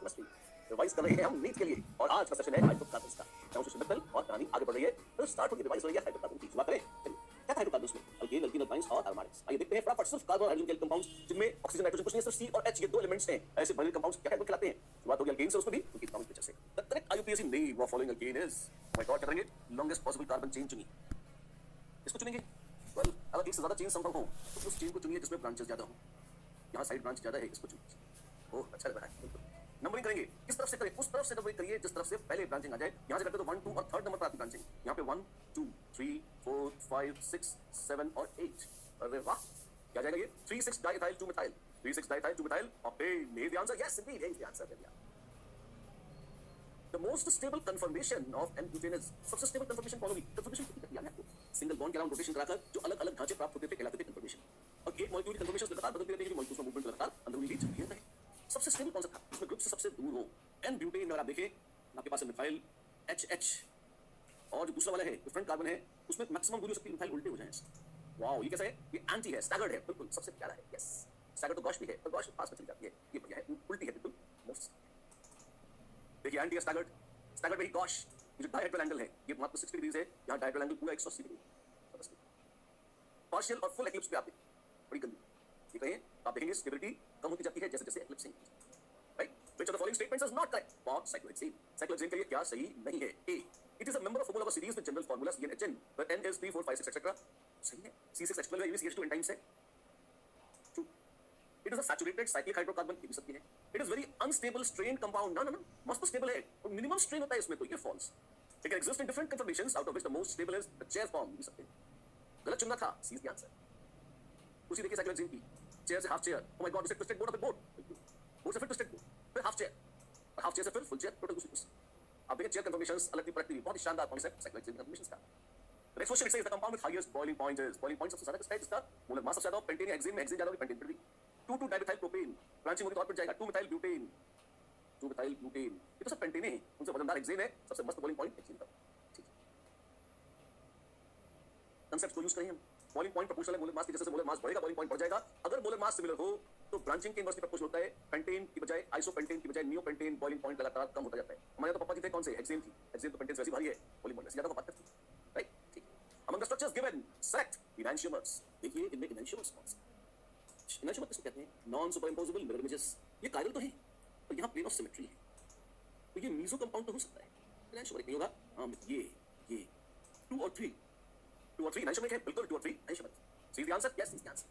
Chemistry revise कर रहे हैं हम नीट के लिए और आज का सेशन है हाइड्रोकार्बन्स का। मैं हूं मित्तल और कहानी आगे बढ़ रही है तो स्टार्ट होगी रिवाइज हो रही है हाइड्रोकार्बन की। शुरुआत करें। क्या था हाइड्रोकार्बन्स में? अल्केन, एल्कीन, एल्काइंस और एरोमेटिक्स। आइए देखते हैं फटाफट सिर्फ कार्बन हाइड्रोजन के कंपाउंड्स जिनमें ऑक्सीजन नाइट्रोजन कुछ नहीं, सिर्फ सी और एच ये दो एलिमेंट्स हैं। ऐसे बने कंपाउंड्स क्या है वो कहलाते हैं? शुरुआत होगी अल्केन से, उसमें भी उनकी इकोनॉमिक पिक्चर से। The correct IUPAC name of following alkane is, my God क्या करेंगे? लॉन्गेस्ट पॉसिबल कार्बन चेन चुनिए। इसको चुनेंगे। वेल अगर एक से ज्यादा चेन संभव हो तो उस चेन को चुनिए जिसमें ब्रांचेस ज्यादा हो। यहाँ साइड ब्रांच ज्यादा है, इसको चुनिए। ओह अच्छा लग रहा है। नंबरिंग करेंगे, किस तरफ से करें? उस तरफ से नंबरिंग करिए जिस तरफ से पहले ब्रांचिंग आ जाए। यहाँ से करते तो 1 2 और थर्ड नंबर पर आती ब्रांचिंग। यहाँ पे 1 2 3 4 5 6 7 और 8। अरे वाह, क्या जाएगा ये? 3 6 diethyl 2 methyl, 3 6 diethyl 2 methyl. Okay, is the answer. Yes indeed, is the answer. The most stable conformation of N-butane is, सबसे स्टेबल कंफर्मेशन कौन होगी? कंफर्मेशन कितनी याद है आपको? सिंगल बॉन्ड के अराउंड रोटेशन कराकर जो अलग-अलग ढांचे प्राप्त होते थे कहलाते थे कंफर्मेशन। और एक मॉलिक्यूल की कंफर्मेशन लगातार बदलती रहती है, मॉलिक्यूल्स का मूवमेंट लगातार अंदरूनी रीच होती है। सबसे स्टेबल कौन सा था? इसमें ग्रुप से सबसे दूर हो। N-butane में अगर आप देखें, आपके पास है मिथाइल HH और जो दूसरा वाला है, जो फ्रंट कार्बन है, उसमें मैक्सिमम दूरी हो सकती है मिथाइल उल्टे हो जाएं। वाओ, ये कैसा है? ये एंटी है, स्टैगर्ड है, बिल्कुल सबसे प्यारा है। यस, स्टैगर्ड तो गॉश भी है, पर गॉश पास में चली जाती है। ये बढ़िया है, उल्टी है बिल्कुल मोस्ट। देखिए एंटी है, स्टैगर्ड, स्टैगर्ड में ही गॉश। ये जो डायहेड्रल एंगल है ये मात्र 60 डिग्री है, यहाँ डायहेड्रल एंगल पूरा 180 डिग्री। पार्शियल और फुल एक्लिप्स पे आप देखिए, बड़ी गंदी ये कहें आप देखेंगे स्टेबिलिटी कम होती जाती है जैसे जैसे eclipsing, right? Which of the following statements is not correct for cyclohexane? Cyclohexane के लिए क्या सही नहीं है? A, it is a member of formula of series with general formula CnHn where n is 3 4 5 6 etc. सही है। C6H12 है, ये भी CH2 एंजाइम्स है। True. It is a saturated cyclic hydrocarbon, ये भी सत्य है। It is very unstable strain compound, ना मस्त स्टेबल है और मिनिमम स्ट्रेन होता है इसमें, तो ये false. It can exist in different conformations, out of which the most stable is the chair form, ये सत्य है। गलत चुनना था, C is the answer। उसी देखिए साइक्लोहेक्सेन की चेयर से half chair, oh my God, उसे ट्विस्टेड बोर्ड, बोर्ड से फिर ट्विस्टेड बोर्ड, फिर हाफ चेयर, और हाफ चेयर से फिर फुल चेयर, टोटल दूसरी कुर्सी। आप देखिए चेयर कंफर्मेशंस अलग थी, बहुत ही शानदार कॉन्सेप्ट साइक्लोहेक्सेन कंफर्मेशंस का। The next question it says the compound with highest boiling point is, boiling point सबसे ज्यादा किसका है? जिसका मोलर मास सबसे ज्यादा हो। पेंटेन या हेक्सेन में हेक्सेन ज्यादा होगी, पेंटेन फिर भी 2 2 डाइमिथाइल प्रोपेन, ब्रांचिंग होगी तो और बढ़ जाएगा 2 मिथाइल ब्यूटेन, 2 मिथाइल ब्यूटेन। ये तो सब पेंटेन है, उनसे वजनदार हेक्सेन है, सबसे मस्त बॉइलिंग पॉइंट हेक्सेन का। ठीक है, कांसेप्ट को यूज करें हम। बॉइलिंग पॉइंट प्रोपोर्शनल है मोलर मास के, जैसे मोलर मास बढ़ेगा बॉइलिंग पॉइंट बढ़ जाएगा। अगर मोलर मास सिमिलर हो तो ब्रांचिंग के इनवर्सली प्रोपोर्शनल होता है। पेंटेन की बजाय आइसोपेंटेन की बजाय नियोपेंटेन बॉइलिंग पॉइंट लगातार कम होता जाता है। हमारे तो पापा जी थे कौन से? हेक्सेन थी। हेक्सेन तो पेंटेन से वैसी भारी है, बॉइलिंग पॉइंट से ज्यादा बात करती है, राइट? ठीक है। Among the structures given, select enantiomers। देखिए इनमें enantiomers कौन से? enantiomer किसको कहते हैं? Non superimposable mirror images. ये कायरल तो है पर यहाँ प्लेन ऑफ सिमेट्री है, तो ये मीजो कंपाउंड तो हो सकता है। enantiomer नहीं होगा। हाँ ये 2 और 3 enantiomer है, बिल्कुल 2 और 3 enantiomer। So is the answer? Yes, is the answer।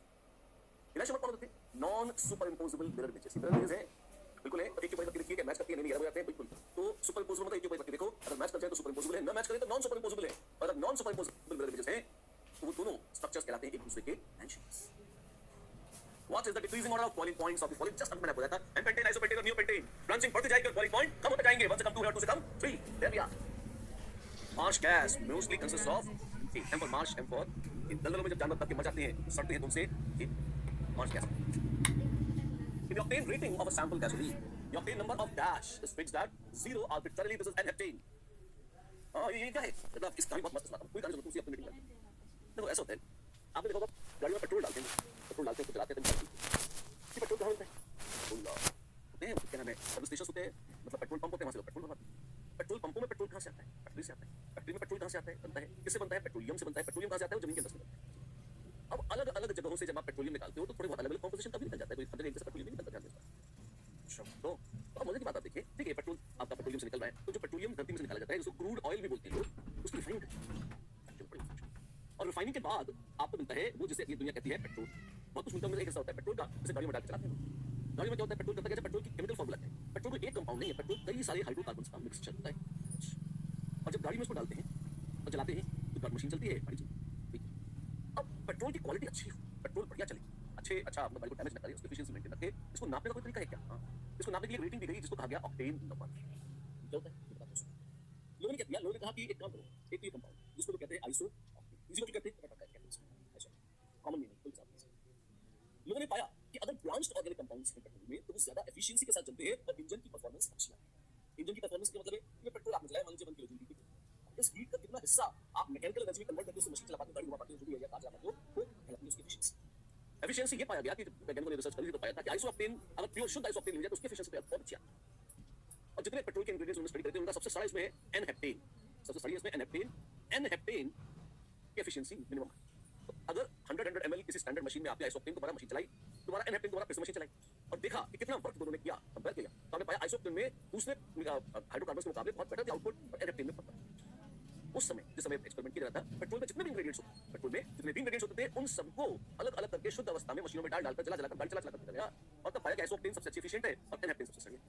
enantiomer कौन होते हैं? Non superimposable mirror images. Mirror images है, बिल्कुल है। एक के ऊपर देखिए मैच करती है, नहीं हो जाते हैं, बिल्कुल। तो सुपरइम्पोजेबल मतलब एक के ऊपर देखो, अगर मैच कर जाए तो सुपरइम्पोजेबल है, ना मैच करे तो नॉन सुपरइम्पोजेबल है। और अगर नॉन सुपरइम्पोजेबल मिरर इमेजेस हैं तो वो दोनों स्ट्रक्चर्स कहलाते हैं एक दूसरे के एंशियंस। What is the decreasing order of boiling points of the following? Just मैंने बोला था, n-pentane, isopentane और neopentane ब्रांचिंग बढ़ती जाएगी और boiling point कम होते जाएंगे। 1 से कम 2 है और 2 से कम 3। There we are। Marsh gas mostly consists of M for marsh, M for इन दलदलों में जब जानवर दब के मर जाते हैं, सड़ते हैं तो उनसे marsh gas। In the octane rating of a sample gasoline, the octane number of dash is fixed at 0 arbitrarily. This is N-heptane। हाँ ये क्या है? मतलब इस कहानी बहुत मस्त सुनाता हूँ, कोई कहानी सुनो, अपनी मीटिंग में देखो ऐसा होता है। आपने देखा होगा गाड़ी में पेट्रोल डालते हैं, पेट्रोल डालते हैं तो चलाते हैं, ये पेट्रोल कहाँ मिलता है? होते हैं क्या नाम है, सर्विस स्टेशन होते हैं, मतलब पेट्रोल पंप होते हैं, वहाँ से लोग पेट्रोल भरवाते हैं। पेट्रोल पंपों में पेट्रोल कहाँ से आता है? फैक्ट्री से आता है। फैक्ट्री में पेट्रोल कहाँ से आता है? बनता है, किससे बनता है? पेट्रोलियम से बनता है। पेट्रोलियम कहाँ से आता है? वो जमीन के अंदर से बनता है। अब अलग अलग जगहों से जब आप पेट्रोलियम निकालते हो तो थोड़े बहुत अलग अलग कॉम्पोजिशन का भी निकल जाता है, कोई हर जगह एक जैसा पेट्रोलियम नहीं निकलता है। तो अब मजे की बात आप देखिए, ठीक है पेट्रोल आपका पेट्रोलियम से निकल रहा है, तो जो पेट्रोलियम धरती में से निकाला जाता है, जिसको क्रूड ऑयल भी बोलते हैं लोग, उसकी रिफाइनिंग करते हैं। और रिफाइनिंग के बाद आपको मिलता है वो जिसे ये दुनिया कहती है पेट्रोल। बहुत कुछ मिलता है, एक हिस्सा होता है पेट्रोल का, जिसे गाड़ी में डाल के चलाते हैं। गाड़ी में क्या होता है? पेट्रोल करता है, पेट्रोल की केमिकल फॉर्मूला है। पेट्रोल कोई एक कंपाउंड नहीं है, पेट्रोल कई सारे हाइड्रोकार्बन्स का मिक्सचर होता है। और जब गाड़ी में इसको डालते हैं और चलाते हैं तो मशीन चलती है, गाड़ी चलती है। अब पेट्रोल की क्वालिटी अच्छी हो, पेट्रोल बढ़िया चले, अच्छा अपना गाड़ी को डैमेज ना करे, उसकी एफिशिएंसी मेंटेन रखे, इसको नापने का कोई तरीका है क्या? हाँ, इसको नापने के लिए रेटिंग दी गई जिसको कहा गया ऑक्टेन नंबर। क्या होता है ये बता दो। लोगों ने क्या किया? लोगों ने कहा कि एक काम करो, एक तो ये कंपाउंड जिसको लोग कहते हैं आइसो, इसी को कहते हैं कॉमन मीनिंग, कोई हिसाब नहीं। लोगों ने पाया कि अगर ब्रांच्ड ऑर्गेनिक कंपाउंड्स हैं पेट्रोल में तो वो ज्यादा एफिशिएंसी के साथ चलते हैं और इंजन की परफॉर्मेंस अच्छी आती है। इंजन की परफॉर्मेंस का मतलब है कि पेट्रोल आपने चलाया, मान लीजिए 1 किलो जूल, इस हीट का कितना हिस्सा आप मैकेनिकल एनर्जी में कन्वर्ट करके उस मशीन चला पाते हो, गाड़ी घुमा पाते हो, जो भी है या कार चला पाते हो, वो कहलाती है उसकी एफिशिएंसी। एफिशिएंसी ये पाया गया कि वैज्ञानिकों ने रिसर्च करी तो पाया था कि आइसोऑक्टेन अगर प्योर शुद्ध आइसोऑक्टेन मिल जाए तो उसकी एफिशिएंसी बहुत अच्छी आती है। जितने पेट्रोल के इंग्रेडिएंट्स उन्होंने स्टडी करे थे उनका सबसे सारा इसमें है एन हेप्टेन, सबसे सारी इसमें एन हेप्टेन की एफिशिएंसी मिनिमम। तो अगर 100 ml किसी स्टैंडर्ड मशीन में आपने आइसोक्टेन दोबारा मशीन चलाई, दोबारा एन हेप्टेन दोबारा फिर से मशीन चलाई और देखा कि कितना वर्क दोनों ने किया, कंपेयर किया, तो आपने पाया आइसोक्टेन में दूसरे हाइड्रोकार्बन के मुकाबले बहुत बेटर थी आउटपुट और एन हेप्टेन में बहुत बेटर। उस समय जिस समय एक्सपेरिमेंट किया जाता था, पेट्रोल में जितने भी इंग्रेडिएंट्स होते, पेट्रोल में जितने भी इंग्रेडिएंट्स होते थे उन सबको अलग अलग करके शुद्ध अवस्था में मशीनों में डालकर जलाकर गाड़ी चला करते गया और तब पाया कि आइसोक्टेन सबसे अच्छी एफिशिएंट है और एन हेप्टेन सबसे सही है।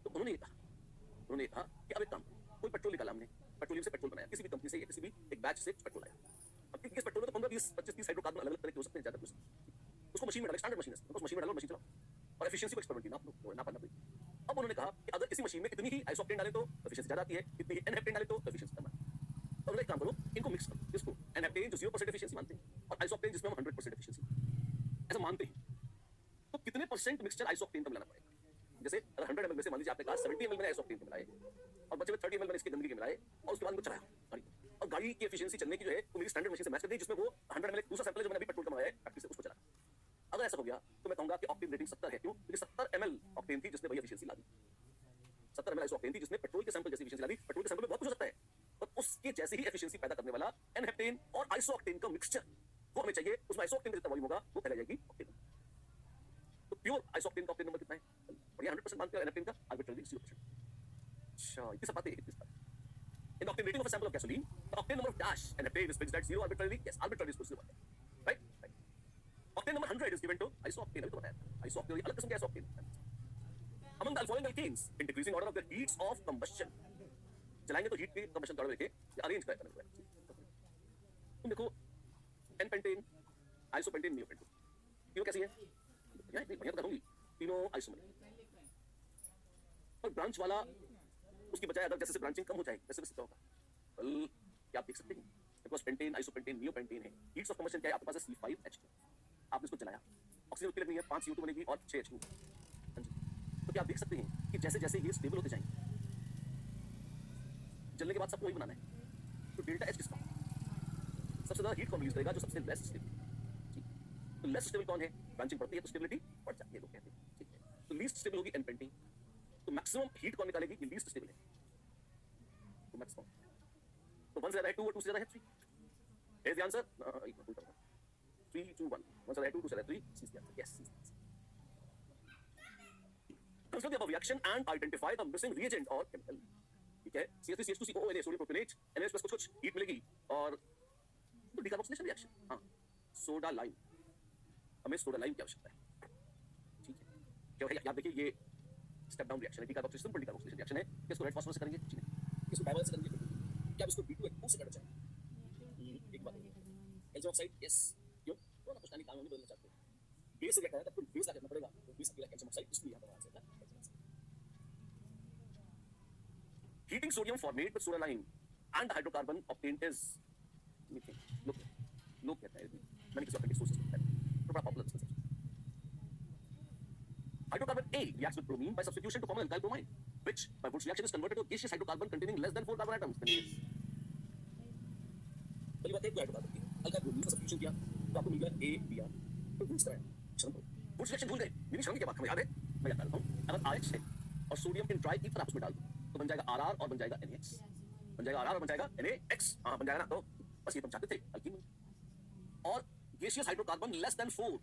तो उन्होंने कहा कि अब एक काम, कोई पेट्रोल निकाला हमने, पेट्रोलियम से पेट्रोल बनाया, किसी भी कंपनी से या किसी भी एक बैच से पेट्रोल आया। अब किस पेट्रोल में तो 15 20 25 30 हाइड्रोकार्बन अलग अलग तरह के हो सकते हैं, ज्यादा हो सकते हैं। उसको मशीन में डालो, स्टैंडर्ड मशीन है, उस मशीन में डालो, मशीन चलाओ और एफिशिएंसी को एक्सपेरिमेंट नाप लो, नापना पड़ेगा। अब उन्होंने कहा कि अगर इसी मशीन में इतनी ही आइसोक्टेन डालें तो एफिशिएंसी ज्यादा आती है, इतनी ही एन हेप्टेन डालें तो एफिशिएंसी कम आती है। तो उन्होंने एक काम करो, इनको मिक्स करो, इसको एन हेप्टेन जो 0% एफिशिएंसी मानते हैं और आइसोक्टेन जिसमें हम 100% एफिशिएंसी ऐसा मानते हैं, तो कितने परसेंट मिक्सचर आइसोक्टेन का मिलाना पड़ेगा? जैसे अगर 100 ml में से मान लीजिए आपने कहा 70 ml मैंने आइसोक्टेन के मिलाए और बचे हुए 30 ml मैंने इसके गंदगी के मिलाए और उसके बाद उनको चलाया गाड़ी, और गाड़ी की एफिशिएंसी चलने की जो है वो मेरी स्टैंडर्ड मशीन से मैच कर दी जिसमें वो 100 ml दूसरा सैंपल जो मैंने अभी पेट्रोल का मंगाया है फैक्ट्री से उसको चला। अगर ऐसा हो गया तो मैं कहूंगा कि ऑक्टेन रेटिंग 70 है। क्यों? क्योंकि 70 ml ऑक्टेन थी जिसने वही एफिशिएंसी ला दी, 70 ml आइसोक्टेन थी जिसने पेट्रोल के सैंपल जैसी एफिशिएंसी ला दी। पेट्रोल के सैंपल में बहुत कुछ हो सकता है पर उसके जैसे ही एफिशिएंसी पैदा करने वाला एन हेप्टेन और आइसोक्टेन का मिक्सचर वो हमें चाहिए। उसमें आइसोक्टेन का जितना वॉल्यूम होगा वो फैला जाएगी ऑक्टेन। तो प्योर आइसोक्टेन का ऑक्टेन नंबर कितना है? बढ़िया 100% मानते हो, एन हेप्टेन का आर्बिट्ररी 0%। अच्छा इतनी सब बातें इतनी सब। In octane rating of a sample of gasoline, the octane number of dash and octane is fixed at 0 arbitrarily. Yes, arbitrarily is supposed to be 1. Right? Right. Octane number 100 is given to isooctane. अभी तो बताया था isooctane अलग किस्म के isooctane। Among the following alkanes in decreasing order of their heats of combustion, जलाएंगे तो heat के combustion का ऑर्डर लेके अरेंज करना पड़ेगा। तुम देखो n-pentane, isopentane, neopentane, तीनों कैसी है? यार इतनी बढ़िया तो कहूंगी, तीनों आइसोमर। और ब्रांच वाला उसकी बजाय अगर जैसे ब्रांचिंग कम हो जाएगी वैसे वैसे क्या होगा? वेल क्या आप देख सकते हैं, बिकॉज पेंटेन, आइसोपेंटेन, नियोपेंटेन है, हीट्स ऑफ कंबशन क्या है? आपके पास है C5H2, आपने इसको जलाया, ऑक्सीजन उत्पत्ति लगनी है, 5 CO2 बनेगी और 6 H2। हां जी, तो क्या आप देख सकते हैं कि जैसे जैसे ये स्टेबल होते जाएंगे, जलने के बाद सबको वही बनाना है, तो डेल्टा H किसका? सबसे ज्यादा हीट कौन रिलीज करेगा? जो सबसे लेस स्टेबल। ठीक, तो लेस स्टेबल कौन है? ब्रांचिंग बढ़ती है तो स्टेबिलिटी बढ़ जाती है, लोग कहते हैं। ठीक है, तो लीस्ट स्टेबल होगी n-pentane, तो मैक्सिमम हीट कौन निकालेगी? ये लीस्ट स्टेबल है, तो मैक्सिमम। तो 1 से ज्यादा है 2 और 2 से ज्यादा है 3। Here's the answer. 3, 2, 1. 1 से ज्यादा है 2, 2 से ज्यादा है 3. C is the answer. Yes, C is the answer. Consider the above reaction and identify the missing reagent or chemical. ठीक है, CH3CH2COONA सोडियम प्रोपेनेट, NaOH प्लस कुछ हीट मिलेगी और तो डिकार्बोक्सिलेशन रिएक्शन। हाँ, सोडा लाइम, हमें सोडा लाइम की आवश्यकता है। ठीक है, क्या है? याद देखिए ये स्टेप डाउन रिएक्शन है, डिकार्बोक्सिलेशन सिंपल डिकार्बोक्सिलेशन रिएक्शन है। किसको रेड फास्फोरस से करेंगे? जी नहीं, किसको डाइवल से करेंगे? क्या इसको B2H2 से करना चाहिए? एक बात कैल्शियम ऑक्साइड, यस, क्यों? तो ना कुछ नहीं काम नहीं बदलना चाहते, बेस रिएक्ट है तो बेस ला करना पड़ेगा, तो बेस अकेला कैल्शियम ऑक्साइड इसको यहां पर आना चाहिए। Heating sodium format with soda lime and the hydrocarbon obtained is methane. लोग कहते हैं, मैंने किसी ऑथेंटिक सोर्सेस में पढ़ा है, तो बड़ा पॉपुलर है। Hydrocarbon A reacts with bromine by substitution to form an alkyl bromine, which by Wurtz reaction is converted to a gaseous hydrocarbon containing less than 4 carbon atoms. पहली बात है हाइड्रोकार्बन की alkyl bromine का substitution किया तो आपको मिल गया ABr। तो Wurtz कराया, शर्म करो, Wurtz reaction भूल गए, मेरी शर्म की बात हमें याद है, मैं याद करता हूँ। अगर RH है और सोडियम इन ट्राई ईथर आपस में डाल दो तो बन जाएगा RR और बन जाएगा NaX, बन जाएगा RR और बन जाएगा NaX। हाँ बन जाएगा ना, तो बस ये तुम चाहते थे अल्कीन। और गैसियस हाइड्रोकार्बन लेस देन 4,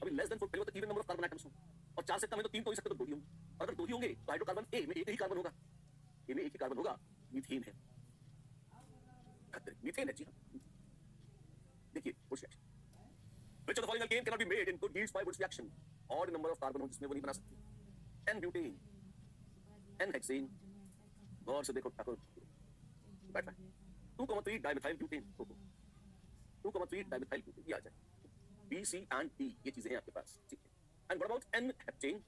अभी लेस देन 4 पहले होता है even number of carbon atoms हो, और 4 से कम है तो 3 तो हो सकते, तो 2 ही होंगे। और अगर 2 ही होंगे तो हाइड्रोकार्बन ए में एक ही कार्बन होगा, ए में एक ही कार्बन होगा, मीथेन है, मीथेन है। जी हां, देखिए Wurtz reaction, which of the following alkane cannot be made in good yields by Wurtz reaction? और नंबर ऑफ कार्बन हो जिसमें वो नहीं बना सकते, n-butane, n-hexane, गौर से देखो ठाकुर, बैठ रहा है 2,3 डाइमेथाइल ब्यूटेन, 2,3 डाइमेथाइल ब्यूटेन, ये आ जाए B, C and D, ये चीजें हैं आपके पास। ठीक है, and what about n-heptane,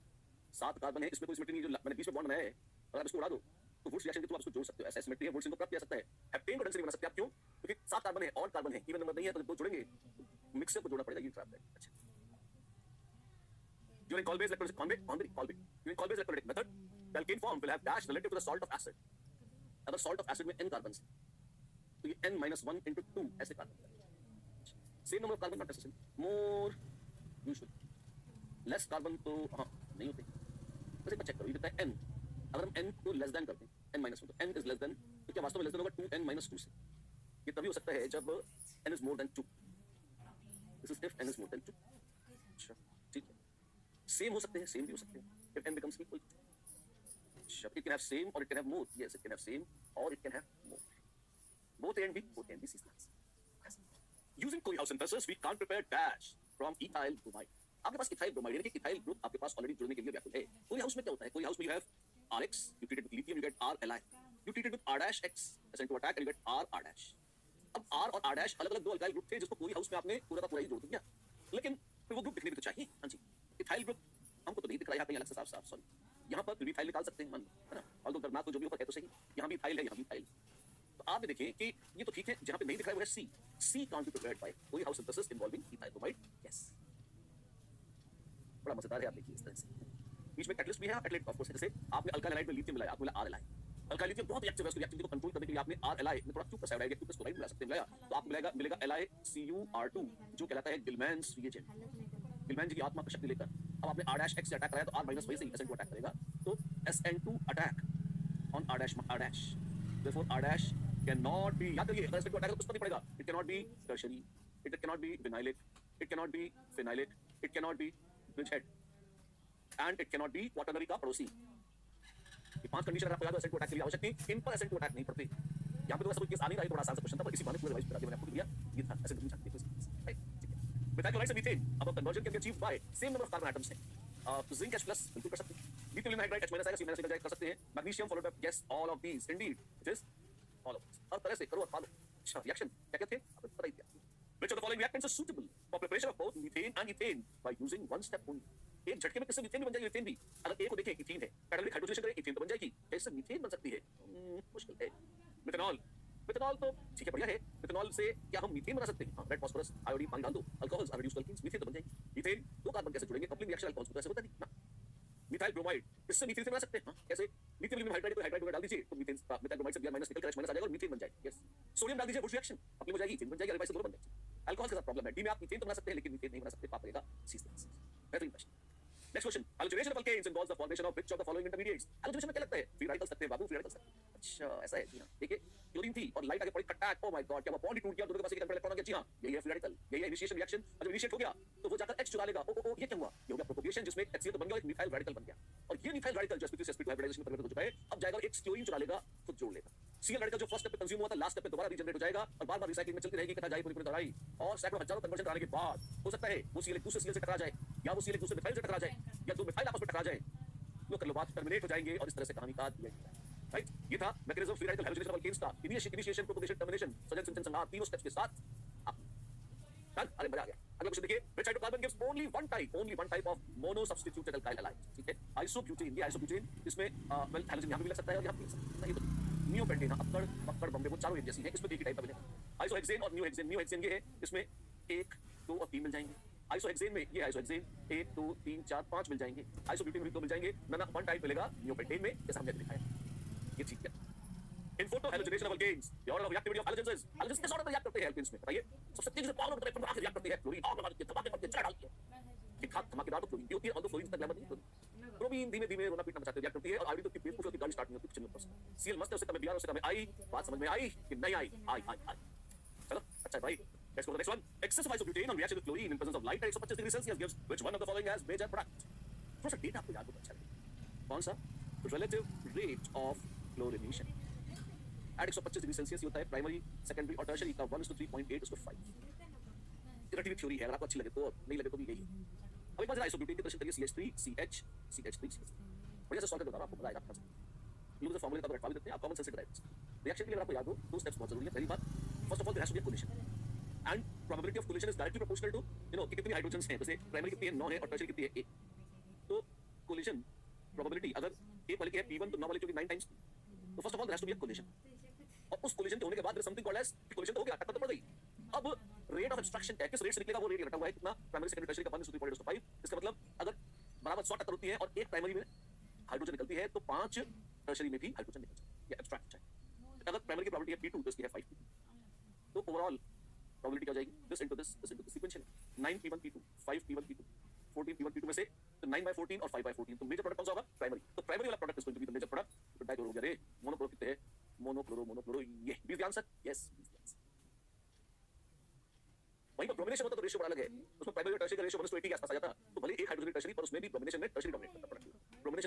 7 carbon है, इसमें कोई सिमेट्री नहीं, जो मैंने बीच में बॉन्ड बनाया है, अगर आप इसको उड़ा दो तो Wurtz रिएक्शन के थ्रू आप इसको जोड़ सकते हो, ऐसा सिमेट्री है, Wurtz को प्राप्त किया सकता है। हेप्टेन को ढंग से नहीं बना सकते आप, क्यों? क्योंकि 7 कार्बन है और कार्बन है, इवन नंबर नहीं है, तो जब दो जोड़ेंगे मिक्सर को जोड़ना पड़ेगा, ये ट्रैप है। अच्छा, during Colbase electrolytic method, the alkane form will have dash relative to the salt of acid. अगर salt of acid में n कार्बन है तो ये n-1 into 2 ऐसे carbon, same number of carbon not necessary, more usual, less carbon तो हाँ नहीं होते। बस एक बार चेक करो, ये कहता है n, अगर हम n को लेस देन करते हैं n माइनस 1 तो n इज लेस देन, तो क्या वास्तव में लेस देन होगा 2n माइनस 2 से? ये तभी हो सकता है जब n is more than 2। This is if n is more than 2। अच्छा ठीक है, सेम हो सकते हैं, सेम भी हो सकते हैं if n becomes equal to 2। अच्छा, it can have same or it can have more, yes it can have same or it can have more, both A and B, both A and B C is nice। Using Kohlhaas synthesis we can't prepare dash from ethyl bromide। आपके पास ethyl bromide यानी कि ethyl group आपके पास already जुड़ने के लिए व्याकुल है। कोहलहाउस में क्या होता है? कोहलहाउस में you have RX, you treat it with lithium, you get RLi, you treat it with R-X, sent to attack and you get R-R-। अब R और R- अलग अलग दो अल्काइल ग्रुप थे जिसको कोहलहाउस में आपने पूरा का पूरा ही जोड़ दिया, लेकिन फिर वो ग्रुप दिखने भी तो चाहिए। हाँ जी, इथाइल ग्रुप हमको तो नहीं दिख रहा है कहीं अलग से, साफ साफ, सॉरी, यहाँ पर फिर भी इथाइल निकाल सकते हैं, मन है ना, ऑल्दो दर्दनाक तो जो भी ऊपर है तो सही, यहाँ भी इथाइल है, यहाँ भी इथाइल। तो आप देखिए कि ये तो ठीक है, जहाँ पे नहीं दिख रहा है वो है C, C can't be prepared by Kohlhaas synthesis involving ethyl bromide, yes। बड़ा मजेदार है, आप देखिए इस तरह से बीच में कैटलिस्ट भी है, एटलेट ऑफ कोर्स, जैसे आपने अल्काइल हैलाइड में लिथियम मिलाया, आपने मिला RLi, अल्काइल लिथियम बहुत रिएक्टिव है, उसको रिएक्टिविटी को कंट्रोल करने के लिए आपने RLi में थोड़ा क्यूप्स हाइड्राइड या क्यूप्स क्लोराइड मिला सकते हैं, मिलाया तो आपको मिलेगा LiCuR2 जो कहलाता है गिलमैन्स रिएजेंट, गिलमैन जी की आत्मा का शक्ति लेकर। अब आपने R-X से अटैक कराया तो R- वही से SN2 अटैक करेगा, तो SN2 attack on R-, therefore R- cannot be, याद करिए अगर SN2 अटैक कुछ तो नहीं पड़ेगा, it cannot be tertiary, it cannot be vinylic, it cannot be phenylic, it cannot be bridgehead and it cannot be quaternary का पड़ोसी। ये पांच कंडीशन अगर आपको याद हो SN2 अटैक के लिए आवश्यक थी, इन पर SN2 अटैक नहीं पड़ते। यहाँ पे तो ऐसा कोई केस आ नहीं रहा है, थोड़ा आसान सा क्वेश्चन था, पर इसी बहाने पूरा रिवाइज करा दिया मैंने आपको, दिया ये था ऐसे नहीं जानते राइट, ठीक है। मिथाइल क्लोराइड से मीथेन, अब conversion can be achieved by same number of carbon atoms हैं, तो जिंक H+ बिल्कुल कर सकते हैं, लिथियम हाइड्राइड H- आएगा, C- निकल जाएगा, कर सकते हैं, magnesium followed by yes all of these, indeed it is all of this, हर तरह से करो और फॉलो। अच्छा रिएक्शन क्या क्या थे आपको पता ही दिया, which of the following reactants is suitable for preparation of both methane and ethane by using one step only। एक झटके में किससे मीथेन भी बन जाएगी, मीथेन भी, अगर ए को देखें इथीन है, पैरेलली हाइड्रोजनेशन करें इथेन तो बन जाएगी, कैसे मीथेन बन सकती है, मुश्किल है। मिथेनॉल, मिथेनॉल तो ठीक है, बढ़िया है, मिथेनॉल से क्या हम मीथेन बना सकते हैं? हाँ, रेड फास्फोरस आयोडीन पानी डाल दो, alcohols are reduced alkenes, methane तो बन जाएगी। मीथेन दो कार्बन कैसे जुड़ेंगे, कपलिंग रिएक्शन अल्कोहल्स को कैसे बता दी ना। मिथाइल ब्रोमाइड, इससे मीथेन से बना सकते हैं, हाँ कैसे, लिथियम एल्यूमिनियम हाइड्राइड को हाइड्राइड डाल दीजिए तो मीथेन मिथाइल ब्रोमाइड से Br- निकल कर H- आ जाएगा और मीथेन बन जाएगा, यस। सोडियम डाल दीजिए, बुश रिएक्शन अपनी हो जाएगी, इथेन बन जाएगी, अल्काइल से दोनों बन जाएगी। अल्कोहल के साथ प्रॉब्लम है, डी में आप मीथेन तो बना सकते हैं लेकिन मीथेन नहीं बना सकते, पाप लगेगा C से। बेहतरीन प्रश्न। Next question, hydrogenation of alkenes involves the formation of which of the following intermediates. Hydrogenation में क्या लगता है, फ्री रेडिकल्स लगते हैं बाबू, फ्री रेडिकल्स लगते हैं। अच्छा ऐसा है जी, हाँ देखिए क्लोरीन थी और लाइट आगे पड़ी, अटैक, ओ माय गॉड, क्या वो बॉन्ड टूट गया, दोनों के पास एक इलेक्ट्रॉन आ गया, जी हाँ यही है फ्री रेडिकल, यही है इनिशिएशन रिएक्शन, और जब इनिशिएट हो गया तो वो जाकर H चुरा लेगा, ओ ये क्या हुआ, ये हो गया प्रोपगेशन, जिसमें HCl तो बन गया, एक मिथाइल रेडिकल बन गया, और ये मिथाइल रेडिकल जो sp2 से sp2 हाइब्रिडाइजेशन में परिवर्तित हो चुका है, अब जाएगा एक क्लोरीन चुरा लेगा, खुद जोड़ लेगा। Cl रेडिकल जो फर्स्ट स्टेप पे कंज्यूम हुआ था, लास्ट स्टेप पे दोबारा रीजनरेट हो जाएगा और बार-बार रिसाइक्लिंग में चलती रहेगी, कथा जाए पूरी पूरी दोहराई, और सैकड़ों हजारों कन्वर्जन कराने के बाद हो सकता है वो Cl एक दूसरे Cl से टकरा जाए, या वो Cl एक दूसरे मिथाइल से टकरा जाए, या दो मिथाइल आपस में टकरा जाए, लो कर लो बात, टर्मिनेट हो जाएंगे, और इस तरह से कहानी का दिया गया है, राइट। ये था mechanism free radical hydrogenation of alkenes का, इनिशिएशन, प्रोपगेशन, टर्मिनेशन, सजन सिंचन संहार, तीनों स्टेप्स के साथ आप अरे मजा आ गया। अगला क्वेश्चन देखिए, which hydrocarbon gives only one type of mono substituted alkyl halide, ठीक है, आइसोब्यूटेन, ये आइसोब्यूटेन, इसमें वेल हाइड्रोजन यहां भी लग सकता है और यहां भी लग सकता है, ये तो नियोपेंटेन, अक्कड़ पक्कड़ बम्बे वो चारों एक जैसी है, इसमें एक ही टाइप का मिलेगा। आइसोहेक्सेन और नियोहेक्सेन ये है, इसमें 1 2 और 3 मिल जाएंगे। आइसोहेक्सेन में ये आइसोहेक्सेन 1 2 3 4 5 मिल जाएंगे, आइसोब्यूटेन में भी 2 मिल जाएंगे, ना वन टाइप मिलेगा नियोपेंटेन में, जैसा हमने दिखाया, ये ठीक है। In photohalogenation of alkanes, the order of reactivity of halogens is, halogens किस order में react करते हैं alkanes में, बताइए। सबसे तेजी से पावर में react करती है क्लोरीन, आग लगा देती है, धमाके करती है, जला डालती है, ठीक ठाक धमाकेदार तो क्लोरीन भी होती है, although फ्लोरीन तक ग्लैमर नहीं होती। ब्रोमीन धीमे धीमे रोना पीटना मचाते रिएक्ट करती है, और आयोडीन तो की बेवकूफी होती है, गाड़ी स्टार्ट नहीं होती, कुछ नहीं होता। Cl मस्त है, उससे कम Br, उससे कम आई, बात समझ में आई कि नहीं आई, आई। चलो अच्छा भाई, let's go to the next one। Excessive isobutane on reaction with chlorine in presence of light at 125 degrees Celsius gives which one of the following as major product। थोड़ा सा डेटा आपको याद होना अच्छा लगेगा, कौन सा, relative rate of chlorination at 125 degree Celsius ये होता है प्राइमरी, सेकेंडरी और टर्शियरी का 1:3.8:5। रिलेटिव थ्योरी है, अगर आपको अच्छी लगे तो, नहीं लगे तो भी यही है। अब एक बार जरा आइसोब्यूटेन की प्रश्न करिए, CH3 CH CH3 बढ़िया से सॉल्व करके बता रहा हूं, आपको मजा आएगा आपका। लोगों से फॉर्मूले का रटवा भी देते हैं, आप कॉमन सेंस से कराइए। रिएक्शन के लिए अगर आपको याद हो, 2 स्टेप्स बहुत जरूरी है। पहली बात, first of all there has to be a collision, and probability of collision is directly proportional to कि कितनी हाइड्रोजन्स हैं, जैसे प्राइमरी कितनी है 9 है और टर्शियरी कितनी है 1, तो कोलिशन प्रोबेबिलिटी अगर एक वाले की है P1 तो 9 वाले की होगी 9 टाइम्स, तो first of all there has to be a collision, और उस कोलिशन के होने के बाद समथिंग कॉल्ड एज, कोलिशन तो हो गया, टक्कर तो पड़ गई, अब रेट ऑफ एब्स्ट्रैक्शन है, किस रेट से निकलेगा वो रेट रटा हुआ है, कितना, प्राइमरी सेकेंडरी टर्शियरी का 1:3.8:5। इसका मतलब अगर बराबर 100 टक्कर होती है और एक प्राइमरी में हाइड्रोजन निकलती है तो 5 टर्शियरी में भी हाइड्रोजन निकल जाए, ये एब्स्ट्रैक्ट है। अगर प्राइमरी की प्रोबेबिलिटी है P2 तो इसकी है 5P2, तो ओवरऑल प्रोबेबिलिटी क्या हो जाएगी, this into this sequential, 9P1P2 5P1P2 14P1P2 में से तो 9/14 और 5/14, तो मेजर प्रोडक्ट कौन सा होगा, प्राइमरी, तो प्राइमरी वाला product is going to be the major product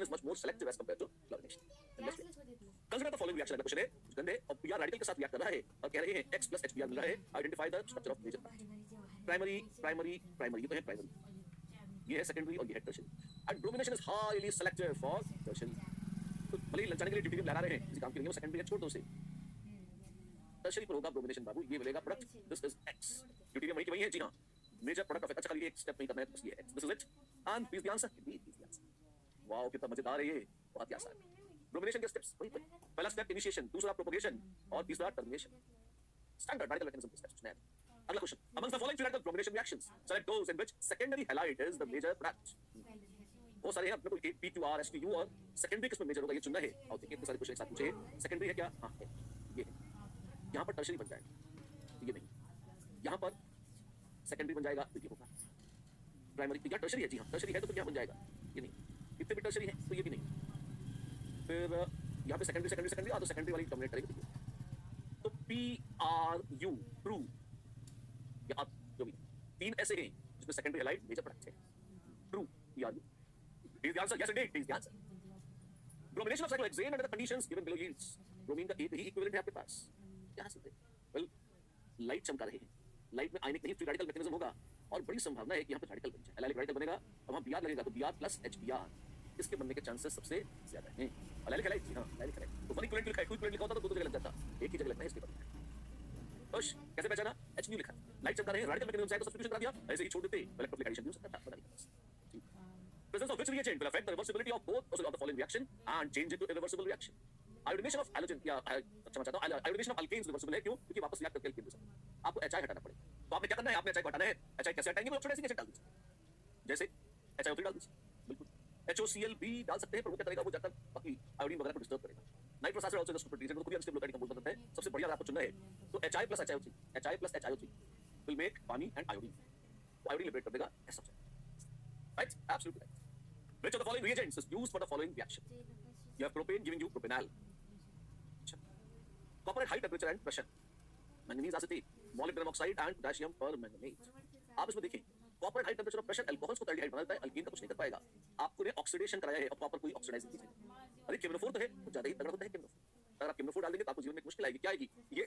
is much more selective as compared to chlorination. Consider the following reaction. अगला क्वेश्चन है, गंदे और Br रेडिकल के साथ रिएक्ट कर रहा है और कह रहे हैं X plus HBr मिल रहा है, identify the structure of major primary primary primary, ये तो है प्राइमरी, ये है सेकेंडरी और ये है tertiary. And bromination is highly selective for tertiary. तो भले ही लंचाने के लिए ड्यूटेरियम लगा रहे हैं, किसी काम की नहीं है, वो सेकेंडरी है, छोड़ दो उसे. टर्शियरी पर होगा ब्रोमिनेशन बाबू, ये मिलेगा product, this is X. Deuterium वही की वही है, जी हाँ, मेजर प्रोडक्ट ऑफ अच्छा, खाली एक स्टेप नहीं करना है, बस ये X, this is it. And please the answer, please the answer. Wow कितना मजेदार है ये, बहुत ही आसान. ब्रोमिनेशन के स्टेप्स वही, पहला स्टेप इनिशिएशन, दूसरा प्रोपगेशन और तीसरा टर्मिनेशन. स्टैंडर्ड रेडिकल मैकेनिज्म के स्टेप्स. अगला question, amongst the following free radical bromination reactions select those in which secondary halide is the major product. बहुत सारे हैं, अपने को P2R STU और सेकेंडरी किसमें मेजर होगा ये चुनना है. और देखिए इतने सारे क्वेश्चन एक साथ पूछे. सेकेंडरी है क्या? हाँ है, ये है. यहाँ पर टर्शियरी बन जाएगा, ये नहीं. यहाँ पर सेकेंडरी बन जाएगा, तो ये होगा प्राइमरी. क्या टर्शियरी है? जी हाँ टर्शियरी है, तो क्या बन जाएगा? ये नहीं. इतने भी टर्शियरी है तो ये भी नहीं. फिर यहाँ पे सेकेंडरी सेकेंडरी सेकेंडरी, तो सेकेंडरी वाली डोमिनेट करेगी. तो PRU ट्रू या जो भी तीन ऐसे हैं जिसमें सेकेंडरी हैलाइड मेजर प्रोडक्ट है. True PRU is the answer. Yes indeed, is the answer. Bromination of cyclohexane under the conditions given below yields. Bromine का एक ही इक्विवेलेंट है आपके पास. क्या सकते हैं? वेल लाइट चमका रहे हैं, लाइट में आयनिक नहीं फ्री रेडिकल मैकेनिज्म होगा और बड़ी संभावना है कि यहाँ पे रेडिकल बन जाए, एलाइलिक रेडिकल बनेगा. अब वहाँ Br लगेगा तो Br plus HBr, इसके बनने के चांसेस सबसे ज्यादा हैं. एलाइलिक हैलाइड, जी हाँ एलाइलिक हैलाइड. तो वन इक्विवेलेंट लिखा है, टू इक्विवेलेंट लिखा होता तो दो जगह लग जाता, एक ही जगह लगता है, इसके बनता है. खुश कैसे पहचाना? HMU लिखा, लाइट चमका रहे हैं, रेडिकल मैकेनिज्म से तो सब्स्टिट्यूशन करा दिया, ऐसे ही छोड़ देते इलेक्ट्रोफिलिक एडिशन भी हो सकता था, पता नहीं. Presence of which reagent will affect the reversibility of both of the following reaction and change it to irreversible reaction? Iodination of halogen या क्षमा चाहता हूँ, iodination of alkanes reversible है. क्यों? क्योंकि वापस रिएक्ट करके alkane बन सकता है. आपको HI हटाना पड़ेगा. तो आपने क्या करना है? आपने HI को हटाना है. HI कैसे हटाएंगे? वो ऑक्सीडाइजिंग एजेंट डाल दीजिए, जैसे HiO3 डाल दीजिए. बिल्कुल HOCl भी डाल सकते हैं, पर वो क्या करेगा? वो जाकर बाकी आयोडीन वगैरह को डिस्टर्ब करेगा. Nitrous acid also just protein को खुद ही अनस्टेबल लोकेटिंग कंपाउंड बनाता है. सबसे बढ़िया आपको चुनना है तो HI plus HiO3, HI plus HiO3 will make पानी and iodine. तो आयोडीन लिबरेट कर देगा ऐसा. Right? Absolutely right. Which of the following reagents is used for the following reaction? You have propane giving you propanal. Copper at high temperature and pressure. Manganese acetate, molybdenum oxide and potassium permanganate. आप इसमें देखिए, copper high temperature और pressure alcohols को aldehyde बना देता है, alkyne का कुछ नहीं कर पाएगा. आपको ने ऑक्सीडेशन कराया है और कॉपर कोई ऑक्सीडाइज नहीं कीजिए. अरे केमिनोफोर तो है, तो ज्यादा ही तगड़ा होता है केमिनोफोर. अगर आप केमिनोफोर डाल देंगे तो आपको जीवन में मुश्किल आएगी. क्या आएगी? ये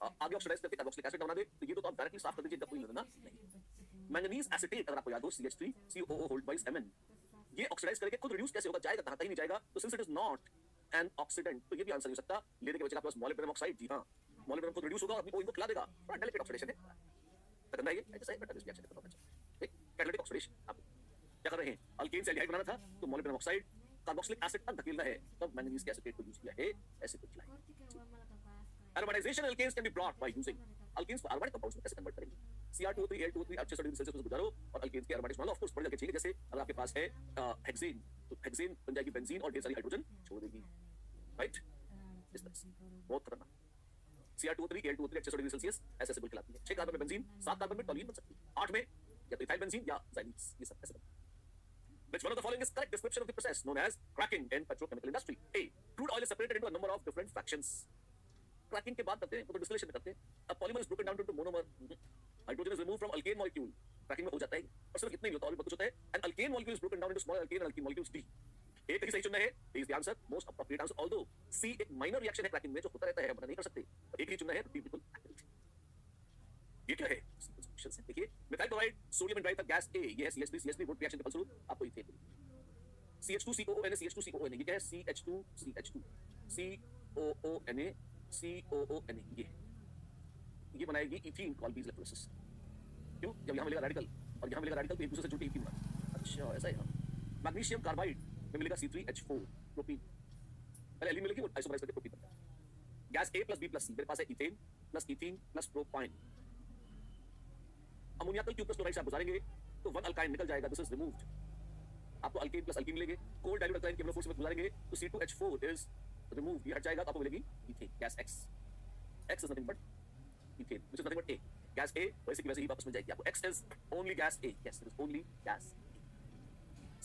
आगे ऑक्सीडाइज करके कार्बोक्सिलिक एसिड बना दे, तो ये तो आप डायरेक्टली साफ कर दीजिए, इनका कोई लेना नहीं. मैंगनीज एसिटेट अगर आपको याद हो, CH3COO होल्ड बाय Mn, ये ऑक्सीडाइज करके खुद रिड्यूस कैसे होगा? जाएगा कहाँ? कहीं नहीं जाएगा. तो since it is not an oxidant, तो ये भी आंसर नहीं हो सकता. लेने के बचेगा आपके पास मॉलिब्डेनम ऑक्साइड. जी हां, मॉलिब्डेनम खुद रिड्यूस होगा और इनको खिला देगा. बड़ा डेलिकेट ऑक्सीडेशन है. पता नहीं ये ऐसा है, बट दिस रिएक्शन पता होना चाहिए. एक कैटालिटिक ऑक्सीडेशन. आप क्या कर रहे हैं? अल्केन से एल्डिहाइड बनाना था, तो मॉलिब्डेनम ऑक्साइड कार्बोक्सिलिक एसिड तक धकेलना है, तब मैंगनीज के एसिटेट को यूज किया है. ऐसे कुछ line. Aromatization alkanes can be brought by using alkanes को aromatic compounds में कैसे कन्वर्ट करेंगे? Cr2O3 Al2O3 अच्छे डिग्री सेल्सियस में गुजारो और alkanes के aromatics मान लो. ऑफ कोर्स बड़ी जगह चाहिए, जैसे अगर आपके पास है हेक्सेन, तो हेक्सेन बन जाएगी बेंजीन और ढेर सारी हाइड्रोजन छोड़ देगी. राइट? इस तरह से बहुत खतरनाक. Cr2O3 Al2O3 अच्छे डिग्री सेल्सियस ऐसे ऐसे कहलाती है. 6 कार्बन में बेंजीन, 7 कार्बन में टॉल्यून बन सकती है, 8 में या तो इथाइल बेंजीन या ज़ाइलीस. ये सब ऐसे बनता है. Which one of the following is correct description of the process known as cracking in petrochemical industry? A. Crude oil is separated into a number of different fractions. Cracking के बाद करते हैं, तो डिस्टिलेशन में करते हैं. A polymer is broken down into monomer. Hydrogen is removed from alkane molecule. Cracking में हो जाता है. और सिर्फ इतना ही होता है, और भी कुछ होता है. An alkane molecule is broken down into small alkane and alkene molecules D. एक ही सही चुनना है. Is the answer most appropriate answer. Although C एक minor reaction है cracking में जो होता रहता है, मना नहीं कर सकते. एक ही चुनना है, तो D बिल्कुल accurate. ये क्या है? देखिए, methyl chloride, sodium and diethyl gas A. ये है CH3 wood reaction के फलस्वरूप आपको इथेन मिलेगा. CH2COONA CH2COONA, ये क्या है? CH2 COONA COONA, ये बनाएगी इथीन कॉल्ड बीज इलेक्ट्रोलिसिस. क्यों? जब यहाँ मिलेगा रेडिकल और यहाँ मिलेगा रेडिकल, तो एक दूसरे से जुड़ के इथीन बना. अच्छा ऐसा है. हाँ, मैग्नीशियम कार्बाइड में मिलेगा C3H4 प्रोपीन. पहले एलिन मिलेगी, वो आइसोमराइज करके प्रोपीन बनता है. Gas A plus B plus C, मेरे पास है इथेन प्लस प्रोपाइन. अमोनिया को Q plus क्लोराइड से आप गुजारेंगे तो वन अल्काइन निकल जाएगा, दिस इज रिमूव्ड. आपको अल्केन प्लस अल्कीन मिलेंगे. कोल्ड डाइल्यूट अल्काइन केमिकल से गुजारेंगे तो C2H4 इज रिमूव्ड, ये हट जाएगा, तो आपको मिलेगी ethane gas X. X is nothing but ethane, which is nothing but A. Gas A वैसे की वैसे ही वापस मिल जाएगी आपको. X is only gas A. Yes, it is only gas A.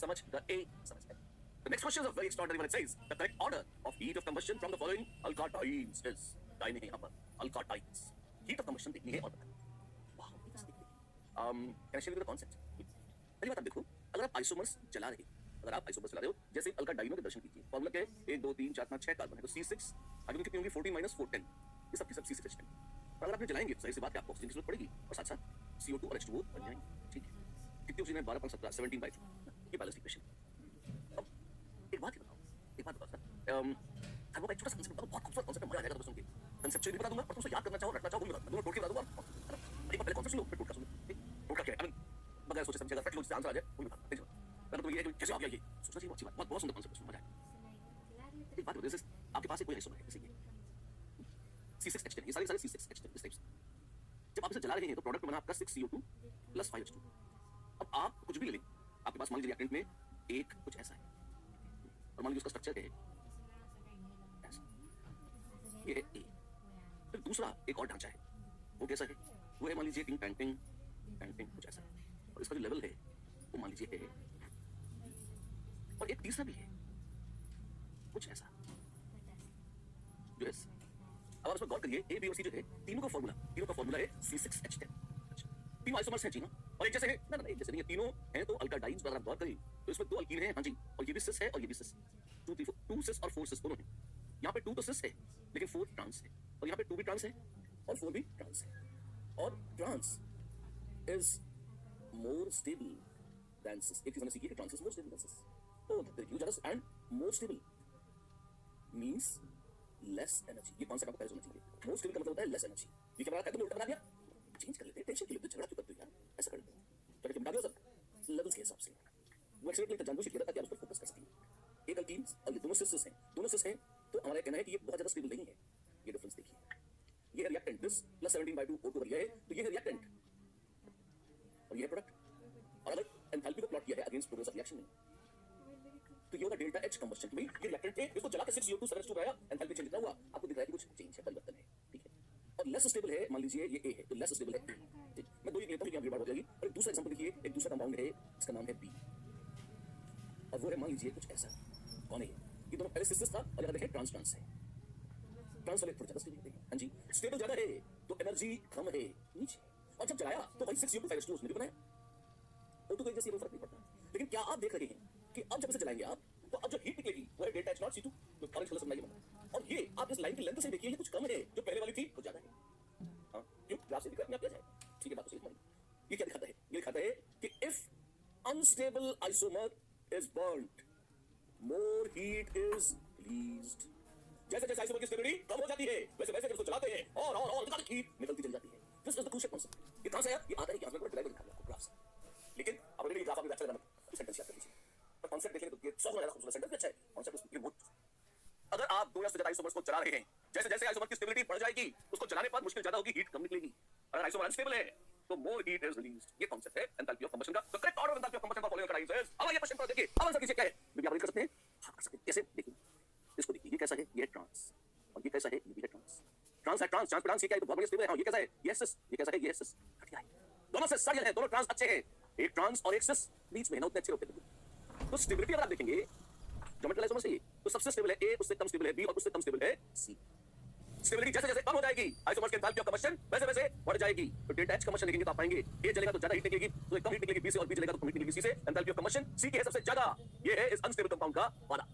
समझ the A, समझ गए. The next question is a very extraordinary one. It says the correct order of heat of combustion from the following alkatynes is. दाहिने हैं यहाँ पर alkatynes. Heat of combustion देखनी है और बतानी. Wow, can I share with you the concept? पहली बात आप देखो, अगर आप आइसोमर्स जला रहे, अगर आप आइसोमर्स चला रहे हो, जैसे अल्का डाइनो के दर्शन कीजिए, फॉर्मूला क्या है, 1 2 3 4 5 6 कार्बन है, तो C6 हाइड्रोजन कितनी होंगी, 14 - 4 10, ये सब की सब C6H10। और अगर आपने जलाएंगे तो जाहिर सी बात है आपको ऑक्सीजन की जरूरत पड़ेगी, और साथ साथ CO2 और H2O बन जाएंगे। ठीक है, कितनी ऑक्सीजन है, 12.17, 17/2, ये बैलेंस इक्वेशन। अब एक बात बताओ, एक बात बताओ सर, आपको एक छोटा सा कंसेप्ट बताओ, बहुत खूबसूरत कंसेप्ट है, मजा आ जाएगा दोस्तों के। कंसेप्चुअली बता दूंगा और तुम उसे याद करना चाहो, रटना चाहो, वो भी बता दूंगा, टोटके बता दूंगा। एक बार पहले कॉन्सेप्ट सुन लो, फिर टोटका सुन लो। टोटका क्या है, बगैर सोचे समझे अगर फट लो आंसर आ जाए, वो भी बता दो। अगर तो ये है कि कैसे आ गया, ये सोचना चाहिए, अच्छी बात, बहुत सुंदर कॉन्सेप्ट है, मजा आएगा। एक बात बताओ, जैसे आपके पास एक कोई आइसोमर है, जैसे ये C6H10, ये सारे C6H10 इस टाइप से। जब आप इसे जला रहे हैं तो प्रोडक्ट में बना आपका 6CO2 + 5H2। अब आप कुछ भी ले लें, आपके पास मान लीजिए रिएक्टेंट में एक कुछ ऐसा है, और मान लीजिए उसका स्ट्रक्चर है ऐसा, ये है A। फिर दूसरा एक और ढांचा है, वो कैसा है, वो है मान लीजिए टिंग टैंग कुछ ऐसा, और इसका जो लेवल है वो मान लीजिए है, और एक तीसरा भी है कुछ ऐसा जो ऐसा। अब आप इसमें गौर करिए, A, B और C जो है, तीनों का फॉर्मूला है C6H10। तीनों आइसोमर्स हैं जी ना, और एक जैसे हैं ना, एक जैसे नहीं है, तीनों हैं तो अल्काडाइन्स। अगर आप गौर करें तो इसमें 2 अल्कीन हैं, हाँ जी, और ये भी सिस है और ये भी सिस, 2 3 4 2 सिस और 4 सिस दोनों हैं। यहाँ पे 2 तो सिस है लेकिन 4 ट्रांस है, और यहाँ पे 2 भी ट्रांस है और 4 भी ट्रांस है, और trans is more stable than cis. एक चीज हमने सीखी है कि trans is more stable than cis, तो देखिए ज्यादा and more stable means less energy. ये कॉन्सेप्ट आपको पहले समझना चाहिए। मोर स्टेबल का मतलब होता है लेस एनर्जी। ये क्या बना, तुमने उल्टा बना दिया, चेंज कर लेते हैं, टेंशन के लिए झगड़ा क्यों करते हो यार, ऐसा कर दो, तो क्या बता दिया सर, लेवल्स के हिसाब से वो एक्सीलेट लेकर जानबूझ के किया ताकि आप उस पर फोकस कर सकें। एक अल्कीन और ये दोनों सिस हैं, तो हमारा कहना है कि ये बहुत ज्यादा स्टेबल नहीं है। ये डिफरेंस देखिए, ये है रिएक्टेंट, दिस + 17/2 O2 बन गया है, तो ये है रिएक्टेंट और ये है प्रोडक्ट। और अगर एंथैल्पी को प्लॉट किया है अगेंस्ट प्रोग्रेस ऑफ रिएक्शन में, तो ये होगा डेल्टा H कंबस्शन। भाई ये रिएक्टेंट है, इसको जला के 6CO2 7H2 बनाया, एंथैल्पी चेंज कितना हुआ, आपको दिख रहा है कि कुछ चेंज है, परिवर्तन है, ठीक है। और लेस स्टेबल है, मान लीजिए ये A है, तो लेस स्टेबल है A, ठीक। मैं दो ही लेता हूं कि भीड़ हो जाएगी। और एक दूसरा एग्जांपल देखिए, एक दूसरा कंपाउंड है, इसका नाम है B, और वो है मान लीजिए कुछ ऐसा। कौन है ये दोनों पहले सिस था, और यहां देखें ट्रांस है, ट्रांस वाले थोड़ा ज्यादा स्टेबल है, हाँ जी, स्टेबल ज्यादा है तो एनर्जी कम है नीचे, और जब जलाया तो वही 6CO2 5H2 उसने भी बनाया, O2 को एक जैसे फर्क नहीं पड़ता। लेकिन क्या आप देख रहे हैं कि अब जब इसे जलाएंगे आप, तो अब जो हीट निकलेगी वो है डेल्टा H नॉट C2, तो ऑरेंज कलर से बनाइए बना। और ये आप इस लाइन की लेंथ से देखिए, ये कुछ कम है, जो पहले वाली थी वो ज्यादा है। हां क्यों, ग्राफ से दिखा आपको जाए, ठीक है, बात तो सही है। ये क्या दिखाता है, ये दिखाता है कि if unstable isomer is burned, more heat is released. जैसे जैसे आइसोमर की स्टेबिलिटी कम हो जाती है, वैसे वैसे उसको चलाते हैं और हीट निकलती चली जाती है। This is the crucial concept. ये कहां से आया, ये आता है कि आपने ड्राइव दिखा दिया आपको ग्राफ से। लेकिन अब अगर ये ग्राफ आपको अच्छा लगा तो सेंटेंस याद कर लीजिए, पर कांसेप्ट देखें तो ये सब ज्यादा खूबसूरत सेंटेंस भी अच्छा है, कांसेप्ट उसके बहुत। अगर आप 2 या उससे ज्यादा आइसोमर्स को चला रहे हैं, जैसे जैसे आइसोमर की स्टेबिलिटी बढ़ जाएगी, उसको चलाने पर मुश्किल ज्यादा होगी, हीट कम निकलेगी। अगर आइसोमर अनस्टेबल है तो मोर हीट इज रिलीज्ड। ये कांसेप्ट है एंथैल्पी ऑफ कंबशन का। तो correct order of enthalpy of combustion for following conditions. अब ये क्वेश्चन को देखिए, अब आंसर कीजिए क्या है, भी आप कर सकते हैं, हां कर सकते हैं। कैसे देखिए, इसको देखिए, ये कैसा है, ये ट्रांस, और ये कैसा है, ये भी है ट्रांस। ट्रांस है, ट्रांस ये क्या है, तो बहुत बड़ी स्टेबल है। हां ये कैसा है, ये सिस, ये कैसा है, ये सिस, घटिया है। दोनों से सही है, दोनों ट्रांस अच्छे हैं, एक ट्रांस और एक सिस बीच में ना उतने अच्छे होते हैं। तो स्टेबिलिटी अगर आप देखेंगे ज्योमेट्रिकल आइसोमर से, तो सबसे स्टेबल है A, उससे कम स्टेबल है B, और उससे कम स्टेबल है C। स्टेबिलिटी जैसे जैसे कम हो जाएगी आइसोमर्स के एंथैल्पी ऑफ कंबशन वैसे वैसे बढ़ जाएगी। तो डेल्टा H कंबशन देखेंगे तो आप पाएंगे A जलेगा तो ज्यादा हीट निकलेगी, तो कम हीट निकलेगी B से, और B जलेगा तो कम हीट निकलेगी C से। एंथैल्पी ऑफ कंबशन C की है सबसे ज्यादा। ये है इस अनस्टेबल कंपाउंड का वादा।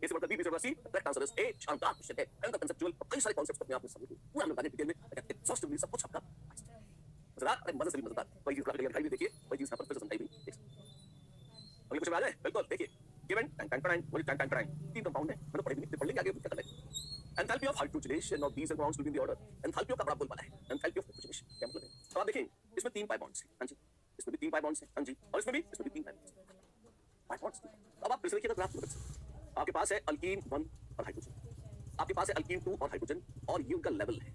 A से बढ़कर B, B से बढ़कर C, correct answer is A। शानदार क्वेश्चन है, एंड कंसेप्चुअल, कई सारे कांसेप्ट्स अपने आप में समझो, पूरा हम बताने डिटेल में एग्जॉस्टिवली सब कुछ आपका मजेदार, अरे मजे से भी मजेदार। वही चीज ग्राफिकली दिखाई भी, देखिए वही चीज यहां पर फिर से समझाई भी। अगले क्वेश्चन आ जाए, बिल्कुल देखिए, गिवन टाइम तीन कंपाउंड है, मैंने पढ़े भी नहीं, पढ़ लेंगे आगे क्या करना है। Enthalpy of hydrogenation of these compounds will be in the order. Enthalpy का बड़ा बोलबाला है, एंथैल्पी ऑफ हाइड्रोजनेशन क्या मतलब है। तो आप देखें, इसमें 3 पाई बॉन्ड्स हैं, हां जी, इसमें भी 3 पाई बॉन्ड्स हैं, हां जी, और इसमें भी 3 पाई बॉन्ड्स। अब आप फिर से देखिए ग्राफ में, आपके पास है अल्कीन 1 और हाइड्रोजन, आपके पास है अल्कीन 2 और हाइड्रोजन, और ये उनका लेवल है।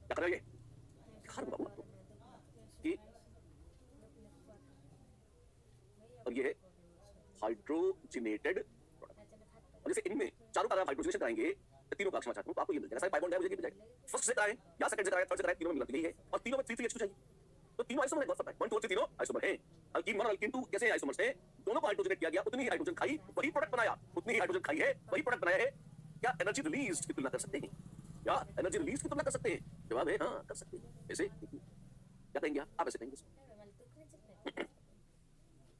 क्या कर रहे हैं ये, हर बाबू आपको कि, और ये है हाइड्रोजनेटेड प्रोडक्ट। और जैसे इनमें चारों का हाइड्रोजनेशन कराएंगे, तीनों का अक्षर चाहता हूं तो आपको ये मिल जाएगा, सारे पाई बॉन्ड है, मुझे जाएगा। फर्स्ट से कराएं या सेकंड से कराएं, थर्ड से कराएं, तीनों में मिलती है, और तीनों में 3 3H2 चाहिए। तो तीनों आइसोमर है, बहुत पता है, 1 2 3 तीनों आइसोमर हैं। अल्कीन 1 और अल्कीन 2 कैसे आइसोमर्स हैं, दोनों को हाइड्रोजनेट किया गया, उतनी ही हाइड्रोजन खाई, वही प्रोडक्ट बनाया, उतनी ही हाइड्रोजन खाई है, वही प्रोडक्ट बनाया है। क्या एनर्जी रिलीज्ड की तुलना कर सकते हैं, क्या एनर्जी रिलीज की तुलना कर सकते हैं, जवाब है हां कर सकते हैं। ऐसे क्या कहेंगे आप ऐसे कहेंगे।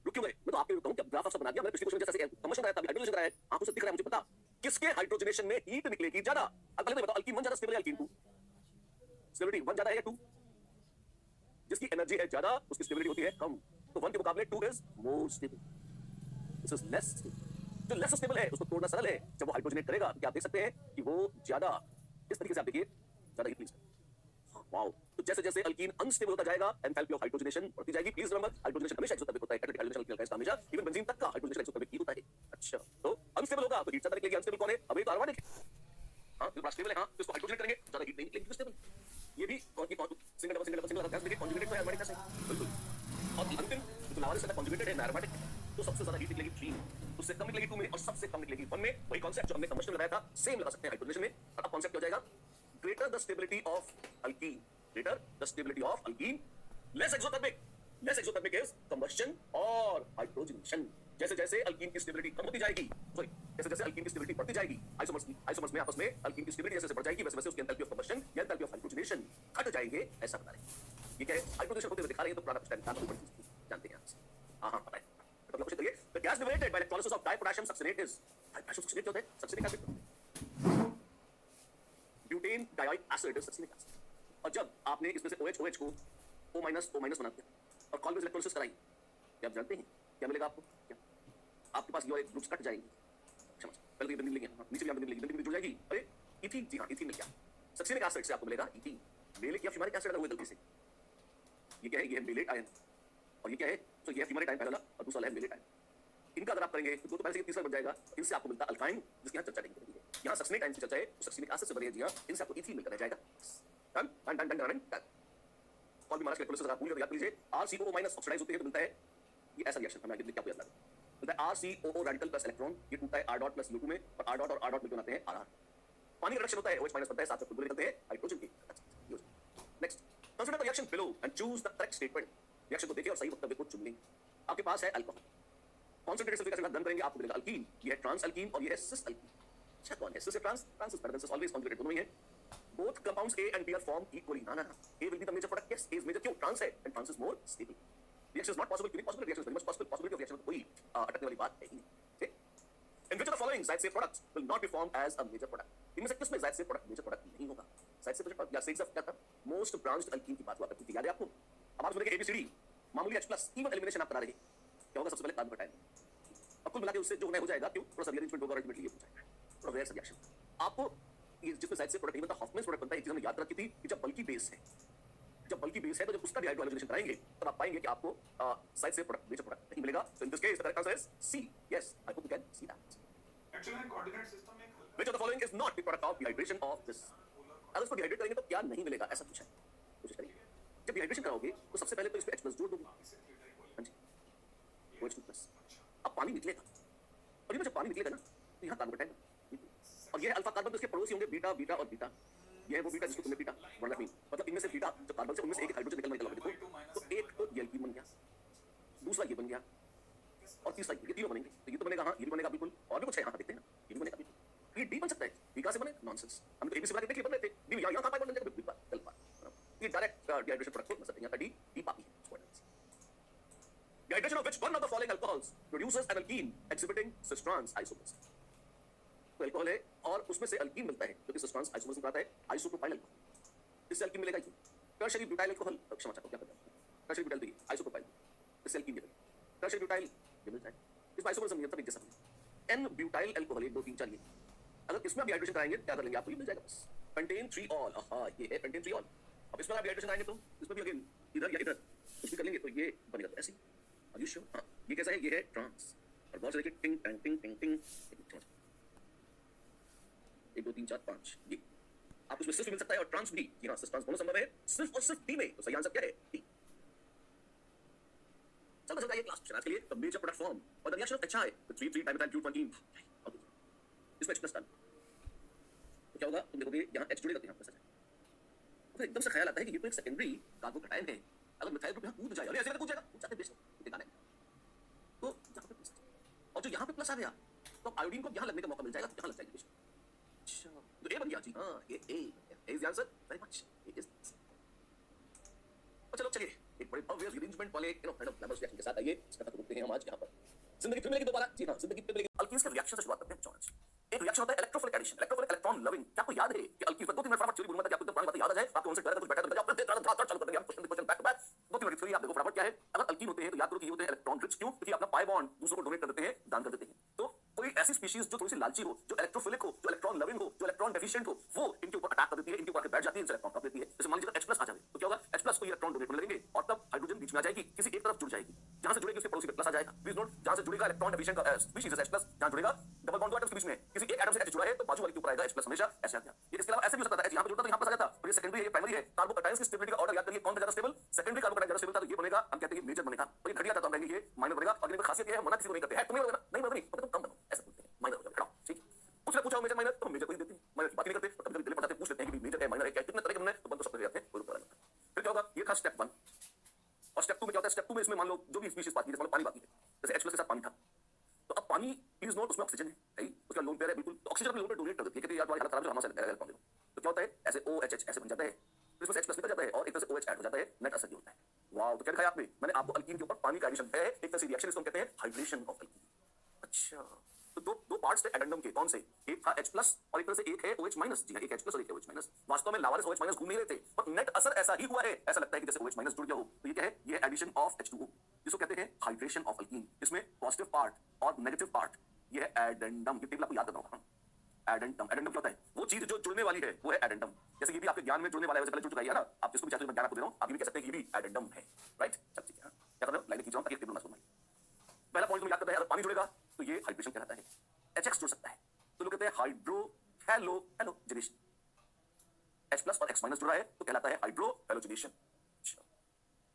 रुक क्यों गए? मैं तो आपके लिए कहूं कि ग्राफ सब बना दिया मैंने पिछले क्वेश्चन जैसे कंबशन कराया तभी हाइड्रोजन कराया है। आपको सब दिख रहा है मुझे पता। किसके हाइड्रोजनेशन में हीट निकलेगी ज्यादा? अब पहले तो बताओ अल्कीन 1 ज्यादा स्टेबल है अल्कीन 2? स्टेबिलिटी 1 ज्यादा है या 2? जिसकी एनर्जी है ज्यादा उसकी स्टेबिलिटी होती है कम। तो 1 के मुकाबले 2 is more stable, this is less stable. जो लेस स्टेबल है उसको तोड़ना सरल है। जब वो हाइड्रोजनेट करेगा तो क्या आप देख सकते हैं कि वो ज्यादा इस तरीके से आप देखिए ज्यादा हीट प्लीज। वाओ। तो जैसे जैसे अल्कीन अनस्टेबल होता जाएगा एंथैल्पी ऑफ हाइड्रोजनेशन बढ़ती जाएगी। प्लीज रिमेंबर हाइड्रोजनेशन हमेशा एक्सोथर्मिक होता है। कैटालिटिक हाइड्रोजनेशन अल्कीन का हमेशा इवन बेंजीन तक का हाइड्रोजनेशन एक्सोथर्मिक ही होता है। अच्छा तो अनस्टेबल होगा तो हीट ज्यादा निकलेगी। अनस्टेबल कौन है? अभी तो आर्गोनिक है। हां जो स्टेबल है हां तो इसको हाइड्रोजनेट करेंगे ज्यादा हीट नहीं निकलेगी। स्टेबल ये भी कौन की कौन single double single double single gas देखिए कॉन्जुगेटेड तो है एरोमेटिक है बिल्कुल। और अंतिम जो लावा से कॉन्जुगेटेड है एरोमेटिक तो सबसे ज्यादा हीट निकलेगी 3 में, उससे कम निकलेगी 2 में और सबसे कम निकलेगी 1 में। वही कांसेप्ट जो हमने कंबशन में लगाया था सेम लगा सकते हैं हाइड्रोजनेशन में। अब कांसेप्ट क्या हो जाएगा? Greater the stability of alkyne, greater the stability of alkyne, less exothermic. Less exothermic is combustion और हाइड्रोजनेशन। जैसे जैसे अल्कीन की स्टेबिलिटी कम होती जाएगी, सॉरी जैसे जैसे अल्कीन की स्टेबिलिटी बढ़ती जाएगी, आइसोमर्स में आपस में अल्कीन की स्टेबिलिटी जैसे बढ़ जाएगी वैसे वैसे उसकी एंथैल्पी ऑफ कंबशन या एंथैल्पी ऑफ हाइड्रोजनेशन घट जाएंगे। ऐसा बता रहे हैं। ये क्या है? हाइड्रोजनेशन होते हुए दिखा रहे हैं तो पुराना स्टैंड का जानते हैं आप। हां पता है। मतलब क्वेश्चन करिए the gas liberated by electrolysis of dipotassium succinate is dipotassium succinate क्या होता है? Succinic acid, butane dioic acid is succinic acid. और जब आपने इसमें से OH को O- बना दिया और कॉल्वेज इलेक्ट्रोलिसिस कराई, क्या आप जानते हैं क्या मिलेगा आपको? क्या आपके पास ये वाले ग्रुप्स कट जाएंगे। क्षमा पहले तो ये बेंजीन लेंगे, नीचे भी बेंजीन लेंगे, बेंजीन जुड़ जाएगी। अरे इथीन, जी हां इथीन मिल गया। सक्सिनिक एसिड से आपको मिलेगा इथीन। मेलिक या फ्यूमारिक एसिड हुए गलती से। ये क्या है? ये है मेलेट आयन। और ये क्या है? तो ये है फ्यूमारिक आयन पहला और दूसरा है मेलेट आयन। इनका अगर आप करेंगे तो पहले से तीसरा बन जाएगा। इनसे आपको मिलता अल्काइन जिसकी यहाँ चर्चा नहीं करेंगे। यहाँ सक्सिनिक आयन की चर्चा है तो सक्सिनिक एसिड से बने जी हां इनसे आपको इथीन मिलकर रह जाएगा। Done done done done done done. Call भी महाराज इलेक्ट्रोलिसिस अगर आप भूल गए तो याद कीजिए RCOO- ऑक्सीडाइज होते हैं तो मिलता है ये ऐसा रिएक्शन हमें आगे लिख के आपको याद रखना मिलता है RCOO रेडिकल प्लस इलेक्ट्रॉन। ये टूटता है R डॉट प्लस U2 में और R डॉट और R डॉट मिलकर बनाते हैं RR। पानी का रिएक्शन होता है OH माइनस बनता है, साथ में खुद निकलते हैं हाइड्रोजन के। Next consider the reaction below and choose the correct statement. Reaction को देखिए और सही वक्तव्य को चुन लें। आपके पास है अल्कोहल, कॉन्सेंट्रेटेड सल्फ्यूरिक एसिड का करेंगे आपको मिलेगा अल्कीन। ये है ट्रांस अल्कीन और ये है सिस अल्कीन। अच्छा कौन है? सिस से trans, trans is better than cis, always conjugated दोनों ही है। Both compounds A and B are formed equally। ना A will be the major product। yes A is major क्यों? ट्रांस है and trans is more stable। reaction is not possible क्यों नहीं possible? reaction is very much possible। possibility of reaction में कोई अटकने वाली बात है ही नहीं। in which of the following Zaid safe products will not be formed as a major product? इनमें से किसमें Zaid safe product major product नहीं होगा? Zaid safe product या Zaid safe क्या था? most branched alkene की बात हुआ करती थी, याद है आपको? अब आप सुनेंगे ABCD मामूली H+ even elimination आप करा रहे हैं। क्या होगा? सबसे पहले कार्बन कटायन और कुल मिला के उससे जो हो जाएगा क्यों? थोड़ा सा रीअरेंजमेंट होगा और अल्टीमेटली ये हो जाएगा थोड़ा रेयर रिएक्शन। आपको जिसमें Zaid safe product नहीं बनता हॉफमैन्स प्रोडक्ट बनता है। एक चीज हमने याद रखी थी कि जब बल्कि बेस है, जब बल्कि बेस है तो जब उसका डिहाइड्रोजनेशन कराएंगे तब आप पाएंगे कि आपको Zaid safe product major product नहीं मिलेगा। so in this case the correct answer is C। yes I hope you can see that। Actually coordinate system में which of the following is not the product of dehydration of this? अगर उसको dehydrate करेंगे तो क्या नहीं मिलेगा? ऐसा कुछ है, कोशिश करिए। जब डिहाइड्रेशन कराओगे तो सबसे पहले तो इस पे H+ जोड़ दोगे। हां जी OH2+। अब पानी निकलेगा और ये जब पानी निकलेगा ना तो यहाँ कार्बन कटायन और ये अल्फा कार्बन तो इसके पड़ोसी होंगे बीटा बीटा और बीटा। ये है वो बीटा जिसको तुमने बीटा व्हाट दैट मीन, मतलब इनमें से बीटा जो कार्बन से उनमें से एक हाइड्रोजन निकलना देखो तो एक तो ये अल्कीन बन गया, दूसरा ये बन गया और तीसरा ये तीनों बनेंगे। तो ये तो बनेगा, हाँ ये भी बनेगा बिल्कुल। और भी कुछ है यहाँ देखते हैं ना, ये भी बनेगा बिल्कुल। ये डी बन सकता है, डी कहाँ से बने? नॉनसेंस। हम तो एबीसी बना के देखिए बन रहे थे, डी यहाँ कहाँ बन जाएगा? बिल्कुल गलत बात। ये डायरेक्ट डिहाइड्रेशन प्रोडक्ट को मतलब यहाँ का डी डी पापी है। Dehydration of which one of the following alcohols produces an alkene exhibiting cis trans isomers? तो अल्कोहल है और उसमें से अल्कीन मिलता है जो कि सिस ट्रांस आइसोमर्स में आता है आइसोप्रोपाइल अल्कोहल। इससे अल्कीन मिलेगा क्यों? टर्शियरी ब्यूटाइल अल्कोहल, क्षमा चाहता हूं क्या पता टर्शियरी ब्यूटाइल देखिए आइसोप्रोपाइल, इससे अल्कीन मिलेगा। टर्शियरी ब्यूटाइल ये मिलता है, इस आइसोमर्स में मतलब एक जैसा है। एन ब्यूटाइल अल्कोहल 1 2 3 4 ये अगर इसमें आप डिहाइड्रेशन कराएंगे क्या कर लेंगे आपको? ये मिल जाएगा बस पेंटेन 3 ऑल। हां ये है पेंटेन 3 ऑल। अब इसमें आप डिहाइड्रेशन कराएंगे तो इसमें भी अगेन इधर या इधर कुछ भी कर लेंगे तो ये बनेगा ऐसे। Are you sure? हां ये कैसा है? ये है ट्रांस और बहुत से देखिए टिंग टंग टिंग टिंग टिंग 1 2 3 4 5 ये आप उसमें सिर्फ मिल सकता है और ट्रांस भी। जी हां सिस ट्रांस दोनों संभव है सिर्फ और सिर्फ डी में। तो सही आंसर क्या है? डी। चलता चलता ये क्लास क्वेश्चन आज के लिए द मेजर प्रोडक्ट फॉर्म और the reaction of HI with 3 dimethyl butadiene. इसमें H+ डाल तो क्या होगा? तुम देखोगे यहां H जुड़ेगा तो यहां प्लस आ जाएगा। तो एकदम से ख्याल आता है कि ये तो एक सेकेंडरी कार्बोकटायन है, अगर मिथाइल ग्रुप यहां कूद जाए, अरे ऐसे कूद जाएगा, कूद जाते बेस इतने गाने तो यहां पे प्लस और जो यहां पे प्लस आ गया तो आयोडीन को यहां लगने का मौका मिल जाएगा, यहां लग जाएगी बेस। अच्छा तो ए बन गया जी। हां ये A is the answer. Very much it is. चलो चलिए एक बड़े भव्य अरेंजमेंट वाले ग्लैमरस रिएक्शन के साथ आइए इस कथा को रुकते हैं हम आज यहाँ पर। जिंदगी फिर मिलेगी दोबारा, जी हाँ जिंदगी फिर मिलेगी। अल्कीन्स के रिएक्शन से शुरुआत करते हैं चौंच। एक रिएक्शन होता है electrophilic addition, electrophilic electron loving. क्या आपको याद है कि अल्कीन्स में 2-3 मिनट फटाफट थ्योरी बोलूंगा ताकि आपको एकदम पुरानी बातें याद आ जाए, आपको उनसे डर है कुछ बैठा करके आप चालू कर देंगे, आप question back to back 2-3 minute theory आप देखो फटाफट क्या है। अगर अल्कीन होते हैं तो याद करो कि ये होते हैं इलेक्ट्रॉन रिच। क्यों? क्योंकि अपना पाई बॉन्ड दूसरों को डोनेट कर देते हैं, दान कर देते हैं। तो कोई ऐसी स्पीशीज जो थोड़ी सी लालची हो, जो इलेक्ट्रोफिलिक हो, जो इलेक्ट्रॉन लविंग हो, जो इलेक्ट्रॉन डेफिशिएंट हो, वो इनके ऊपर अटैक कर देती है, इनके ऊपर आके बैठ जाती है, इलेक्ट्रॉन काट देती है। जैसे मान लीजिए H+ आ जाए तो क्या होगा, H+ को ये इलेक्ट्रॉन डोनेट करने लगेंगे और तब हाइड्रोजन बीच में आ जाएगी, किसी एक तरफ जुड़ जाएगी। जहां से जुड़ेगी उसके पड़ोसी पे प्लस आ जाएगा। प्लीज नोट, जहां से जुड़ेगा इलेक्ट्रॉन डेफिशिएंट का स्पीशीज H+, जहां जुड़ेगा डबल बॉन्ड दो एटम्स के बीच में, किसी एक एटम से H जुड़ा है तो बाजू वाले के ऊपर आएगा H+ हमेशा ऐसे आ गया। ये इसके अलावा ऐसे भी हो सकता है, H यहां पे जुड़ता तो यहां पर आ जाता, और ये सेकेंडरी है, ये प्राइमरी है। कार्बोकैटायंस की स्टेबिलिटी का ऑर्डर याद करिए, कौन सा ज्यादा स्टेबल? सेकेंडरी कार्बोकैटायन ज्यादा स्टेबल था तो ये बनेगा, हम कहते हैं ये मेजर बनेगा, और ये घटिया था तो हम कहेंगे ये माइनर बनेगा। और इनकी खासियत ये है, मना किसी को नहीं करते हैं, तुम्हें बनेगा नहीं बनेगा तो तुम कम बनो, ऐसा बोलते हैं, माइनर हो जाओ, हटाओ, ठीक है। उसने पूछा मेजर माइनर तो हम मेजर को ही देते हैं, माइनर की बात नहीं करते। और कभी-कभी दिल पटाते पूछ लेते हैं कि मेजर है माइनर है क्या, कितने तरह के हमने तो बंद तो सब करते हैं, कोई ऊपर आ जाता है। फिर क्या होगा, ये था स्टेप 1। और स्टेप 2 में क्या होता है, स्टेप 2 में इसमें मान लो जो भी स्पीशीज बाकी है, मतलब पानी बाकी है, जैसे H+ के साथ पानी था, तो अब पानी प्लीज नोट उसमें ऑक्सीजन है, उसका लोन पेयर है बिल्कुल, तो ऑक्सीजन अपने लोन पे डोनेट कर देती है, कहते हैं यार तुम्हारी हालत खराब है, हमारे साथ इलेक्ट्रॉन दे दो। तो क्या होता है, ऐसे OHH ऐसे बन जाता है, तो इसमें से H+ निकल जाता है और एक तरह से OH ऐड हो जाता है, नेट असर ये होता है। वाओ, तो क्या दिखाया आपने, मैंने आपको अल्कीन के ऊपर पानी का एडिशन है, एक तरह से रिएक्शन, इसको हम कहते हैं हाइड्रेशन ऑफ अल्कीन। अच्छा, तो दो पार्ट्स थे एडेंडम के, कौन से? एक था H+ और एक तरह से एक है OH-। जी हां, एक H+ और एक OH-। वास्तव में लावारिस OH- घूम नहीं रहे थे, पर नेट असर ऐसा ही हुआ है, ऐसा लगता है कि जैसे OH- जुड़ गया हो। तो ये क्या है, ये एडिशन ऑफ H2O, जिसको कहते हैं हाइड्रेशन ऑफ अल्कीन। इसमें पॉजिटिव पार्ट और नेगेटिव पार्ट, ये है एडेंडम। ये टेबल आपको याद करना होगा। एडेंडम, एडेंडम क्या होता है, वो चीज जो जुड़ने वाली है वो है एडेंडम। जैसे ये भी आपके ज्ञान में जुड़ने वाला है, वैसे पहले जुड़ चुका है ना, आप जिसको भी चाहते हो मैं ज्ञान आपको दे रहा हूं, आप ये भी कह सकते हैं कि ये भी एडेंडम है, राइट। चल ठीक है, क्या कर रहे हो, लाइन खींच रहा हूं ताकि टेबल ना सुनाई। पहला पॉइंट तुम याद करते हैं, अगर पानी जुड़ेगा तो ये हाइड्रेशन कहलाता है। HX जुड़ सकता है तो लोग कहते हैं हाइड्रो हैलोजनेशन। H+ और X- जुड़ा है तो कहलाता है हाइड्रो हैलोजनेशन।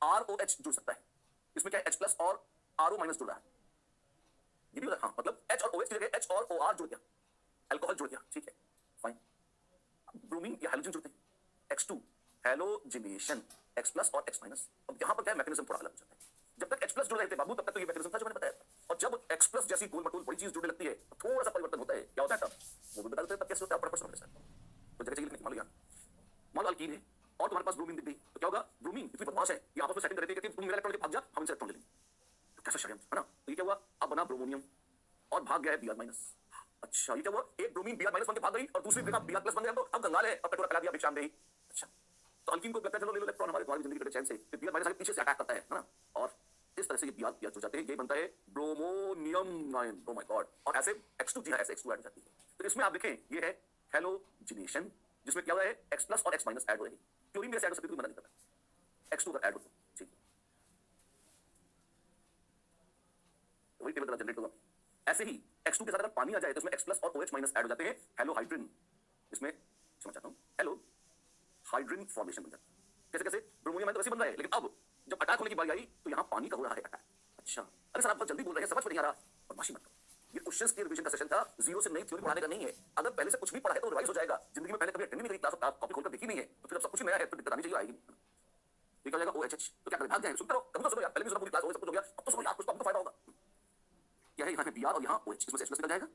ROH जुड़ सकता है, इसमें क्या है, H+ और RO- जुड़ रहा है, ये भी हाँ, मतलब H और OH की जगह H और OR जुड़ गया, अल्कोहल जुड़ गया, ठीक है, फाइन। ब्रोमीन या हैलोजन जुड़ते हैं, X2 हैलोजिनेशन, X+ और X-। अब यहां पर क्या मैकेनिज्म थोड़ा अलग हो जाता है। जब तक H+ जुड़ रहे थे बाबू, तब तक तो ये मैकेनिज्म था जो मैंने बताया, और जब X+ जैसी गोल मटोल बड़ी चीज जुड़ने लगती है तो थोड़ा सा परिवर्तन होता है। क्या होता है तब, वो भी बता देते हैं तब कैसे होता है, प्रश्न मेरे साथ तो जगह चाहिए लिखने की। मान लो अल्कीन है और तुम्हारे पास ब्रोमीन दिख गई, तो क्या होगा, ब्रोमीन इतनी बदमाश है, ये आपस में सेटिंग कर देती है कि तुम मेरा इलेक्ट्रॉन लेके भाग जा, हम इनसे इलेक्ट्रॉन ले लेंगे। तो कैसा षड्यंत्र है ना। तो ये क्या हुआ, अब बना ब्रोमोनियम और भाग गया है Br-। अच्छा, ये क्या हुआ, एक ब्रोमीन Br- बन के भाग गई और दूसरी जगह Br+ बन गया, तो अब गंगाल है, अब पेट्रोल फैला दिया भिक्षाम देही। अच्छा, तो अल्कीन को लगता है चलो ले लो इलेक्ट्रॉन, हमारी तुम्हारी जिंदगी कटे चैन से, फिर Br- आगे पीछे से अटैक करता है ना, और इस तरह से ये Br जुड़ जाते हैं, ये बनता है bromonium ion. Oh my God, और ऐसे X2 जी हां, ऐसे X2 ऐड हो जाती है। तो इसमें आप देखें ये है हैलोजिनेशन, जिसमें क्या हुआ है, X+ और X- ऐड हो रही है। क्लोरीन में ऐड हो सकती है, मना नहीं करता, X2 का ऐड हो तो ठीक है, तो वही टेबल जनरेट होगा। ऐसे ही X2 के साथ अगर पानी आ जाए तो इसमें X+ और OH- ऐड हो जाते हैं, हेलोहाइड्रिन। इसमें समझ आता हूं, हेलो हाइड्रिन फॉर्मेशन बन जाता है। कैसे कैसे, ब्रोमोनियम तो वैसे बन रहा है, लेकिन अब जब अटैक होने की बारी आई तो यहां पानी का हो रहा है अटैक। अच्छा, अरे सर आप बहुत जल्दी बोल रहे हैं, समझ में नहीं आ रहा, बदमाशी मत करो। ये क्वेश्चंस के रिवीजन का सेशन था, जीरो से नई थ्योरी पढ़ाने का नहीं है। अगर पहले से कुछ भी पढ़ा है तो रिवाइज हो जाएगा। जिंदगी में पहले कभी अटेंड नहीं करी क्लास, कॉपी खोलकर देखी नहीं है, तो फिर अब सब कुछ नया है, तो दिक्कत आनी चाहिए, आएगी। ये क्या हो जाएगा, OHH, तो क्या करें, भाग जाए, सुनते रहो, कभी तो सुनो यार, पहले भी सुनो पूरी क्लास हो गई, सब कुछ हो गया, अब तो सुनो यार, कुछ तो आपको फायदा होगा। क्या है, यहाँ पे Br और यहाँ OH, इसमें से H+ निकल जाएगा,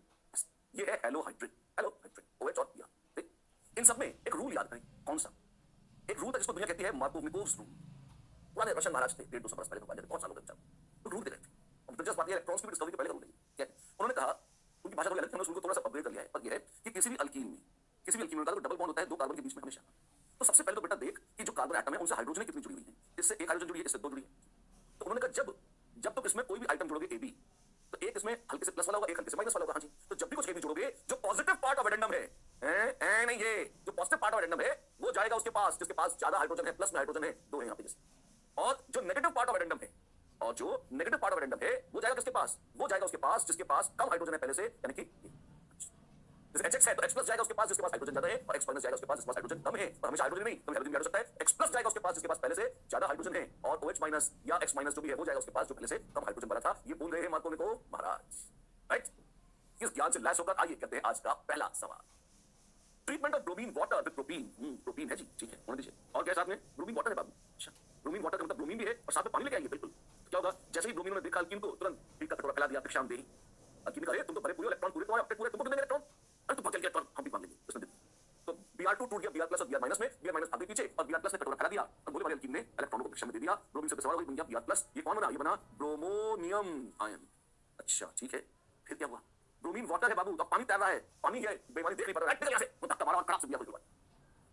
ये है हेलोहाइड्रिन, OH और Br। ठीक, इन सब में एक रूल याद करें, कौन सा, एक रूल था जिसको दुनिया कहती है मार्कोविकोव्स रूल। पुराने रशियन महाराज थे, 150 बरस पहले, बहुत सालों तक, तो रूल दे रहे थे। अब दिलचस्प बात है, इलेक्ट्रॉन्स की डिस्कवरी के पहले का रूल है, क्या है, उन्होंने कहा, उनकी भाषा थोड़ी अलग थी, हमने उसको थोड़ा सा अपग्रेड कर लिया है, और ये है कि किसी भी अल्कीन में डबल बॉन्ड होता है 2 कार्बन के बीच में हमेशा। तो सबसे पहले तो बेटा देख कि जो कार्बन एटम है उनसे हाइड्रोजन कितनी जुड़ी हुई है, इससे एक हाइड्रोजन जुड़ी है, इससे 2 जुड़ी है। तो उन्होंने कहा जब तक इसमें कोई भी आइटम जोड़ोगे AB, तो एक इसमें हल्के से प्लस वाला होगा, एक हल्के से माइनस वाला होगा। हाँ जी, तो जब भी कुछ AB जोड़ोगे, जो पॉजिटिव पार्ट ऑफ एडेंडम है, नहीं, ये जो पॉजिटिव पार्ट ऑफ एडेंडम है वो जाएगा उसके पास जिसके पास ज्यादा हाइड्रोजन है, प्लस में हाइड्रोजन है, 2 है यहाँ पे जैसे। और जो नेगेटिव पार्ट ऑफ एडेंडम है, और जो नेगेटिव पार्ट ऑफ एडेंडम है वो जाएगा किसके पास, वो जाएगा उसके पास जिसके पास कम हाइड्रोजन है पहले से, यानी कि जैसे HX है तो H+ जाएगा उसके पास जिसके पास हाइड्रोजन ज्यादा है, और X- जाएगा उसके पास जिसके पास हाइड्रोजन कम है। और हमेशा हाइड्रोजन नहीं, कभी हाइड्रोजन भी ऐड हो सकता है। X+ जाएगा उसके पास जिसके पास पहले से ज्यादा हाइड्रोजन है, और OH- या X- जो भी है वो जाएगा उसके पास जो पहले से कम हाइड्रोजन वाला था। ये बोल रहे हैं मार्कोविकोव महाराज, राइट। इस ज्ञान से लैस होकर आइए करते हैं आज का पहला सवाल। Treatment of bromine water with propene. Propene है जी, ठीक है, होने दीजिए। और क्या साथ में, ब्रोमीन वाटर है बाबू। अच्छा, ब्रोमीन वाटर का मतलब ब्रोमीन भी है और साथ में पानी लेके आएंगे, बिल्कुल। तो क्या होगा, जैसे ही ब्रोमीन ने देखा अल्कीन को, तुरंत पीक का कटोरा फैला दिया, भिक्षाम देही। अल्कीन कहा तुम तो भरे पूरे इलेक्ट्रॉन, पूरे तुम्हारे अपने पूरे, तुमको देंगे इलेक्ट्रॉन, अरे तुम भाग गए इलेक्ट्रॉन, हम भी मांग लेंगे उसने। तो Br2 टूट गया Br+ और Br- में, Br- भाग गई पीछे और Br+ ने कटोरा फैला दिया, और बोले वाले अल्कीन ने इलेक्ट्रॉन को क्वेश्चन में दे दिया, ब्रोमीन से सवाल हो गई, बन गया Br प्लस। ये कौन बना? ये बना ब्रोमोनियम आयन। अच्छा ठीक है, फिर क्या हुआ? ब्रोमीन वाटर है बाबू, तो पानी तैर रहा है, पानी है, बेईमानी देख नहीं पा रहा है, निकल यहाँ से, वो धक्का मारा और खराब से Br को।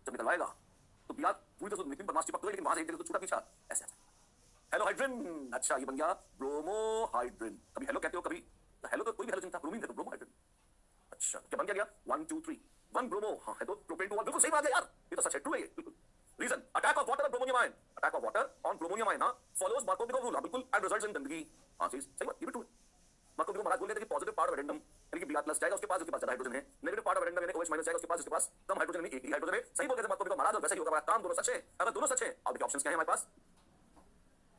जब निकलवाएगा तो Br पूरी तरह से नितिन बदमाश चिपक गई, लेकिन वहां से एक जगह तो छूटा पीछा ऐसे ऐसे। हेलो हाइड्रोजन, अच्छा ये बन गया ब्रोमोहाइड्रोजन। कभी हेलो कहते हो, कभी हेलो तो कोई भी हेलोजन था, ब्रोमीन था तो ब्रोमोहाइड्रोजन। अच्छा क्या बन गया? 1 2 3 1 ब्रोमो। हाँ है तो प्रोपेन टू 1, बिल्कुल सही बात है यार, ये तो सच है, ट्रू है ये, बिल्कुल। Reason attack of water on bromonium ion, attack of water on bromonium ion follows Markov rule, बिल्कुल, एंड रिजल्ट्स इन गंदगी। हाँ चीज सही बात, ये भी ट्रू है। मार्कोव महाराज बोल रहे थे कि पॉजिटिव पार्ट ऑफ एडेंडम यानी कि Br प्लस जाएगा उसके पास ज्यादा हाइड्रोजन है, नेगेटिव पार्ट ऑफ एडेंडम यानी OH माइनस जाएगा उसके पास कम हाइड्रोजन यानी एक ही हाइड्रोजन है। सही बोल रहे थे मार्कोव महाराज, और वैसे ही होगा हमारा काम, दोनों सच है। अगर दोनों सच है, अब देखिए ऑप्शंस क्या है हमारे पास।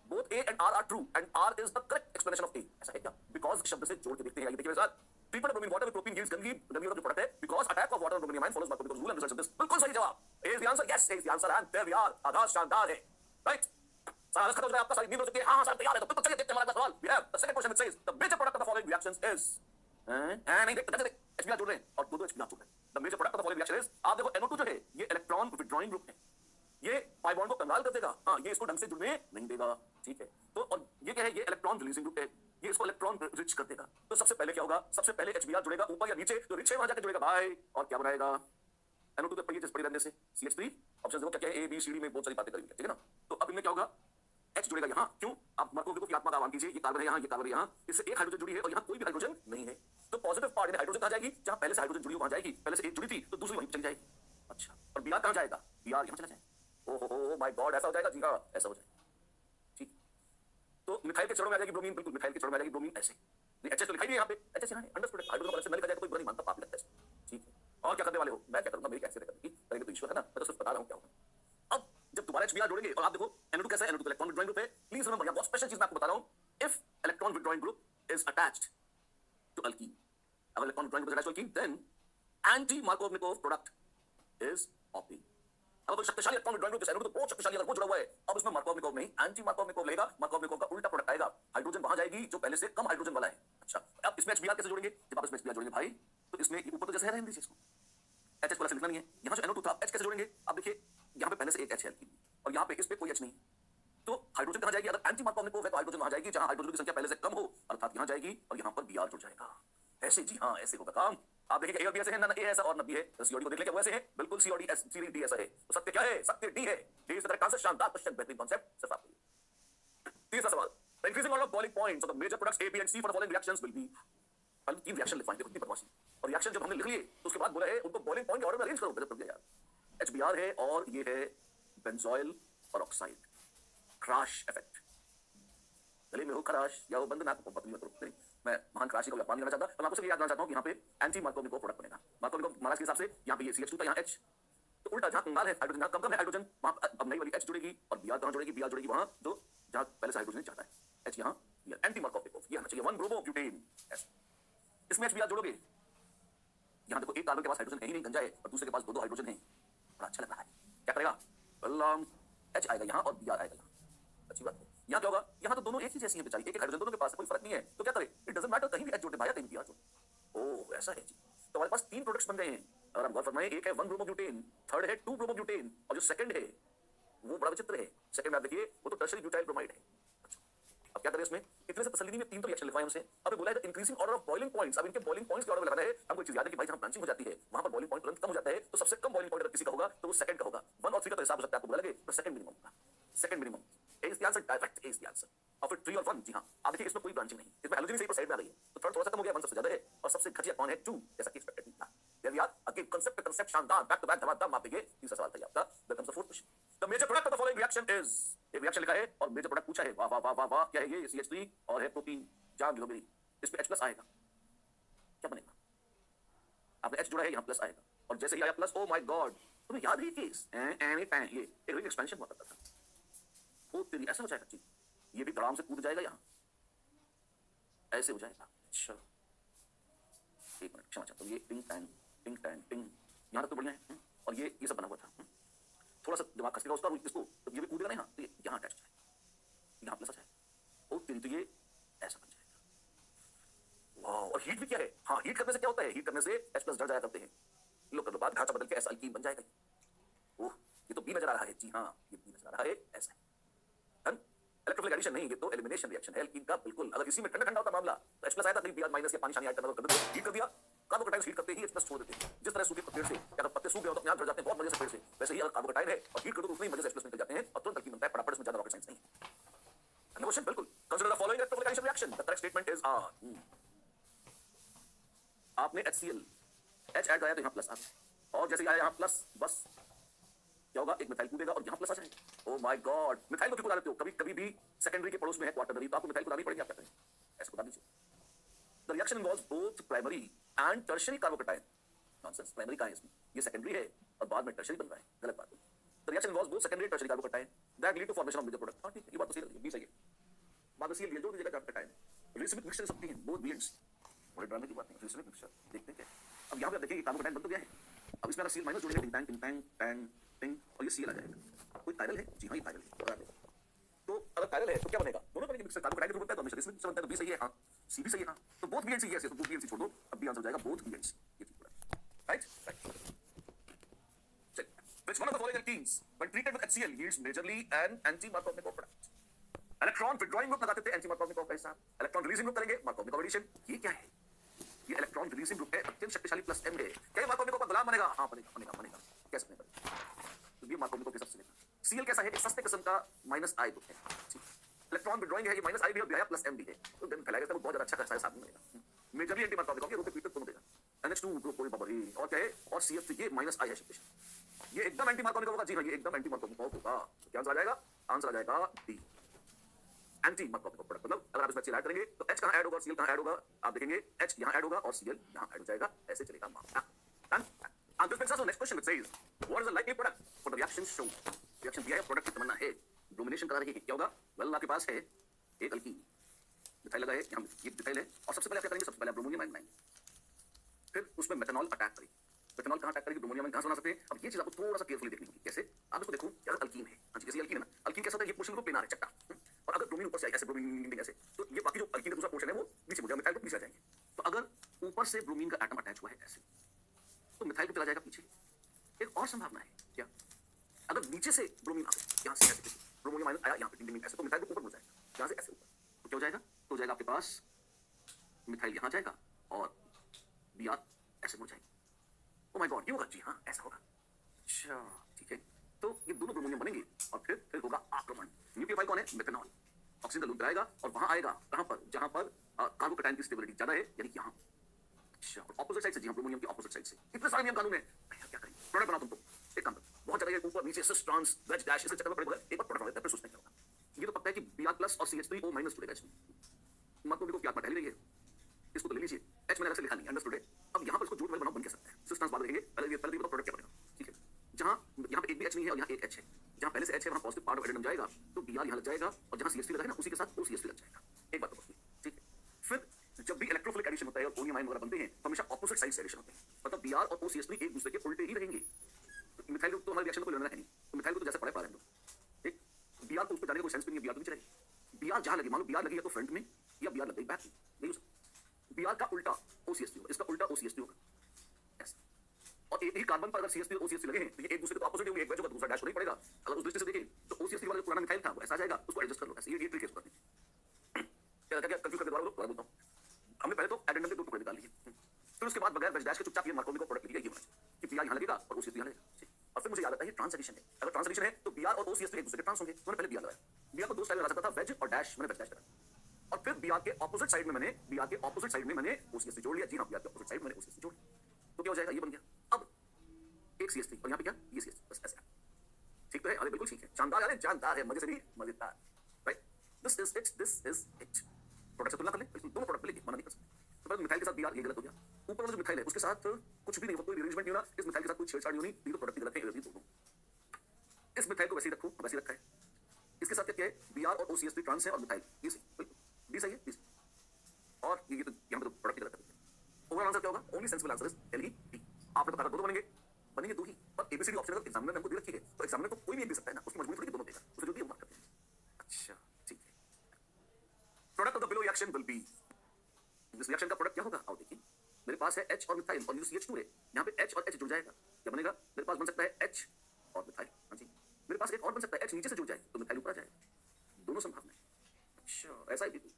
Both A and R are true and R is the correct explanation of A। ऐसा है क्या? Because शब्द से जोड़ के देखते हैं, ये देखिए मेरे साथ। Treatment of bromine water with propene yields गंदगी का जो प्रोडक्ट है, because attack of water on brominium ion follows Markovnikov's rule and results in this। बिल्कुल सही जवाब, A is the answer, yes A is the answer, and there we are। आगाज शानदार है, right? सारा खत्म हो जाए आपका, सारी नींद हो चुकी है। हाँ सर तैयार है, तो बिल्कुल चलिए देखते हैं हमारा सवाल। We have the second question, it says the major product of the following reactions is नहीं देखते HBr जोड़ रहे हैं और दो HBr जोड़ रहे हैं। The major product of the following reaction is, आप देखो NO2 जो है ये इलेक्ट्रॉन विड्रॉइंग ग्रुप है, ये पाई बॉन्ड को कंगाल कर देगा, हाँ ये इसको ढंग से जुड़ने नहीं देगा, ठीक है। तो और ये क्या है? ये इलेक्ट्रॉन रिलीजिंग ग्रुप है, ये इसको इलेक्ट्रॉन रिच कर देगा। तो सबसे पहले क्या होगा? सबसे पहले HBr जुड़ेगा ऊपर या नीचे, तो रिच है वहां जाकर जुड़ेगा भाई, और क्या बनाएगा? NO2 तो पढ़िए, जिस पढ़ी रहने से CH3। ऑप्शन देखो क्या क्या है, A B C D में बहुत सारी बातें करेंगे, ठीक है ना। तो अब इनमें क्या होगा? H जुड़ेगा यहाँ, क्यों? आप मार्कोव की आत्मा का आह्वान कीजिए, ये कार्बन है यहाँ, ये कार्बन है यहाँ, इससे एक हाइड्रोजन जुड़ी है और यहाँ कोई भी हाइड्रोजन नहीं है। तो पॉजिटिव पार्ट यानी हाइड्रोजन कहाँ जाएगी? जहाँ पहले से हाइड्रोजन जुड़ी वहां जाएगी, पहले से एक जुड़ी थी तो दूसरी वहीं चली जाएगी। अच्छा, और Br कहाँ जाएगा? Br यहाँ चला जाएगा। ओहो माय गॉड, ऐसा हो जाएगा? जी हाँ ऐसा हो जाएगा, ठीक। तो मिथाइल के चरणों में आ जाएगी ब्रोमीन, बिल्कुल मिथाइल के चरणों में आ जाएगी ब्रोमीन ऐसे। नहीं एचएस तो लिखाई नहीं है यहाँ पे, एचएस यहाँ है, अंडरस्टूड। हाइड्रोजन को अलग से न लिखा जाएगा, कोई बुरा नहीं मानता, पाप लगता है, ठीक है। और क्या करने वाले हो? मैं क्या करूंगा, मेरी कैसे करेंगे तो ईश्वर है ना, मैं तो सिर्फ बता रहा हूँ क्या होगा। अब जब दोबारा HBr जोड़ेंगे और आप देखो NO2 कैसा है, NO2 इलेक्ट्रॉन विड्रॉइंग ग्रुप है। प्लीज रिमेंबर, यहाँ बहुत स्पेशल चीज मैं आपको बता रहा हूँ। If electron withdrawing group is attached to alkene, अगर electron withdrawing group is attached to alkene, then anti Markovnikov product is obtained. अब तो शक्तिशाली इलेक्ट्रॉन विड्रॉइंग ग्रुप जैसे तो बहुत शक्तिशाली, अगर वो जुड़ा हुआ है, अब इसमें मार्कोवनिकोव नहीं एंटी मार्कोवनिकोव लेगा, मार्कोवनिकोव का उल्टा प्रोडक्ट आएगा, हाइड्रोजन वहां जाएगी जो पहले से कम हाइड्रोजन वाला है। अच्छा, अब इसमें HBr कैसे जोड़ेंगे? जब आप इसमें HBr जोड़ेंगे भाई, तो इसमें ऊपर तो जैसे है रहने दीजिए इसको, H को लिखना नहीं है। यहाँ जो NO2 था, H कैसे जोड़ेंगे? आप देखिए यहाँ पे पहले से एक H है और यहाँ पे इस पे कोई H नहीं, तो हाइड्रोजन कहाँ जाएगी? अगर एंटी मार्कोवनिकोव है तो हाइड्रोजन वहां जाएगी जहाँ हाइड्रोजन की संख्या पहले से कम हो, अर्थात यहाँ जाएगी और यहाँ पर Br जुड़ जाएगा। ऐसे जी हाँ, ऐसे होगा काम। आप देखिए A और B ऐसे है ना, A ऐसा और ना B है। COD को देख लेंगे, वो ऐसे है बिल्कुल, C और D ऐसा है। तो सत्य क्या है? सत्य D है। D is the correct answer. शानदार क्वेश्चन, बेहतरीन कांसेप्ट, सिर्फ आपके लिए। तीसरा सवाल, the increasing order of boiling points of the major products A, B and C for the following reactions will be। पहले तीन रिएक्शन लिखवाएंगे, कितनी बदमाशी। और रिएक्शन जब हमने लिख लिए तो उसके बाद बोला है उनको बॉइलिंग पॉइंट के ऑर्डर में अरेंज करो। गजब कर दिया यार। HBr है और ये है बेंजोइल पेरोक्साइड, क्रैश इफेक्ट। गले में हो खराश या हो बंद, नाक को पतली मत करो। मैं महान खराशी को व्यापार नहीं करना चाहता, तो मैं आपको सिर्फ याद करना चाहता हूँ कि यहाँ पे एंटी मार्कोवनिकोव प्रोडक्ट बनेगा। मार्कोवनिकोव महाराज के हिसाब से यहाँ पे ये CH2 था, यहाँ H, तो उल्टा जहाँ कंगाल है हाइड्रोजन, जहाँ कम है हाइड्रोजन, वहाँ अब नई वाली H जुड़ेगी और Br कहाँ जुड़ेगी? Br जुड़ेगी वहाँ जो जहाँ पहले से हाइड्रोजन चाहता है, H यहाँ, Br एंटी मार्कोवनिकोव ये आना चाहिए 1 ब्रोमो ब्यूटेन। इसमें HBr जोड़ोगे, यहाँ देखो एक कार्बन के पास हाइड्रोजन है ही नहीं, गंजा है, और दूसरे के पास दो हाइड्रोजन है, बड़ा अच्छा लग रहा है। क्या करेगा? H आएगा यहाँ और Br आएगा यहाँ, अच्छी बात है। यहाँ क्या होगा? यहाँ तो दोनों एक ही जैसी हैं बेचारी, एक हाइड्रोजन दोनों के पास, कोई फर्क नहीं है, तो क्या करे? इट डजंट मैटर, कहीं भी H जोड़े भाई, कहीं भी Br जोड़े। ओह ऐसा है जी। तो हमारे पास तीन प्रोडक्ट्स बन गए हैं, और हम गौर फरमाएं, एक है 1 ब्रोमोब्यूटेन, थर्ड है 2 ब्रोमोब्यूटेन, और जो सेकंड है वो बड़ा विचित्र है। सेकंड में आप देखिए वो तो टर्शियरी ब्यूटाइल ब्रोमाइड है। अच्छा, अब क्या करें इसमें? इतने से तसल्ली में तीन तो रिएक्शन लिखवाए हमसे। अब बोला है increasing order of boiling points. अब इनके बॉइलिंग पॉइंट्स के ऑर्डर में लगाना है। हमको एक चीज याद है कि भाई जहां ब्रांचिंग हो जाती है वहां पर बॉइलिंग पॉइंट तुरंत कम हो जाता है, तो सबसे कम बॉइलिंग पॉइंट अगर किसी का होगा तो वो सेकंड का होगा। 1 और 3 का तो हिसाब हो सकता है आपको बुरा लगे, तो सेकंड मिनिमम होगा, second minimum. A is the answer, direct A is the answer। और फिर 3 और 1, जी हाँ। आप देखिए इसमें कोई ब्रांचिंग नहीं, इसमें हाइड्रोजन सही पर साइड में आ गई है, तो थर्ड थोड़ा सा कम हो गया, 1 सबसे ज्यादा है, और सबसे घटिया कौन है? 2, जैसा कि एक्सपेक्टेड था। There we are, again concept शानदार, बैक टू बैक धमाधम। आप देखिए तीसरा सवाल था आपका। That comes the fourth question. The major product of the following reaction is, एक रिएक्शन लिखा है और मेजर प्रोडक्ट पूछा है। वाह वाह वाह वाह वाह, क्या है ये? CH3 और है प्रोटीन, जान लो मेरी। इस पे H+ आएगा, क्या बनेगा? आपने H जोड़ा है, यहाँ प्लस आएगा, और जैसे ही आया प्लस, ओ माय गॉड, तुम्हें याद है केस ये एक रिंग एक्सपेंशन हुआ करता था। ओ तेरी, ऐसा हो जाएगा जी, ये भी आराम से कूद जाएगा, यहाँ ऐसे हो जाएगा। अच्छा एक मिनट, क्षमा चाहता हूँ, ये टिंग टैंग टिंग, यहाँ तक तो बढ़िया है। और ये सब बना हुआ था, थोड़ा सा दिमाग खसकेगा उसका, इसको तो ये भी कूदेगा ना यहाँ, तो ये यहाँ अटैच है, यहाँ प्लस आ जाएगा। ओ तेरी, तो ये ऐसा बन जाएगा। वाह, और हीट भी क्या है? हाँ, हीट करने से क्या होता है? हीट करने से H+ जड़ जाया करते हैं। लो कर लो बात, ढांचा बदल के ऐसा अल्कीन बन जाएगा। ओह, ये तो B नजर आ रहा है जी हाँ, ये B नजर आ रहा है, ऐसा है। इलेक्ट्रोफिलिक एडिशन नहीं, ये तो एलिमिनेशन रिएक्शन है एल्कीन का। बिल्कुल, अगर इसी में ठंडा ठंडा होता मामला तो H+ आया था, कहीं Br- माइनस या पानी शानी आइटम कर देते, हीट कर दिया, कार्बोकटाइन हीट करते ही H+ छोड़ देते हैं। जिस तरह सूखे पेड़ से अगर पत्ते सूख गए हो तो अपने आप झड़ जाते हैं बहुत मजे से पेड़ से, वैसे ही अगर कार्बोकटाइन है और हीट कर दो तो उतने ही मजे से H+ निकल जाते हैं और तुरंत अल्कीन बनता है। फटाफट, इसमें ज्यादा रॉकेट साइंस नहीं है। क्वेश्चन बिल्कुल, consider the following electrophilic addition reaction, the correct statement is आपने HCl H ऐड कराया तो यहाँ प्लस आ गया, और जैसे ही आया यहाँ प्लस, बस क्या होगा, एक मिथाइल कूदेगा और यहाँ प्लस आ जाएगा। ओह माय गॉड, मिथाइल को क्यों कूदा देते हो? कभी कभी भी सेकेंडरी के पड़ोस में है क्वार्टरनरी, तो आपको मिथाइल कूदानी पड़ेगी, आप क्या करें? ऐसे कूदा दीजिए। The reaction involves both primary and tertiary कार्बोकटाइन। Nonsense, primary कहाँ है इसमें? ये सेकेंडरी है और बाद में टर्शियरी बन रहा है, गलत बात है। The reaction involves both secondary and tertiary carbocation that lead to formation of major product. हां ठीक है, ये बात तो सही है, भी सही है। बाद में सीएल जोड़ दीजिएगा कार्बोकटाइन, रिसिमिक मिक्सचर सकती हैं बोथ बियर्ड्स, बड़े ड्रामे की बात नहीं, रिसिमिक मिक्सचर देखते हैं क्या। अब यहाँ पे आप देखिए कार्बोकटाइन बन तो गया है, अब इसमें अगर सीएल माइनस जोड़ेंगे, टिंग टैंग टिंग टैंग टैंग टिंग, और ये सीएल आ जाएगा। कोई कायरल है? जी हाँ, ये कायरल है, बता दो। तो अगर कायरल है तो क्या बनेगा? दोनों बनेंगे मिक्सर, कार्बोकटाइन की जरूरत है तो हमेशा रिसिमिक मिक्सचर बनता है, तो बी सही है, हाँ सी भी सही है, हाँ तो both B and C, yes, तो बोथ बी एंड सी छोड़ दो, अब भी आंसर हो जाएगा बोथ बी एंड सी, ये ठीक है, right right. Which one of the following alkenes when treated with HCl yields majorly an anti-Markovnikov product? Electron withdrawing group लगाते थे एंटी-मार्कोवनिकोव का हिस्सा, इलेक्ट्रॉन रिलीजिंग ग्रुप करेंगे मार्कोवनिकोव एडिशन। ये क्या है? ये इलेक्ट्रॉन रिलीजिंग ग्रुप है, अत्यंत शक्तिशाली प्लस M है। क्या ये मार्कोवनिकोव का गुलाम बनेगा? हाँ बनेगा बनेगा बनेगा, कैसे बनेगा? तो ये मार्कोवनिकोव के सबसे बनेगा। Cl कैसा है? एक सस्ते किस्म का -I ग्रुप है, इलेक्ट्रॉन विड्रॉइंग है, ये -I भी है प्लस M भी है, तो दिन फैलाएगा तो बहुत ज्यादा अच्छा खासा साथ में बनेगा। मेजरली एंटी-मार्कोवनिकोव के रूप में ट्रीटेड दोनों देगा। NH2 ग्रुप कोई बाबा रे, और क्या है? और CF3 ये -I है शक्तिशाली, ये एकदम एंटी-मार्कोवनिकोव होगा। जी हाँ, ये एकदम एंटी-मार्कोवनिकोव होगा। तो क्या आंसर आ जाएगा? आंसर आ जाएगा डी, एंटी-मार्कोवनिकोव प्रोडक्ट। मतलब अगर आप इसमें HCl ऐड करेंगे तो H कहाँ ऐड होगा और Cl कहाँ ऐड होगा? आप देखेंगे H यहाँ ऐड होगा और Cl यहाँ ऐड हो जाएगा, ऐसे चलेगा मामला। And this brings us to the next question which says, what is the likely product for the reaction shown? Reaction दिया है, प्रोडक्ट की तमन्ना है, ब्रोमिनेशन करा रही है, क्या होगा? वेल आपके पास है एक अल्कीन, मिथाइल लगा है, यहाँ ये मिथाइल है, और सबसे पहले आप क्या करेंगे? सबसे पहले आप ब्रोमोनियम आयन बनाएंगे, फिर उसमें मेथनॉल अटैक करेंगे। मेथनॉल कहाँ अटैक करेगी? ब्रोमोनियम आयन कहाँ से बना सकते हैं? अब ये चीज आपको थोड़ा सा केयरफुली देखनी होगी। कैसे? आप इसको देखो, यार अल्कीन है, हाँ जी, जैसे अल्कीन है ना, अल्कीन कैसा होता है? ये पोर्शन को प्लेनर है, चट्टा, और अगर ब्रोमीन ऊपर से आएगा ऐसे, ब्रोमीन ऐसे, तो ये बाकी जो अल्कीन का दूसरा पोर्शन है वो नीचे मुड़ जाएगा, मिथाइल को नीचे आ जाएंगे। तो अगर ऊपर से ब्रोमीन का एटम अटैच हुआ है ऐसे, तो मिथाइल को चला जाएगा पीछे। एक और संभावना है क्या? अगर नीचे से ब्रोमीन आ गया, यहाँ से ऐसे ब्रोमोनियम आयन आया यहाँ पे टिंग ऐसे, तो मिथाइल को ऊपर मुड़ जाएगा, यहाँ से ऐसे ऊपर, तो क्या हो जाएगा? तो हो जाएगा आपके पास मिथाइल यहाँ जाएगा और Br ऐसे मुड़ जाएगा। ओह माय गॉड, ये होगा? जी हाँ, ऐसा होगा। अच्छा ठीक है, तो ये दोनों ब्रोमोनियम बनेंगे और फिर होगा आक्रमण। न्यूक्लियोफाइल कौन है? मेथनॉल। ऑक्सीजन का लूप आएगा और वहां आएगा कहां पर? जहां पर कार्बोकटाइन की स्टेबिलिटी ज्यादा है, यानी कि यहाँ। अच्छा, ऑपोजिट साइड से, जी हाँ, ब्रोमोनियम की ऑपोजिट साइड से। इतने सारे नियम कानून है, क्या करें? प्रोडक्ट बनाओ तुमको, एक काम करो, बहुत ज्यादा ऊपर नीचे सिस ट्रांस वेज डैश इसे चक्कर में पड़ेगा, एक बार प्रोडक्ट बना लेते हैं, फिर सोचते हैं क्या होगा। ये तो पक्का है कि Br+ और CH3O- जुड़ेगा इसमें। मार्कोवनिकोव की आत्मा टहल रही है, इसको तो ले लीजिए, H मैंने अलग से लिखा नहीं, अंडरस्टूड है। अब यहाँ पर इसको जोड़ बनाओ, बन क्या सकता है? सिस ट्रांस बाद देखेंगे, पहले ये बताओ प्रोडक्ट क्या बनेगा, ठीक है? जहाँ यहाँ पे एक भी H नहीं है और यहाँ एक H है, जहाँ पहले से H है वहाँ पॉजिटिव पार्ट ऑफ एडेनम जाएगा, तो Br यहाँ लग जाएगा, और जहाँ CH3 लगा है ना उसी के साथ OCH3 लग जाएगा। एक बात तो बस, ठीक है? फिर जब भी इलेक्ट्रोफिलिक एडिशन होता है और कोनियम आयन वगैरह बनते हैं तो हमेशा ऑपोजिट साइड से एडिशन होते हैं, मतलब Br और OCH3 एक दूसरे के उल्टे ही रहेंगे। मिथाइल ग्रुप तो हमारे रिएक्शन को लेना है नहीं, तो मिथाइल को तो जैसे पढ़ा है, ठीक? Br को उस पर जाने का कोई सेंस भी नहीं है, Br तो नीचे रहेगी। Br जहाँ लगी, मान लो Br लगी या तो फ्रंट में या Br लग गई बैक में, नहीं हो सकता। Br का उल्टा OCH3 होगा, इसका उल्टा OCH3 होगा, ऐसा। और एक ही कार्बन पर अगर CH3 और OCH3 लगे हैं तो ये एक दूसरे के ऑपोजिट होंगे, एक वैज होगा दूसरा डैश होना ही पड़ेगा। अगर उस दृष्टि से देखें तो OCH3 वाला जो पुराना मिथाइल था वो ऐसा आ जाएगा, उसको एडजस्ट कर लो ऐसे, ये ट्रिक है इसका। क्या कंफ्यूज करके दोबारा बताऊं? हमने पहले तो एडेंडम के दो टुकड़े निकाल लिए, फिर उसके बाद बगैर वेज डैश के चुपचाप ये मार्कोवनिकोव प्रोडक्ट लिखा, ये होना चाहिए कि Br यहाँ लगेगा और OCH3 यहाँ लगेगा। और फिर मुझे याद आता है ये ट्रांस एडिशन है, अगर ट्रांस एडिशन है तो Br और OCH3 एक दूसरे के ट्रांस होंगे, मैंने पहले Br लगाया। Br को दो स्टाइल लगा सकता था, वेज और डैश, मैंने वेज डैश लगाया। और फिर Br के ऑपोजिट साइड में मैंने OCH3 जोड़ लिया, जी हाँ, Br के ऑपोजिट साइड मैंने OCH3 जोड़ लिया, तो क्या हो जाएगा? ये बन गया। अब एक CH3 और यहाँ पे क्या? ये CH3, बस ऐसे। ठीक तो है? अरे बिल्कुल ठीक है, शानदार यार, जानदार है, मजे से भी मजेदार, right? This is it. Product से तुलना कर ले, बिल्कुल दोनों प्रोडक्ट मिलेंगे, मना नहीं कर सकते। तो पहले मिथाइल के साथ Br ये गलत हो गया, ऊपर वाला जो मिथाइल है उसके साथ कुछ भी नहीं होगा, कोई रिअरेंजमेंट नहीं होना, इस मिथाइल के साथ कोई छेड़छाड़ नहीं होनी, ये तो प्रोडक्ट ही गलत है, ये दोनों। इस मिथाइल को वैसे ही रखो, वैसे ही रखा है। इसके साथ क्या है? Br और OCH3 ट्रांस है और मिथाइल, ये सही, बिल्कुल बी सही है, बी सही। और ये तो यहाँ पे तो प्रोडक्ट ही गलत है। ओवरऑल आंसर क्या होगा? Only sensible answer is L E D. आपने तो कहा दो बनेंगे दो ही, पर एबीसीडी ऑप्शन अगर एग्जामिनर ने हमको दे रखी है तो एग्जामिनर को कोई भी एक दे सकता है ना, उसकी मजबूरी थोड़ी दोनों देगा, उसे जो दिया वो मार्क करते हैं। अच्छा ठीक है, product of the below reaction will be, इस रिएक्शन का प्रोडक्ट क्या होगा? आओ देखिए, मेरे पास है H और मिथाइल और CH2 है, यहाँ पे H और H जुड़ जाएगा, क्या बनेगा? मेरे पास बन सकता है H और मिथाइल, हाँ जी। मेरे पास एक और बन सकता है, H नीचे से जुड़ जाए तो मिथाइल ऊपर आ जाएगा, दोनों संभावना है। अच्छा ऐसा है बिल्कुल,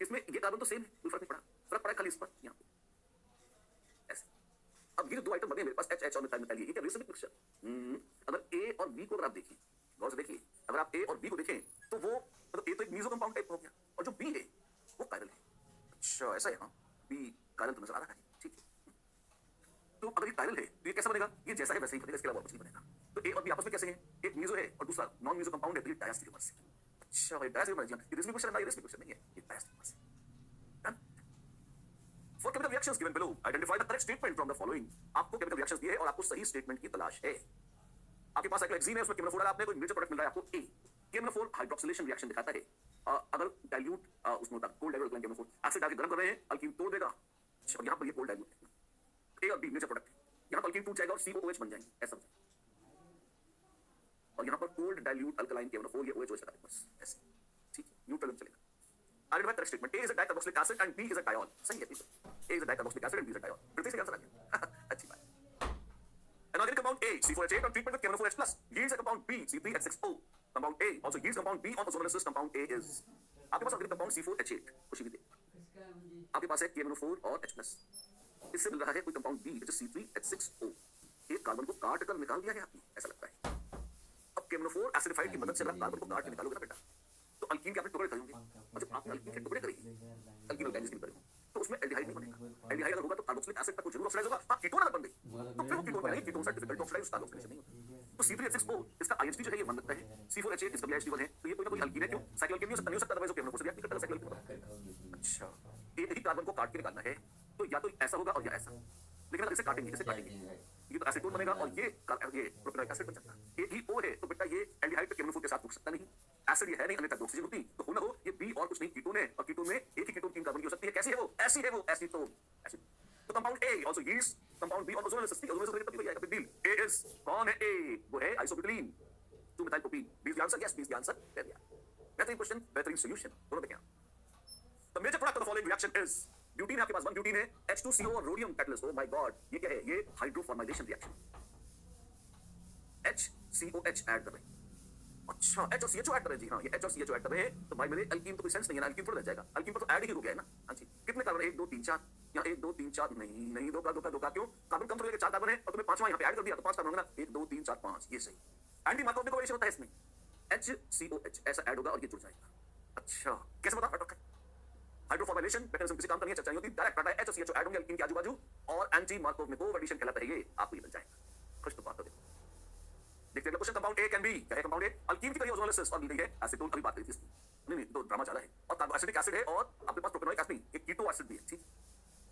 इसमें ये कार्बन तो सेम है, कोई फर्क नहीं पड़ा, फर्क पड़ा है खाली इस पर यहाँ पे ऐसे। अब ये जो दो आइटम बने मेरे पास एच एच और मिथाइल मिथाइल, ये क्या रिलेशन पिक्चर। अगर ए और बी को अगर आप देखिए गौर से देखिए, अगर आप ए और बी को देखें तो वो मतलब ए तो एक मीजो कंपाउंड टाइप हो गया और जो बी है वो कायरल है। अच्छा ऐसा है, हाँ बी कायरल तो नजर आ रहा है, ठीक है। तो अगर ये कायरल है तो ये कैसा बनेगा, ये जैसा है वैसे ही बनेगा, इसके अलावा कुछ नहीं बनेगा। तो ए और बी आपस में कैसे हैं, एक मीजो है और दूसरा नॉन मीजो कंपाउंड है, तो ये डायस्टेरियोमर्स है। अच्छा भाई डायस्टेरियोमर्स, ये रिस्मी क्वेश्चन है ना, ये रिस्मी क्वेश्चन नहीं है, ये डायस्टेरियोमर्स है। Done? For chemical reactions given below, identify the correct statement from the following. आपको chemical reactions दिए है और आपको सही स्टेटमेंट की तलाश है। आपके पास साइक्लोहेक्सीन है, उसमें केमनोफोर डाला आपने, कोई मेजर प्रोडक्ट मिल रहा है आपको ए। केमनोफोर हाइड्रोक्सिलेशन रिएक्शन दिखाता है। अगर डाइल्यूट उसमें होता कोल्ड डाइल्यूट केमनोफोर एसिड डाल के गर्म कर रहे हैं, अल्कीन तोड़ देगा। अच्छा और यहाँ पर ये कोल्ड डाइल्यूट है, ए और बी मेजर प्रोडक्ट है, यहाँ पर अल्कीन टूट जाएगा और COOH बन जाएंगे ऐसा। और यहाँ पर कोल्ड डाइल्यूट अल्कलाइन केमनोफोर, ये OH लगा बस ऐसे, ठीक है, न्यूट्रल में चलेगा। Identify correct statement. A is a dicarboxylic acid and B is a diol. सही है बिल्कुल। A is a dicarboxylic acid and B is a diol. बिल्कुल सही आंसर आ गया। अच्छी बात। An organic compound A, C4H8 on treatment with KMNO4H+ yields a compound B, C3H6O. Compound A also yields compound B on ozone analysis. Compound A is आपके पास organic compound C4H8 खुशी भी दे। आपके पास है KMNO4 और H+। इससे मिल रहा है कोई compound B which is C3H6O। एक कार्बन को काट कर निकाल दिया है आपने, ऐसा लगता है। अब KMNO4 एसिडिफाइड की मदद से अगर कार्बन को काट के निकालोगे ना बेटा, तो अल्कीन के आपने टुकड़े करेंगे, और जब आपने अल्कीन के टुकड़े करेंगे, अल्कीन अल्काइल जिसकी करेंगे, तो उसमें एल्डिहाइड नहीं बनेगा। एल्डिहाइड अगर होगा तो कार्बोक्सिलिक एसिड तक वो जरूर ऑक्सीडाइज होगा। हाँ कीटोन अगर बन गई तो फिर वो कीटोन बनेगी, कीटोन से डिफिकल्ट ऑक्सीडाइज, उसका ऑक्सीडेशन नहीं होता। तो C3H6O इसका IHD जो है ये 1 लगता है, C4H8 इसका भी IHD 1 है, तो ये कोई ना कोई अल्कीन है। क्यों साइक्लिक नहीं हो सकता, नहीं हो सकता, अदरवाइज वो केमनोफोर से रिएक्ट नहीं करता साइक्लिक। अच्छा एक ही कार्बन को काट के निकालना है, तो या तो ऐसा होगा और या ऐसा, लेकिन अगर इसे काटेंगे, इसे काटेंगे, ये तो एसीटोन बनेगा और ये प्रोपेनॉइक एसिड बन जाता है। एक ही O है तो बेटा ये एल्डिहाइड पे केमनोफोर के साथ रुक सकता नहीं, एसिड ये है नहीं, अन्यथा ऑक्सीजन होती, तो हो ना हो ये बी और कुछ नहीं कीटोन है, और कीटोन में एक ही कीटोन 3 कार्बन की हो सकती है। कैसी है वो, ऐसी है वो, एसीटोन एसिड। तो compound A also yields compound B on ozone analysis। ozone analysis तभी आएगा, बिग डील। A is कौन है A, वो है आइसोब्यूटाइलीन 2 methyl propene। B is the answer, yes B is the answer, there we are। बेहतरीन question बेहतरीन solution दोनों देखें आप। The major product of the following reaction is butene है आपके पास, 1 ब्यूटीन है, H2CO और rhodium catalyst. Oh my God ये क्या है, ये हाइड्रोफॉर्माइलेशन रिएक्शन, HCOH ऐड कर रहे हैं। अच्छा H और CHO ऐड कर रहे हैं जी, हाँ ये H और CHO ऐड कर रहे हैं, तो भाई मेरे अल्कीन तो कोई सेंस नहीं है ना, अल्कीन थोड़ा रह जाएगा, अल्कीन पर तो ऐड ही हो गया है ना। हाँ जी कितने कार्बन, 1 2 3 4, यहाँ 1 2 3 4 नहीं नहीं, धोखा धोखा धोखा, क्यों कार्बन कम थोड़े 4 कार्बन है और तुम्हें पांचवा यहाँ पे ऐड कर दिया तो 5 कार्बन होगा ना, 1 2 3 4 5, ये सही। एंटी मार्कोव कॉम्बिनेशन होता है इसमें, HCOH ऐसा ऐड होगा और ये जुड़ जाएगा। अच्छा कैसे बता रखा है, हाइड्रोफॉर्माइलेशन मैकेनिज्म किसी काम का नहीं है, चर्चा नहीं होती, डायरेक्ट पता है H और CHO ऐड होंगे अल्कीन के आजू बाजू, और एंटी मार्कोव में कोएडिशन कहलाता है, ये आपको ये मिल जाएगा। खुश तो बात हो गई। देखते हैं question, compound A can be, क्या है कंपाउंड A, अल्कीन की करिए ओजोन एनालिसिस और मिल गई है एसीटोन, अभी बात करी थी इसकी, नहीं तो ड्रामा चला है, और कार्बोएसिडिक एसिड है और आपके पास प्रोपेनॉइक एसिड नहीं, एक कीटो एसिड भी है, ठीक।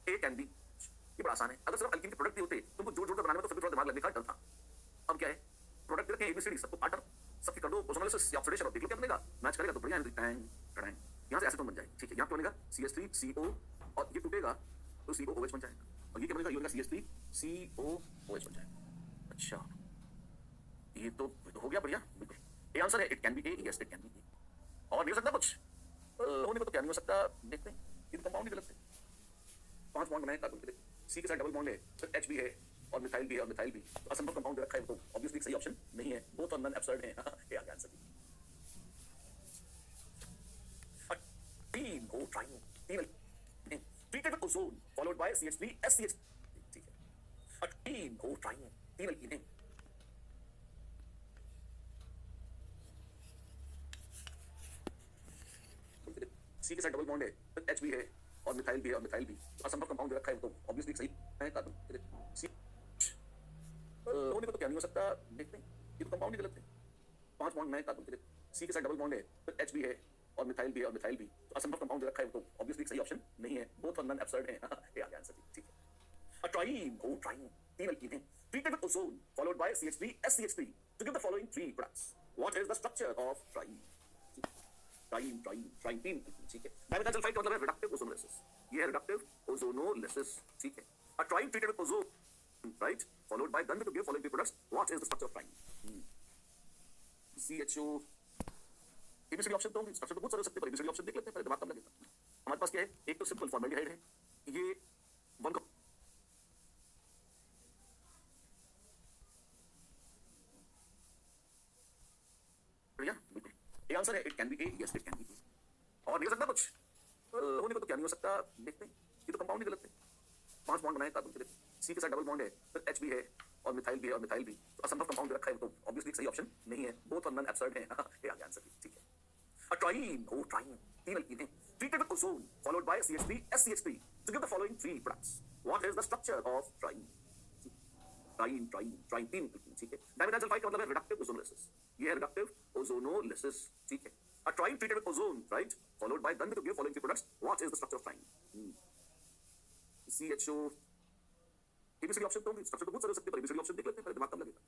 A कैन बी, ये बड़ा आसान है। अगर सिर्फ अल्कीन के प्रोडक्ट भी होते तुमको जोड़ जोड़ कर बनाने में तो फिर थोड़ा दिमाग लगने का डर था। अब क्या है, प्रोडक्ट रखे ABCD सबको पार्टनर, सबकी कर दो ओजोन एनालिसिस या ऑक्सीडेशन और देख लो क्या बनेगा, मैच करेगा तो बढ़िया है, टैंग टैंग यहाँ से एसीटोन बन जाएगा, ठीक है। यहाँ पे बनेगा CH3CO और ये टूटेगा तो COOH बन जाएगा, और ये क्या बनेगा, ये बनेगा CH3COOH बन जाएगा। अच्छा ये तो हो गया बढ़िया, बिल्कुल ये आंसर है, it can B A, yes it can B A। और नहीं हो सकता कुछ, होने को तो क्या नहीं हो सकता, देखते हैं ये तो कंपाउंड ही गलत है। 5 बॉन्ड बनाए कार्बन के, C के साथ डबल बॉन्ड है, फिर H भी है और मिथाइल भी है और मिथाइल भी, तो असंभव कंपाउंड रखा है, तो ऑब्वियसली सही ऑप्शन नहीं है, बोथ और नन एब्सर्ड है। ये आ गया आंसर। तीन ओ ट्राइन तीन treated with ozone followed by CH3 SCH, ठीक है। 18 ओ ट्राइन तीन अल्कीन है, C के साथ डबल बॉन्ड है, फिर H भी है और मिथाइल भी है और मिथाइल भी, तो असंभव कंपाउंड रखा है, तो ऑब्वियसली सही है कार्बन। C होने को तो क्या नहीं हो सकता, देखते हैं ये तो कंपाउंड ही गलत है। 5 बॉन्ड बनाए कार्बन के, C के साथ डबल बॉन्ड है, फिर H भी है और मिथाइल भी है और मिथाइल भी, तो असंभव कंपाउंड रखा है, तो ऑब्वियसली सही ऑप्शन नहीं है, बोथ और नन एब्सर्ड है। ये आ गया आंसर, ठीक है। A triene, oh triene, तीन अल्कीन हैं, treated with ozone followed by CH3 SCH3 to give the following 3 products. What is the structure of triene? Triene तीन अल्कीन, ठीक है। डायमेथाइल सल्फाइड का मतलब है reductive ozonolysis, ये है reductive ozonolysis, ठीक है। A triene treated with ozone, right, followed by then to give following 3 products. What is the structure of triene? CHO A B C D option, तो स्ट्रक्चर तो बहुत सारे हो सकते हैं, पर एबीसीडी ऑप्शन देख लेते हैं, पहले दिमाग कम लगेगा। हमारे पास क्या है, एक तो सिंपल फॉर्मेल्डिहाइड है, ये 1 बढ़िया बिल्कुल। ये आंसर है it can be A, yes it can be A. और नहीं हो सकता कुछ, होने को तो क्या नहीं हो सकता, देखते हैं। ये तो कंपाउंड ही गलत है। 5 बॉन्ड बनाए कार्बन के लिए, सी के साथ डबल बॉन्ड है, फिर एच भी है और मिथाइल भी है और मिथाइल भी, तो असंभव कंपाउंड दे रखा है, तो ऑब्वियसली सही ऑप्शन नहीं है। बोथ और नन एब्सर्ड है। ये आ गया आंसर, ठीक है। A triene, oh triene, तीन alkene हैं, treated with ozone followed by CH3, SCH3 to give the following three products. What is the structure of triene? ट्राइन तीन alkene, ठीक है। डायमिथाइल सल्फाइड का मतलब है reductive ozonolysis, ये है reductive ozonolysis, ठीक है। A triene treated with ozone, right, followed by then to give following three products. What is the structure of triene? CHO, ABCD option तो स्ट्रक्चर तो बहुत सारे हो सकते हैं, पर ABCD ऑप्शन देख लेते हैं, पहले दिमाग कम लगेगा।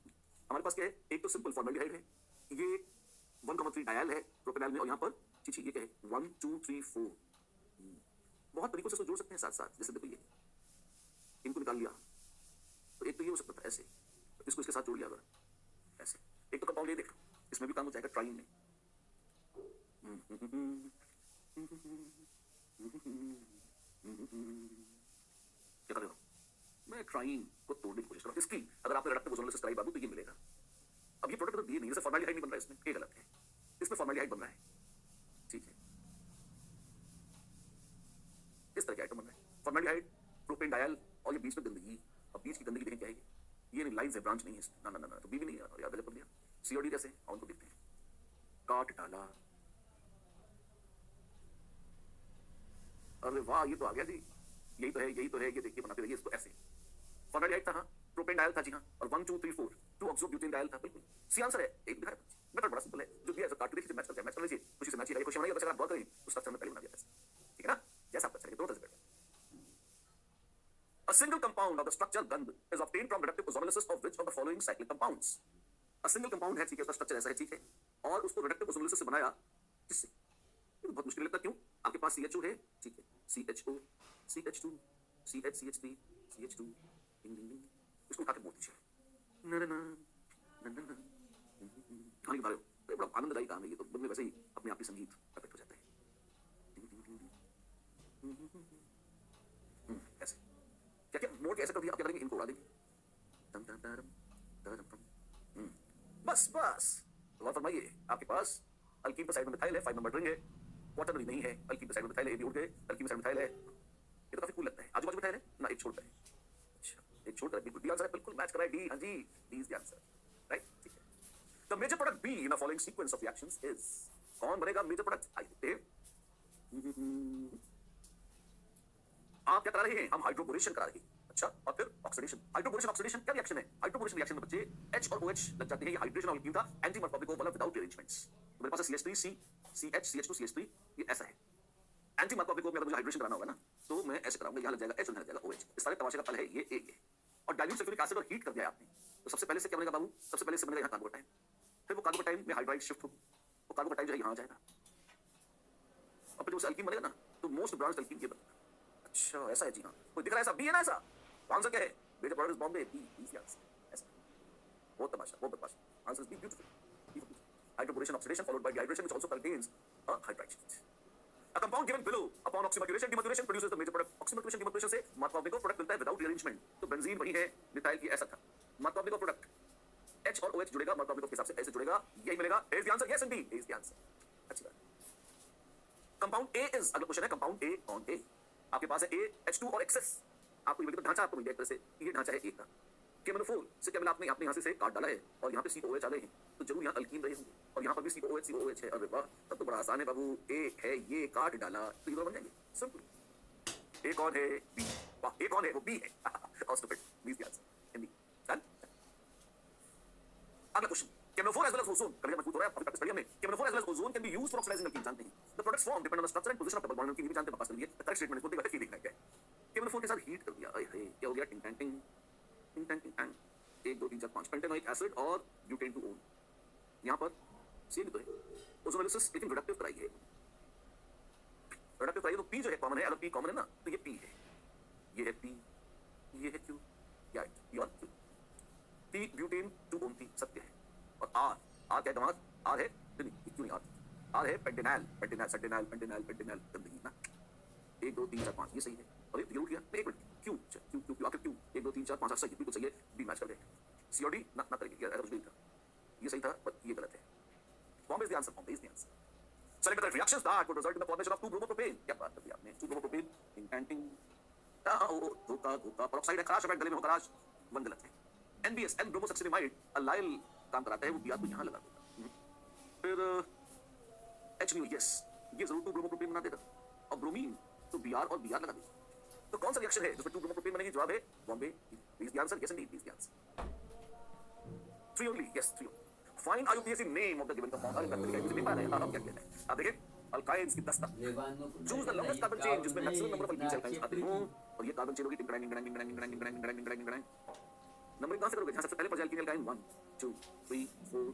हमारे पास क्या है, एक तो सिंपल फॉर्मल्डिहाइड है, ये 1,3 डायल है प्रोपेनॉल में, और यहाँ पर चीची ये क्या है 1 2 3 4। बहुत तरीकों से इसको जोड़ सकते हैं साथ साथ, जैसे देखो ये इनको निकाल लिया, तो एक तो ये हो सकता था ऐसे, तो इसको इसके साथ जोड़ लिया अगर ऐसे। एक तो कंपाउंड ये देख, इसमें भी काम हो जाएगा ट्राइन में। क्या कर रहे हो? मैं ट्राइन को तोड़ने की कोशिश कर रहा हूं। इसकी अगर आपने रिडक्टिव ओजोनोलिसिस कराई बाबू तो ये मिलेगा। अब ये प्रोडक्ट तो दिए नहीं, जैसे फॉर्मल्डिहाइड नहीं बन रहा है इसमें, ये गलत है, इसमें फॉर्मल्डिहाइड बन रहा है, ठीक है। इस तरह के आइटम बन रहा है फॉर्मल्डिहाइड, प्रोपेन डायल, और ये बीच में गंदगी। अब बीच की गंदगी देखें क्या है, ये नहीं लाइंस है, ब्रांच नहीं है, ना ना ना, तो बी भी नहीं है, और याद गलत बन गया। सीओडी कैसे, और उनको देखते हैं, काट डाला, अरे वाह ये तो आ गया जी, यही तो है, यही तो है, ये देखिए बनाते रहिए इसको ऐसे। फॉर्मल्डिहाइड था, हाँ, प्रोपेन डायल था जी हाँ, और 1 2 3 4 2 ऑक्सोब्यूटेन डायल था, बिल्कुल सी आंसर है। एक दिखाया मेथड बड़ा सिंपल है, जो दिया है काट के देखिए, मैच करते हैं, मैच कर लीजिए, खुशी से मैच ही खुशी बनाइए, बच्चा आप गौर करें उस स्ट्रक्चर में पहले बना दिया था, ठीक है ना, जैसा आपका चलेगा दोनों तरह से better. A single compound of the structure गंध is obtained from reductive ozonolysis of which of the following cyclic compounds? A single compound है, ठीक है, उसका स्ट्रक्चर ऐसा है, ठीक है, और उसको रिडक्टिव ओजोनोलिसिस से बनाया, किससे? ये तो बहुत मुश्किल लगता है, क्यों? आपके पास CHO है, ठीक है, CHO, CH2, CH, CH3, CH2, डिंग डिंग डिंग, इसको उठा के बोल दीजिए, ना ना ना ना ना ना, कहानी बता रहे हो, ये बड़ा आनंददायी काम है, ये तो मन में वैसे ही अपने आप ही संगीत प्रकट हो जाता है। ऐसे क्या क्या मोड कैसे कर दिया, आप क्या करेंगे, इनको उड़ा देंगे, तम तम तम तम तम, बस बस। तो फरमाइए, आपके पास अल्कीन पर साइड में मिथाइल है, 5 नंबर रिंग है, क्वाटरनरी नहीं है, अल्कीन पर साइड में मिथाइल है, ये भी उड़ गए, अल्कीन पर साइड में मिथाइल है, ये तो काफी कूल लगता है। आजू बाजू मिथाइल है ना, एक छोड़कर है, अच्छा एक छोड़कर है, बिल्कुल डी आंसर है, बिल्कुल मैच कर रहा है डी, हाँ जी D is the answer, right, ठीक है। The major product B in the following sequence of reactions is, कौन बनेगा मेजर प्रोडक्ट, आइए देखते हैं। आप क्या करा रहे हैं, हम हाइड्रोबोरेशन करा रहे हैं, अच्छा, और फिर ऑक्सीडेशन। हाइड्रोबोरेशन ऑक्सीडेशन क्या रिएक्शन है, हाइड्रोबोरेशन रिएक्शन में बच्चे H और OH लग जाते हैं, ये हाइड्रोजन और था एंटी मर्कोबिक वाला विदाउट अरेंजमेंट्स। तो मेरे पास है CH3 C CH CH2 CH3, ये ऐसा है। एंटी मर्कोबिक में अगर मुझे हाइड्रोजन कराना होगा ना, तो मैं ऐसे कराऊंगा, यहाँ लग जाएगा H और यहाँ लग जाएगा OH, इस सारे तमाशे का फल है ये A। और डाइल्यूट सल्फ्यूरिक एसिड और हीट कर दिया आपने, तो सबसे पहले से क्या बनेगा बाबू, सबसे पहले से बनेगा यहाँ कार्बोटाइन, फिर वो कार्बोटाइन में हाइड्राइड शिफ्ट होगी, वो कार्बोटाइन जो है यहाँ आ जाएगा, और फिर जब अल्कीन बनेगा ना, तो मोस्ट ब्रांच्ड अल्कीन ये बनेगा। अच्छा ऐसा है जी हाँ, कोई दिख रहा है ऐसा, बी है ना ऐसा, तो आंसर क्या है, major product is Bombay, B is the answer, ऐसा बहुत तमाशा, बहुत बदमाश, answer is B, beautiful. Hydroboration oxidation followed by dehydration which also contains a hydride shift. A compound given below upon oxymercuration demercuration produces the major product. Oxymercuration demercuration से Markovnikov product मिलता है without rearrangement, तो benzene वही है, methyl की ऐसा था, Markovnikov product H और OH जुड़ेगा, Markovnikov के हिसाब से ऐसे जुड़ेगा, यही मिलेगा, here is the answer, yes indeed, here is the answer, अच्छी बात। Compound A is, अगला क्वेश्चन है compound A on A, आपके पास है A H2 और XS, आपको ये ढांचा आपको मिल गया एक तरह से, ये ढांचा है A का, केमिनोफोर से क्या मिला आपने, आपने यहाँ से काट डाला है, और यहाँ पे COOH आ गए हैं, तो जरूर यहाँ अल्कीन रहे होंगे, और यहाँ पर भी COOH है, अरे वाह तब तो बड़ा आसान है बाबू, A है, ये काट डाला, तो ये दोनों बन जाएंगे, सिंपल। A कौन है, B, वाह A कौन है, वो B है, और stupid, B is the answer, Hindi, done. अगला क्वेश्चन, केमिनोफोर एज वेल एज ओजोन, कभी मजबूत हो रहा है, अभी तक स्टडी हमने, केमिनोफोर as well as ozone can be used for oxidising alkene, जानते हैं, the products form depend on the structure and position of double bond, alkene भी जानते हैं, पास कर लिए, करेक्ट स्टेटमेंट इसको देखा, देखिए देखना क्या है, केमिनोफोर के साथ हीट कर दिया, अरे क्या हो गया, टिंग टैंग टिंग टिंग टैंग टिंग, 1 2 3 4 5 पेंटेनोइक एसिड और ब्यूटेन टू ओन, यहाँ पर सेम तो है, ओजोनोलिसिस लेकिन रिडक्टिव कराई है, रिडक्टिव कराई तो P जो है कॉमन है, अगर P कॉमन है ना तो ये P है, ये है P, ये है Q, क्या है P और Q, P butane two own P सत्य है, और R क्या है दमाद, R है नहीं क्यों नहीं, R है पेंटेनल पेंटेनल सल्टेनल पेंटेनल पेंटेनल गंदगी ना, 1 2 3 4 5 ये सही है, और ये जरूर किया, एक मिनट Q Q Q आखिर Q 1 2 3 4 5 सही है, बिल्कुल सही है, B मैच कर गए, COD ना करेंगे, ये सही था पर ये गलत है, Bombay is the answer, Bombay is the answer. Select the reactions that would result in the formation of 2-bromopropane. क्या बात कर दी आपने? 2-bromopropane, ting, धोखा, peroxide है, खराश है, गले में हो खराश, वन गलत है. NBS, N-bromosuccinimide, allyl काम कराता है, वो Br को यहाँ लगा देगा. फिर HNO, yes, ये जरूर 2-bromopropane बना देगा. और ब्रोमीन तो Br और Br लगा देगा. तो कौन सा रिएक्शन है जिसमें 2-bromopropane बनेगी? जवाब है Bombay. Please the answer, yes indeed, please the answer. 3 only, yes, 3 only. Find IUPAC name of the given compound. अरे करते मुझे नहीं पता है. अब क्या कहते हैं? आप देखिए, alkynes की 10 तक. Choose the longest carbon chain जिसमें maximum number of alkenes alkynes आते हों. और ये carbon chain होगी टिंगड़ाइंग. नंबरिंग कहाँ से करोगे? जहाँ सबसे पहले पड़ जाए alkene alkyne 1, 2, 3, 4,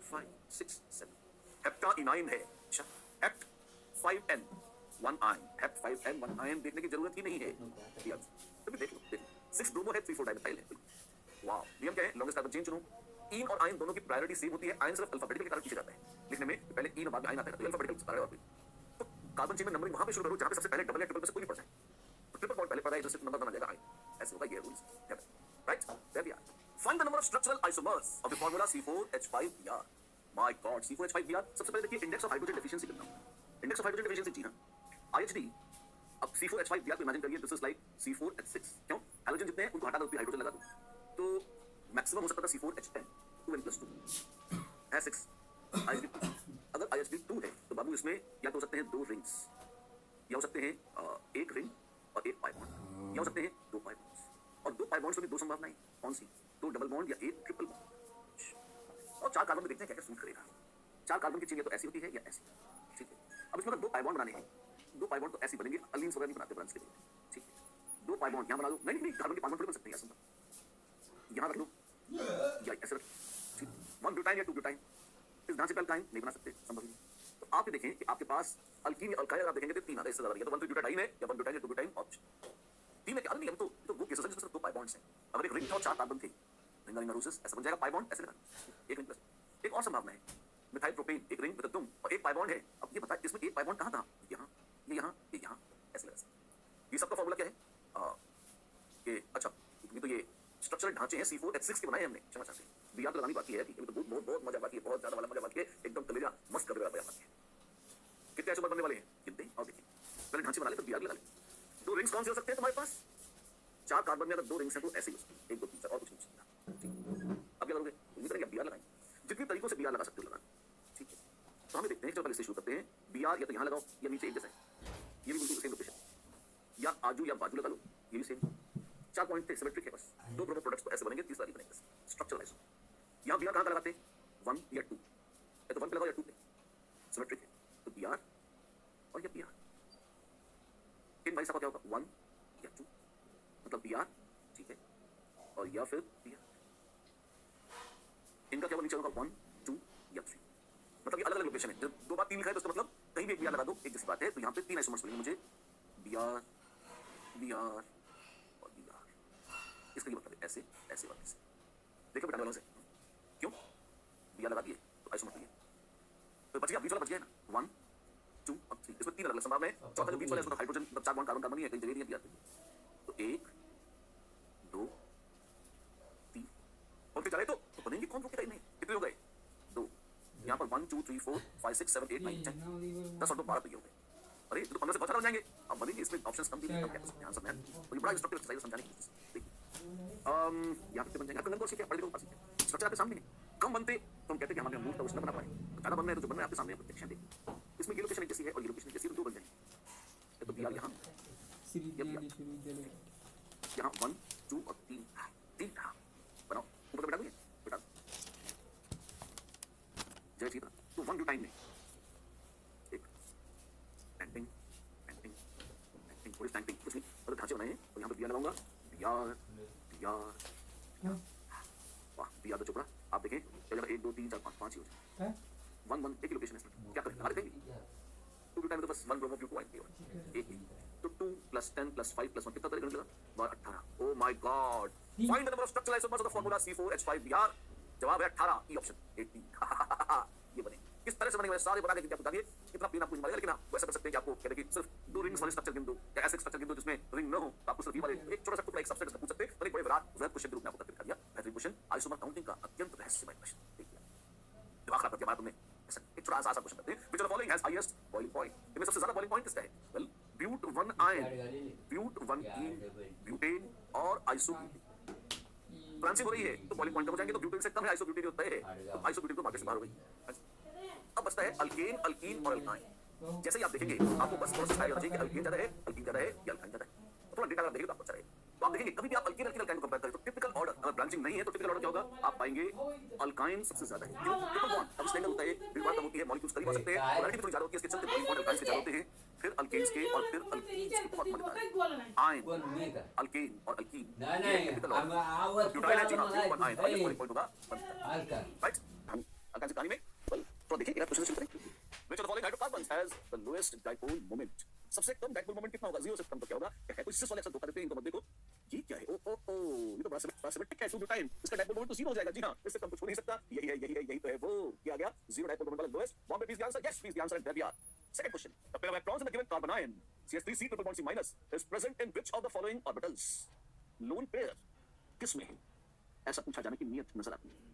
5, 6, 7. Heptaenine है. अच्छा. Hept 5N 1 ion. Hept 5N 1 ion देखने की जरूरत ही नहीं है. तो देख लो. 6 bromo है, 3 4 dimethyl है. वाह. नियम क्या है? लॉन्गेस्ट कार्बन चेन चुनो. इन और आयन दोनों की प्रायोरिटी सेम होती है. आयन सिर्फ अल्फाबेटिकल के कारण पीछे जाता है. लिखने में पहले इन और बाद में आयन आता है. तो अल्फाबेटिकल से और तो कार्बन चेन में नंबरिंग वहां पे शुरू करो जहां पे सबसे पहले डबल या ट्रिपल में से कोई नहीं पड़ता है. तो ट्रिपल पॉइंट पहले पड़ा है, तो सिर्फ नंबर बना जाएगा आयन. ऐसे होगा ये rules. Right? There we are. Find the number of structural isomers of the formula C4H5Br. My god, C4H5Br. सबसे पहले देखिए इंडेक्स ऑफ हाइड्रोजन डेफिशिएंसी कितना है. इंडेक्स ऑफ हाइड्रोजन डेफिशिएंसी जी हां, IHD. अब C4H5Br को इमेजिन करिए दिस इज लाइक C4H6. क्यों? हाइड्रोजन जितने हैं उनको हटा दो, फिर हाइड्रोजन लगा दो. तो मैक्सिमम हो सकता था C4H10, 2n+2 है 6. IHD अगर IHD 2 है तो बाबू इसमें या तो हो सकते हैं 2 रिंग्स, या हो सकते हैं एक रिंग और एक पाई बॉन्ड, या हो सकते हैं 2 पाई बॉन्ड्स. और 2 पाई बॉन्ड्स में भी 2 संभावनाएं. कौन सी? 2 डबल बॉन्ड या एक ट्रिपल बॉन्ड. और 4 कार्बन में देखते हैं क्या क्या सूट करेगा. 4 कार्बन की चेन या तो ऐसी होती है या ऐसी. ठीक है. अब इसमें अगर 2 पाई बॉन्ड बनाने हैं, 2 पाई बॉन्ड तो ऐसी बनेंगे. अलीन्स वगैरह नहीं बनाते ब्रांच के लिए. ठीक है. 2 पाई बॉन्ड यहाँ बना दो. नहीं कार्बन के पाई बॉन्ड थोड़ी बन सकते हैं ऐसा. यहाँ रख लो या ऐसे रख. 1 ब्यूटाइन या 2 ब्यूटाइन. इस ढांचे पे अल्काइन नहीं बना सकते, संभव नहीं. तो आप ये देखें कि आपके पास अल्कीन या अल्काइल आप देखेंगे तो 3 आते हैं. इससे ज्यादा या तो 1 ब्यूटाडाइन है या 1 ब्यूटाइन या 2 ब्यूटाइन ऑप्शन. 3 में क्या नहीं है. तो वो केसेस है जिसमें 2 पाई बॉन्ड्स हैं. अगर एक रिंग था और 4 कार्बन थे, रिंग रोसेस ऐसा बन जाएगा. पाई बॉन्ड ऐसे लगा एक रिंग प्लस. एक और संभावना है मिथाइल प्रोपेन, एक रिंग विद तुम और एक पाई बॉन्ड है. अब ये बता इसमें एक पाई बॉन्ड कहां था? यहां, ये यहां, ये यहां, ऐसे लगा. ये सबका फार्मूला क्या है? ये अच्छा तो ये स्ट्रक्चरल ढांचे हैं C4H6 के बनाए हमने. क्षमा चाहते हैं. Br तो लगानी बाकी है. ठीक है. तो बहुत मजा बाकी है. बहुत ज्यादा वाला मजा बाकी है. एकदम कलेजा मस्त कर देगा बाकी है. कितने आइसोमर बनने वाले हैं कितने? और देखिए पहले ढांचे बना ले तो Br लगा ले. 2 रिंग्स कौन से हो सकते हैं तुम्हारे पास? 4 कार्बन में अगर 2 रिंग्स हैं तो ऐसे ही हो सकते हैं. 1 2 3 4 और कुछ नहीं हो सकता. ठीक. अब क्या करोगे? इसी तरह Br लगाएंगे. जितनी तरीकों से Br लगा सकते हो लगा. ठीक है. तो हमें देखते हैं. चलो पहले से शुरू करते हैं. Br या तो यहाँ लगाओ या नीचे एक जैसा है. ये भी बिल्कुल सेम लोकेशन. या आजू या बाजू लगा लो. ये भी सेम. 4 पॉइंट थे. सिमेट्रिक है बस. 2 ब्रोमो प्रोडक्ट्स तो ऐसे बनेंगे. तीसरा नहीं बनेगा. Structural isomer. यहाँ Br कहाँ लगाते हैं? 1 या 2. या तो 1 पे लगाओ या 2 पे. सिमेट्रिक है तो Br और या Br. इन भाई साहब क्या होगा? 1 या 2 मतलब Br. ठीक है. और या फिर Br. इनका क्या होगा? नीचे होगा 1 2 या 3. मतलब ये अलग अलग लोकेशन है. जब 2 बार 3 लिखा है तो इसका मतलब कहीं भी एक Br लगा दो. एक जैसी बात है. तो यहाँ पे 3 आइसोमर्स मिलेंगे मुझे. Br Br और Br. इसका ये मतलब है ऐसे ऐसे और ऐसे. देखो बेटा वालों से क्यों Br लगा दिए तो आइसोमर लिए. तो बच गया बीच वाला बच गया ना. 1 2 और 3. इसमें 3 अलग अलग संभावनाएं हैं. चौथा जो बीच वाला है उसमें हाइड्रोजन मतलब 4 बॉन्ड कार्बन कार्बन ही है. कहीं जगह नहीं है Br पे. तो 1 2 3 और फिर चले तो बनेंगे. कौन रोकेगा इन्हें? कितने हो गए? 2. यहाँ पर 1 2 3 4 5 6 7 8 9 10 10 और 2 12 तो ये हो गए. अरे तो 15 से बहुत सारा हो जाएंगे. अब बनेंगे. इसमें ऑप्शंस कम दिए. क्या कर सकते हैं आंसर में. तो ये बड़ा इंस्ट्रक्टिव एक्सरसाइज समझाने की. देखिए यहाँ पे बन जाएंगे. आपका नंबर सीखे पढ़ लो. स्ट्रक्चर आपके सामने है. कम बनते तो हम कहते हैं कि हमारे मूड था उसने बना पाए. ज्यादा बनना है तो जो बनना है आपके सामने प्रोटेक्शन देखिए. इसमें ये लोकेशन एक जैसी है और ये लोकेशन एक जैसी है. तो 2 बन जाएंगे. तो Br यहाँ यहाँ 1 2 और 3 बनाओ. ऊपर बैठा बेटा जय श्री राम. तो 1 ब्यूटाइन में एक पेंटिंग थोड़ी पेंटिंग कुछ नहीं मतलब ढांचे बनाए हैं. और यहाँ पर Br लगाऊंगा. Br वाह Br तो चुपड़ा. आप देखें चलेगा 1 2 3 4 5 5 ही हो जाए. 1 1 एक ही लोकेशन है इसमें. क्या करें? लगा देंगे. 2 ब्यूटाइन में तो बस 1 ब्रोमो ब्यूट पॉइंट एक ही. तो 2 + 10 + 5 + 1 कितना तरीका निकला? 18. Oh my God. Find the number of structural isomers of the formula C4H5Br. जवाब है 18. E option 18. ये बने. किस तरह से बनेंगे सारे बता देंगे. आपको बताइए कितना पेन आपको मारेगा. लेकिन आप वैसा कर सकते हैं कि आपको कहते हैं कि सिर्फ 2 रिंग्स वाले स्ट्रक्चर गिन दो या ऐसे स्ट्रक्चर गिन दो जिसमें रिंग न हो. तो आपको सिर्फ ये वाले एक छोटा सा टुकड़ा एक सबसेट से पूछ सकते हैं. और एक बड़े विराट क्वेश्चन के रूप में आपको करके दिखा दिया. बेहतरीन क्वेश्चन. आइसोमर काउंटिंग का अत्यंत रहस्यमय प्रश्न. देखिए दिमाग खराब कर दिया तुमने. एक छोटा सा क्वेश्चन करते हैं, which of the following has highest boiling point? इनमें सबसे ज्यादा boiling point किसका है? well but 1 ion, but 1 ene, butane और isobutane। ब्रांचिंग हो रही है तो बॉइलिंग पॉइंट कम हो जाएंगे, तो ब्यूटेन से कम है आइसोब्यूटेन होता है, तो आइसोब्यूटेन तो मार्केट से बाहर हो गई। अब बचता है अल्केन, अल्कीन और अल्काइन। जैसे ही आप देखेंगे आपको बस थोड़ा सा आइडिया चाहिए कि अल्केन ज्यादा है, अल्कीन ज्यादा है या अल्काइन ज्यादा है। तो थोड़ा डेटा अगर देखेंगे तो आपको अच्छा रहेगा। तो आप देखेंगे कभी भी आप अल्केन अल्कीन अल्काइन को कंपेयर करें तो टिपिकल ऑर्डर, अगर ब्रांचिंग नहीं है तो टिपिकल ऑर्डर क्या होगा, आप पाएंगे अल्काइन सबसे ज्यादा है। क्यों? ट्रिपल बॉन्ड अब स्टैंडर्ड होता है, विवाद कम होती है, मॉलिक्यूल्स करीब आ सकते हैं, पोलैरिटी थोड़ी ज्यादा होती है, इसके चलते बॉइलिंग पॉइंट अल्काइन के ज्यादा होते हैं, फिर अल्केन्स के और फिर अल्कीन्स के बहुत मजेदार आयन, अल्केन और अल्कीन, ये टिपिकल ऑर्डर। ब्यूटाइल है जी हां, फिर 1 आयन, हाईएस्ट बॉइलिंग पॉइंट होगा 1, राइट। हम अल्काइन से कहानी में तो देखिए एक क्वेश्चन शुरू करें। Which of the following hydrocarbons has the lowest dipole moment? सबसे कम डाइपोल मोमेंट कितना होगा? 0 से कम तो क्या होगा? है कोई सिस वाले अक्सर धोखा देते हैं, इनको मत देखो। ये क्या है? ओ ये तो बड़ा सिमेट्रिक है, 2 ब्यूटाइन। इसका डाइपोल मोमेंट तो 0 हो जाएगा। जी हां, इससे कम कुछ हो नहीं सकता। यही तो है वो। क्या आ गया? 0 डाइपोल मोमेंट वाला lowest. Bombay please the answer. Yes please the answer and there we are. Second question. The pair of electrons in the given carbon ion CH3C triple bond C minus is present in which of the following orbitals? Lone pair किसमें है? ऐसा पूछा जाने की नियत नजर आती है।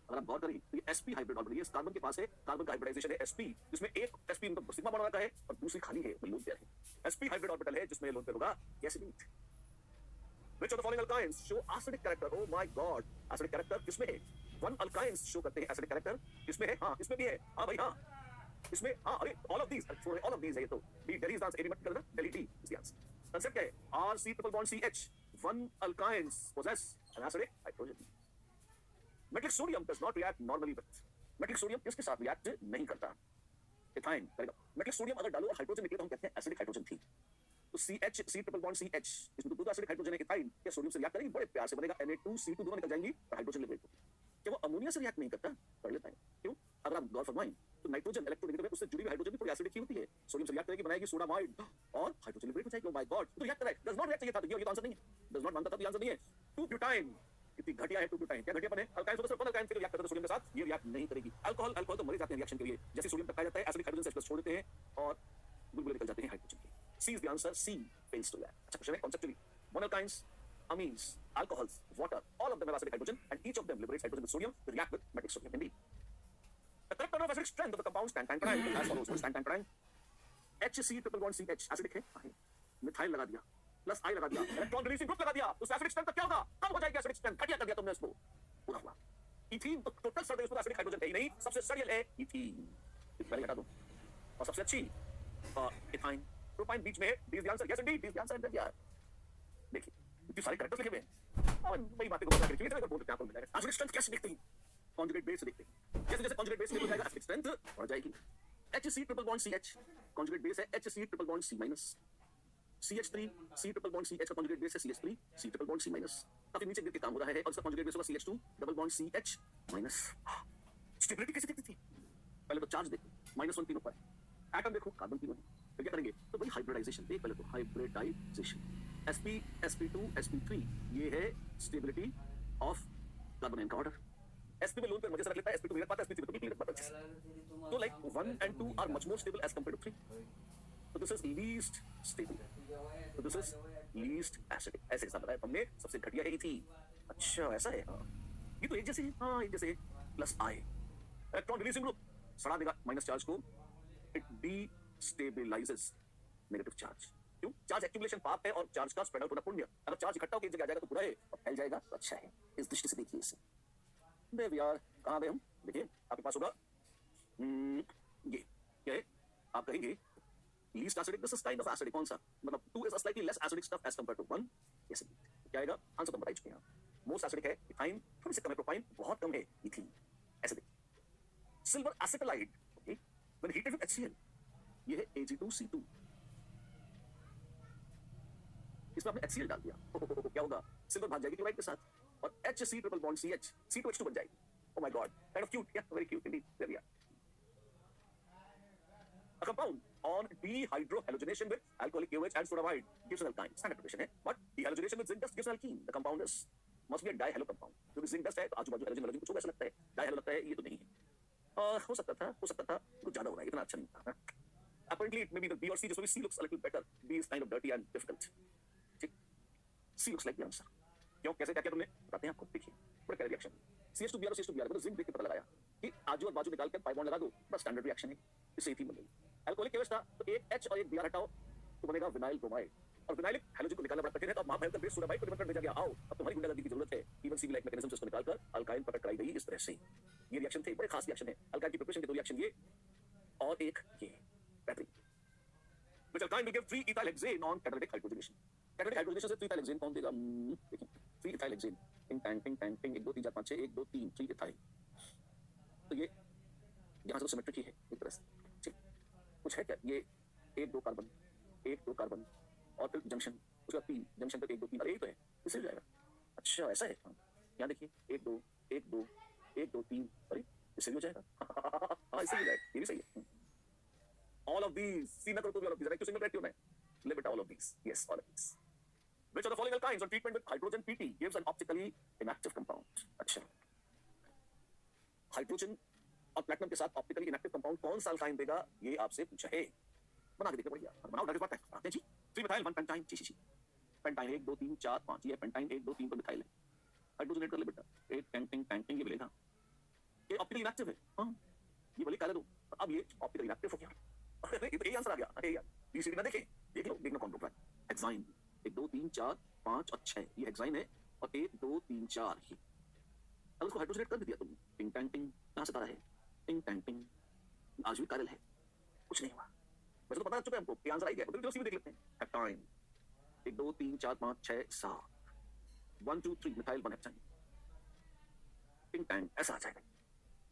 अगर आप गौर करें तो ये sp हाइब्रिड ऑर्बिटल, ये इस कार्बन के पास है, कार्बन का हाइब्रिडाइजेशन है sp, जिसमें एक sp मतलब सिग्मा बॉन्ड रखा है और दूसरी खाली है, वो लोन पेयर है। sp हाइब्रिड ऑर्बिटल है जिसमें लोन पेयर होगा, yes indeed। Which of the following alkynes show acidic character? Oh my god, acidic character किसमें है? 1 alkynes शो करते हैं acidic character, किसमें है? हाँ इसमें भी है, हाँ भाई हाँ इसमें, हाँ अरे all of these है ये तो। D Delhi is the answer, A मत करना, Delhi D is the answer। Concept क्या है? R C triple bond CH, 1 alkynes possess an acidic hydrogen। Metallic sodium does not react normally with, metallic sodium किसके साथ react नहीं करता? Ethyne करेगा। Metallic sodium अगर डालो और हाइड्रोजन निकले तो हम कहते हैं एसिडिक हाइड्रोजन थी। तो CH C triple bond CH, इसमें तो एसिडिक हाइड्रोजन है, इथाइन क्या सोडियम से रिएक्ट करेगी? बड़े प्यार से बनेगा Na2CO2 दोनों निकल जाएंगी और हाइड्रोजन लिबरेट होगी। क्या वो अमोनिया से रिएक्ट नहीं करता? कर लेता है। क्यों? अगर आप गौर फरमाएं तो नाइट्रोजन इलेक्ट्रोनेगेटिव है, उससे जुड़ी हुई हाइड्रोजन भी थोड़ी एसिडिक ही होती है। सोडियम से रिएक्ट करेगी, बनाएगी सोडामाइड और हाइड्रोजन लिबरेट हो जाएगी। ओ माय गॉड, तो रिएक्ट कर रहा है, डज नॉट रिएक्ट चाहिए था, ये तो आंसर नहीं है। डज नॉट मानता था तो आंसर नहीं है। 2 ब्यूटाइन कितनी घटिया है 2 ब्यूटाइन, क्या घटिया बने? अल्काइन तो सिर्फ अल्काइन से रिएक्ट करता है सोडियम के साथ, ये रिएक्ट नहीं करेगी। अल्कोहल तो मरे जाते हैं रिएक्शन के लिए, जैसे सोडियम टकराया जाता है एसिडिक हाइड्रोजन से छोड़ देते हैं और बुलबुले निकल जाते हैं हाइड्रोजन के। C is the answer, C fails to react। अच्छा क्वेश्चन है conceptually, monoalkynes, amines, alcohols, water, all of them have acidic hydrogen and each of them liberates hydrogen with sodium to react with metic sodium indeed। The correct order of acidic strength of the compounds tan tan prime as follows। tan tan prime HC triple bond CH acidic है, हाँ है, methyl लगा दिया plus I लगा दिया, electron releasing group लगा दिया, तो एसिडिक स्ट्रेंथ क्या होगा? कम हो जाएगी एसिडिक स्ट्रेंथ, घटिया कर दिया तुमने उसको, पूरा हुआ। इथीन तो टोटल सड़ गई, उसमें एसिडिक हाइड्रोजन है ही नहीं, सबसे सड़ियल है इथीन, पहले हटा दो। और सबसे अच्छी इथाइन, प्रोपाइन बीच में है। D is the answer, yes Indeed, D is the answer and यार देखिए इतनी सारे कैरेक्टर्स लिखे हुए हैं और वही बातें को बता के इधर बोल देते हैं आपको, मिल जाएगा। एसिडिक स्ट्रेंथ कैसे देखते हैं? कॉन्जुगेट बेस से देखते हैं, जैसे जैसे कॉन्जुगेट बेस निकल जाएगा एसिडिक स्ट्रेंथ बढ़ जाएगी। HC triple bond CH conjugate base है HC triple bond C minus, CH3 C triple bond CH का कॉन्जुगेट बेस है CH3 C triple bond C minus. काफी नीचे गिर के काम हो रहा है और इसका कॉन्जुगेट बेस होगा CH2 double bond CH minus. Stability कैसे देखती थी? पहले तो चार्ज देखो, -1 तीनों पर, एटम देखो कार्बन तीनों है, फिर क्या करेंगे? तो भाई हाइब्रिडाइजेशन देख, पहले तो हाइब्रिडाइजेशन sp sp2 sp3, ये है स्टेबिलिटी ऑफ कार्बन आयन का ऑर्डर। sp में लोन पे मजे से रख लेता है, sp2 में रख पाता है, sp3 में तो बिल्कुल रख पाता है। तो like 1 and 2 are much more stable as compared to 3, तो दिस इज लीस्ट स्टेबल, तो दिस इज लीस्ट एसिडिक। ऐसे हिसाब बताया हमने, सबसे घटिया है इथीन। अच्छा ऐसा है, हाँ ये तो एक जैसे है, हाँ एक जैसे plus I, electron releasing group सड़ा देगा माइनस चार्ज को, इट डिस्टेबलाइजेस नेगेटिव चार्ज। क्यों? चार्ज एक्यूमुलेशन पाप है और चार्ज का स्प्रेड आउट होना पुण्य। अगर चार्ज इकट्ठा होकर एक जगह आ जाएगा तो बुरा है और फैल जाएगा तो अच्छा है। इस दृष्टि से देखिए इसे। देयर वी आर, कहां गए हम? देखिए आपके पास होगा ये क्या है? आप कहेंगे least acidic, this is kind of acidic. कौन सा? मतलब 2 is a slightly less acidic stuff as compared to 1। Yes क्या आएगा? आंसर तो बता ही चुके हैं। मोस्ट एसिडिक है इथाइन, थोड़ी सी कम है प्रोपाइन, बहुत कम है ethene. Acidic silver एसिटाइड, okay, when heated with HCl, ये है Ag2C2, इसमें आपने HCl डाल दिया, क्या होगा? सिल्वर भाग जाएगी क्लोराइड के साथ और HC triple bond CH C2H2 बन जाएगी। Oh my God, kind of cute, yeah, very cute indeed. There we are. A compound on dehydrohalogenation with alcoholic KOH and sodamide gives an alkyne. Standard notation है, but dehalogenation with zinc dust gives an alkene. The compound is must be a dihalo compound. क्योंकि zinc dust है तो आजू-बाजू halogen कुछ ऐसा लगता है, dihalo लगता है, ये तो नहीं है। हो सकता था कुछ ज्यादा हो रहा है, इतना अच्छा नहीं था। Apparently it may be the B or C, just maybe C looks a little better. B is kind of dirty and difficult. ठीक, C looks like the answer. क्यों? कैसे क्या किया तुमने? बताते हैं आपको, देखिए बड़ा क्या रिएक्शन। CH2Br और CH2Br, मतलब जिंक देख के पता लगाया कि आजू और बाजू निकाल कर पाई बॉन्ड लगा दो, बस स्टैंडर्ड रिएक्शन है, इससे इथीन बन गई। अल्कोहलिक केवल था तो एक H और एक Br हटाओ तो बनेगा विनाइल ब्रोमाइड, और विनाइलिक हैलोजन को निकालना बड़ा कठिन है, तो अब महाभयंकर बेस सोडाबाइड को डिफर कर भेजा गया। आओ अब तुम्हारी गुंडागर्दी की जरूरत है, इवन सीवी लाइक मैकेनिज्म से उसको निकालकर अल्काइन प्रकट कराई गई इस तरह से। ये रिएक्शन थे, बड़े खास रिएक्शन है अल्काइन की प्रिपरेशन के। दो रिएक्शन ये और एक ये बेहतरीन, which alkyne will give 3-ethyl-hexane on catalytic hydrogenation. Catalytic hydrogenation से 3-ethyl-hexane कौन देगा? देखिए 3-ethyl-hexane, टिंग टैंग टिंग टैंग टिंग, 1 2 3 4 5 6 1 2 3 3-ethyl। तो ये यहाँ से तो सिमेट्रिक ही है एक तरह से, ठीक। कुछ है क्या? ये 1 2 कार्बन 1 2 कार्बन और फिर जंक्शन, उसका 3 जंक्शन तक 1 2 3, अरे ये तो है, इससे हो जाएगा। अच्छा ऐसा है, हाँ यहाँ देखिए 1 2 1 2 1 2 3, अरे इससे भी हो जाएगा। हाँ इससे भी हो जाएगा, ये भी सही है। All of these, see ना करो तो भी all of these, क्यों सिंगल रहती हूँ मैं? ले बेटा all of these, yes all of these. Which of the following alkynes on treatment with hydrogen PT gives an optically inactive compound? अच्छा, हाइड्रोजन और प्लैटिनम के साथ ऑप्टिकली इनएक्टिव कंपाउंड कौन सा अल्काइन देगा? ये आपसे पूछा है, बना के देखिए बढ़िया, बनाओ ढंग से बात है, आते हैं जी। 3-methyl 1-pentyne, जी पेंटाइन 1 2 3 4 5, ये पेंटाइन 1 2 3 पर मिथाइल है, हाइड्रोजनेट कर ले बेटा, एक टेंटिंग टेंटिंग, ये मिलेगा, ये ऑप्टिकली इनएक्टिव है, हाँ ये बोले काले दो, अब ये ऑप्टिकली इनएक्टिव हो गया। अरे ये तो यही आंसर आ गया, अरे यार बीसीडी ना देखें, देख लो, देखना कौन रुका है। हेक्साइन 1 2 3 4 5 और 6, ये हेक्साइन है, और 1 2 3 4 ही, अब उसको हाइड्रोजनेट कर भी दिया तुमने, टिंग टैंटिंग, कहाँ से तारा है, टिंग टैंटिंग, आज भी कायल है, कुछ नहीं हुआ। वैसे तो पता चुका है हमको, ये आंसर आ ही गया, तो चलो सी देख लेते हैं। हेप्टाइन 1 2 3 4 5 6 7, 1 2 3 मिथाइल 1 हेप्टाइन, टिंग टैंग, ऐसा आ जाएगा।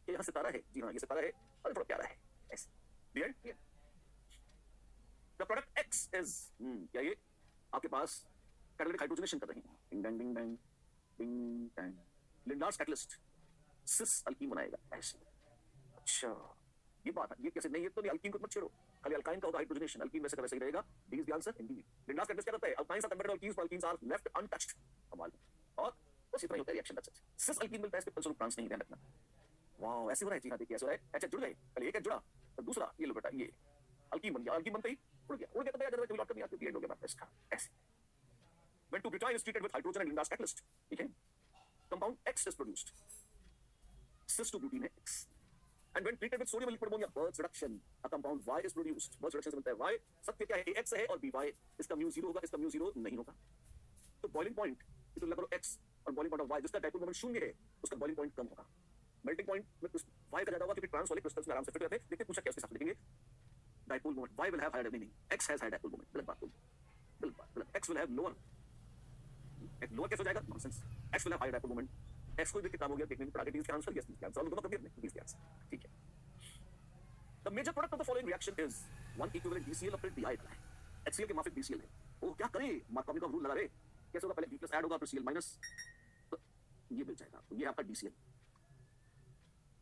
ये यहाँ सितारा है, जी हाँ ये सितारा है, और थोड़ा प्यारा है ऐसे। The product X is, क्या ये आपके पास कैटालिटिक हाइड्रोजनेशन कर रही है, डिंग डैंग डिंग डैंग डिंग डैंग, लिंडार्स कैटलिस्ट सिस अल्कीन बनाएगा ऐसे। अच्छा ये बात है, ये कैसे नहीं, ये तो नहीं, अल्कीन को मत छेड़ो, खाली अल्काइन का होगा हाइड्रोजनेशन, अल्कीन वैसे का वैसे ही रहेगा। D is the answer indeed. Lindlar's catalyst क्या करता है? Alkynes are converted alkenes, alkenes are left untouched, कमाल। और बस इतना ही होता है reaction, that's it. Cis alkene मिलता है, इसके फलस्वरूप ट्रांस नहीं, ध्यान रखना। वाओ ऐसे हो रहा है जी हाँ, देखिए ऐसे हो रहा है। अच्छा जुड़ गए, पहले एक जुड़ा और दूसरा ये लो बेटा, ये अल्कीन बन गया, अल्कीन बनते ही उड़ गया तो भैया जरूरत लौट कर नहीं आती, एंड हो गया बात इसका ऐसे। When 2-butyne is treated with hydrogen and Lindar's catalyst, ठीक है, compound X is produced, cis-2-butene है X, and when treated with sodium liquid ammonia, Birch reduction, a compound Y is produced, Birch reduction से मिलता है Y, सत्य क्या है? X है और BY, इसका म्यू 0 होगा, इसका म्यू 0 नहीं होगा, तो बॉइलिंग पॉइंट तो लगा लो X और बॉइलिंग पॉइंट ऑफ Y, जिसका डाइपोल मोमेंट 0 है उसका बॉइलिंग पॉइंट कम होगा, मेल्टिंग पॉइंट में कुछ Y का ज्यादा होगा, क्योंकि ट्रांस वाले क्रिस्टल्स में आराम से फिट रहते हैं। देखते पूछा क्या उसके साथ लिखेंगे, dipole moment Y will have higher meaning, X has higher dipole moment, गलत बात बोली, गलत, X will have lower, lower कैसे हो जाएगा? Nonsense, X will have higher dipole moment, X को देख के काम हो गया, देखने में पड़ा के आंसर, यस आंसर, और दोनों कभी अपने दिस आंसर, ठीक है। The major product of the following reaction is one equivalent BCl और फिर DI है, HCl के माफिक BCl है, वो क्या करे? मार्कोवी का रूल लगा रे, कैसे होगा? पहले B+ ऐड होगा फिर Cl माइनस, तो ये मिल जाएगा, तो ये आपका DCl,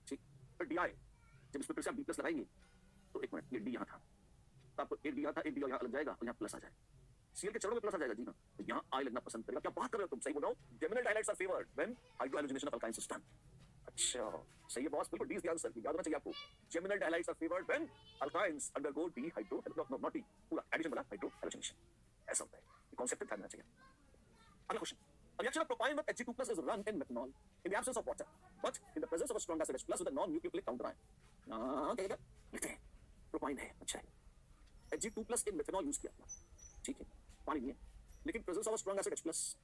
ठीक। फिर DI, जब इसमें फिर से आप B+ लगाएंगे तो एक मिनट, ये D यहाँ था, तो आपको एक D यहाँ था, एक D यहाँ लग जाएगा और यहाँ प्लस आ जाएगा, Cl के चरणों में प्लस आ जाएगा जी हाँ, तो यहाँ I लगना पसंद करेगा। क्या बात कर रहे हो तुम, सही बोल रहा हूँ। Geminal dialytes are favored when hydrohalogenation of alkynes is done। अच्छा सही है बॉस, बिल्कुल डी इज द आंसर, याद होना चाहिए आपको। Geminal dialytes are favored when alkynes undergo dehydro, no not D, पूरा एडिशन वाला हाइड्रोहैलोजेनेशन, ऐसा होता है, ये कॉन्सेप्ट ध्यान रखना चाहिए। अगला question, a reaction of propine with Hg2+ is run in methanol in the absence of water, but in the presence of a strong acid H+ with a non-nucleophilic counter ion। क्या लिखते हैं? Propyne है, अच्छा है, Hg2+ in methanol use किया, ठीक है, पानी नहीं है, लेकिन presence of strong acid H+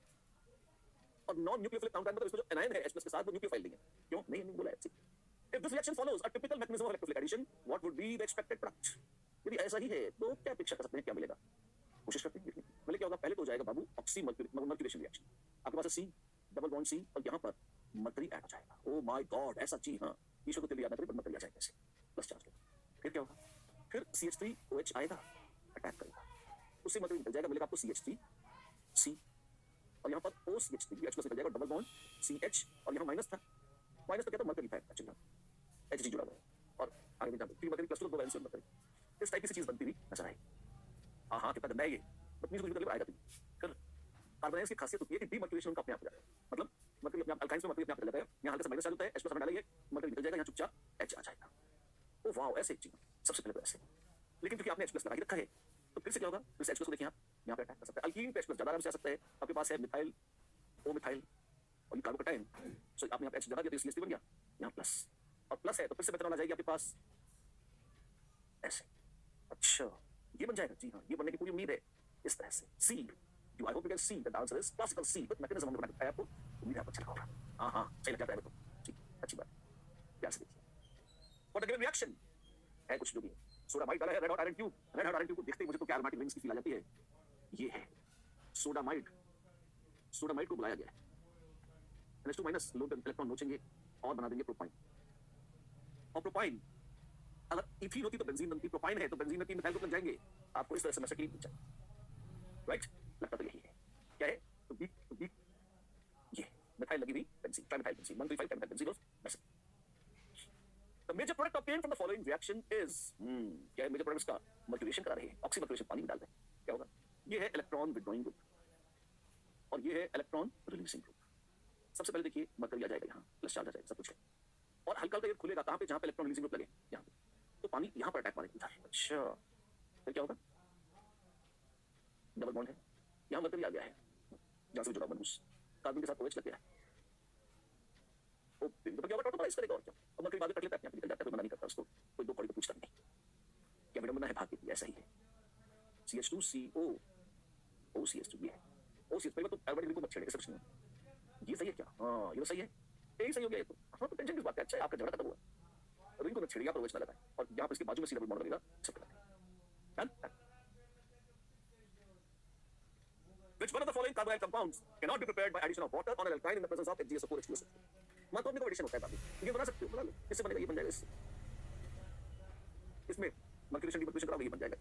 और नॉन न्यूक्लियोफिलिक काउंटर मतलब इसमें जो एनायन है H+ के साथ वो न्यूक्लियोफाइल नहीं है, क्यों नहीं बोला है। If this reaction follows a typical mechanism of electrophilic addition, what would be the expected product? यदि ऐसा ही है तो क्या अपेक्षा कर सकते हैं, क्या मिलेगा? कोशिश करते हैं, पहले क्या होगा? पहले तो हो जाएगा बाबू ऑक्सी मर्क्यूरेशन रिएक्शन, आपके पास है C डबल बॉन्ड C और यहाँ पर मर्करी ऐड हो जाएगा। ओह माय गॉड, ऐसा जी हाँ, ईश्वर को तेल याद ना करें, पर मर्करी आ जाएगा ऐसे प्लस चार्ज। फिर क्या होगा? फिर CH3OH आएगा, अटैक करेगा, उससे मर्करी निकल जाएगा, मिलेगा आपको CH3C और यहाँ पर OCH3 H+ निकल जाएगा, डबल बॉन्ड CH और यहाँ माइनस था, माइनस तो क्या था? मर्करी था एक्चुअली, Hg जुड़ा हुआ है और आगे भी जाते हैं, मर्करी प्लस तो दो वैलेंस में मर्करी, इस टाइप की चीज बनती हुई नजर आई। हाँ कितना गंदा है ये, बदतमीज कुछ आएगा। फिर कार्बोनाइल्स की खासियत होती है कि डीमर्क्यूरेशन उनका अपने आप हो जाता है, मतलब मर्करी अपने आप, अल्काइंस में मर्करी अपने आप चला जाएगा, यहाँ हल्का सा माइनस चालू होता है, H+ हमें डालेंगे, मर्करी निकल जाएगा, यहाँ चुपचाप H आ जाएगा। ओ वाओ, ऐसे चीज सबसे पहले तो ऐसे, लेकिन क्योंकि आपने H+ लगा के रखा है तो फिर से क्या होगा? फिर से H+ को देखिए आप, यहाँ पे अटैक कर सकता है, अल्कीन पे H+ ज्यादा आराम से आ सकता है। आपके पास है मिथाइल, O मिथाइल और ये कार्बोकैटायन, सो आपने यहाँ पे H जगह दिया तो CH3 बन गया, यहाँ प्लस और प्लस प्लस है तो फिर से मेथनॉल आ जाएगी आपके पास ऐसे। अच्छा ये बन जाएगा, जी हाँ ये बनने की पूरी उम्मीद है इस तरह से। See you I hope you can see the answer is classical C with mechanism हमने बना के बताया आपको, उम्मीद है आपको अच्छा लगा होगा। हाँ हाँ सही लग जाता है तो ठीक, अच्छी बात, प्यार से देखिए। व्हाट अ गिवन रिएक्शन है कुछ जो भी है। सोडा माइट डाला है red hot iron tube, red hot iron tube को देखते ही मुझे तो क्या एरोमेटिक रिंग्स की फील आ जाती है। ये है सोडामाइड, सोडामाइड को बुलाया गया है NH2 माइनस लोड इलेक्ट्रॉन नोचेंगे और बना देंगे प्रोपाइन। और प्रोपाइन अगर इथीन होती तो बेंजीन बनती, प्रोपाइन है तो बेंजीन में 3 मिथाइल ग्रुप लग जाएंगे, आपको इस तरह से मैसेज मिल जाए। राइट, लगता तो यही है। क्या है तो बी ये मिथाइल लगी हुई benzene, trimethyl benzene 135 trimethyl benzene of message. The major product obtained from the following reaction is क्या है मेजर प्रोडक्ट्स का मर्क्यूरेशन करा रहे हैं, ऑक्सीमर्क्यूरेशन पानी में डाल रहे हैं, क्या होगा? ये है इलेक्ट्रॉन विड्रॉइंग ग्रुप और ये है इलेक्ट्रॉन रिलीजिंग ग्रुप। सबसे पहले देखिए मर्करी आ जाएगा यहाँ, प्लस चार्ज आ जाएगा, सब कुछ है और हल्का हल्का ये खुलेगा कहाँ पे, जहाँ पे इलेक्ट्रॉन रिलीजिंग ग्रुप लगे यहाँ पे, तो पानी यहाँ पर अटैक मारेगा इधर। अच्छा फिर क्या होगा? डबल बॉन्ड है, यहाँ मर्करी आ गया है, जहाँ से जुड़ा बनूस कार्बन के साथ OH लग गया है, तो क्या होगा? टोटलाइज करेगा और क्या, और मर्करी बाद में कट लेता है, अपने निकल जाता है, कोई मना नहीं करता उसको, कोई दो कौड़ी को पूछता नहीं, क्या विडंबना है भाग्य की, ऐसा ही है। CH2CO OCH2 ये है OCH, पहले तो एल्बर्ट रिंग को मत छेड़े, कुछ नहीं ये सही है क्या? हाँ ये तो सही है, यही सही हो गया ये तो। हाँ तो टेंशन किस बात का, अच्छा है आपका झगड़ा खत्म हुआ, रिंग को मत छेड़िए, आप OH ना लगाएं और यहाँ पर इसके बाजू में C डबल बॉन्ड लगेगा, सब लगाएं। Done. Which one of the following carbonyl compounds cannot be prepared by addition of water on an alkyne in the presence of HgSO4 H2SO4? मान तो अपने को एडिशन होता है बाकी, ये बना सकते हो, बना लो, इससे बनेगा, ये बन जाएगा इससे, इसमें मर्क्यूरेशन डिमर्क्यूरेशन कराओगे ये बन जाएगा,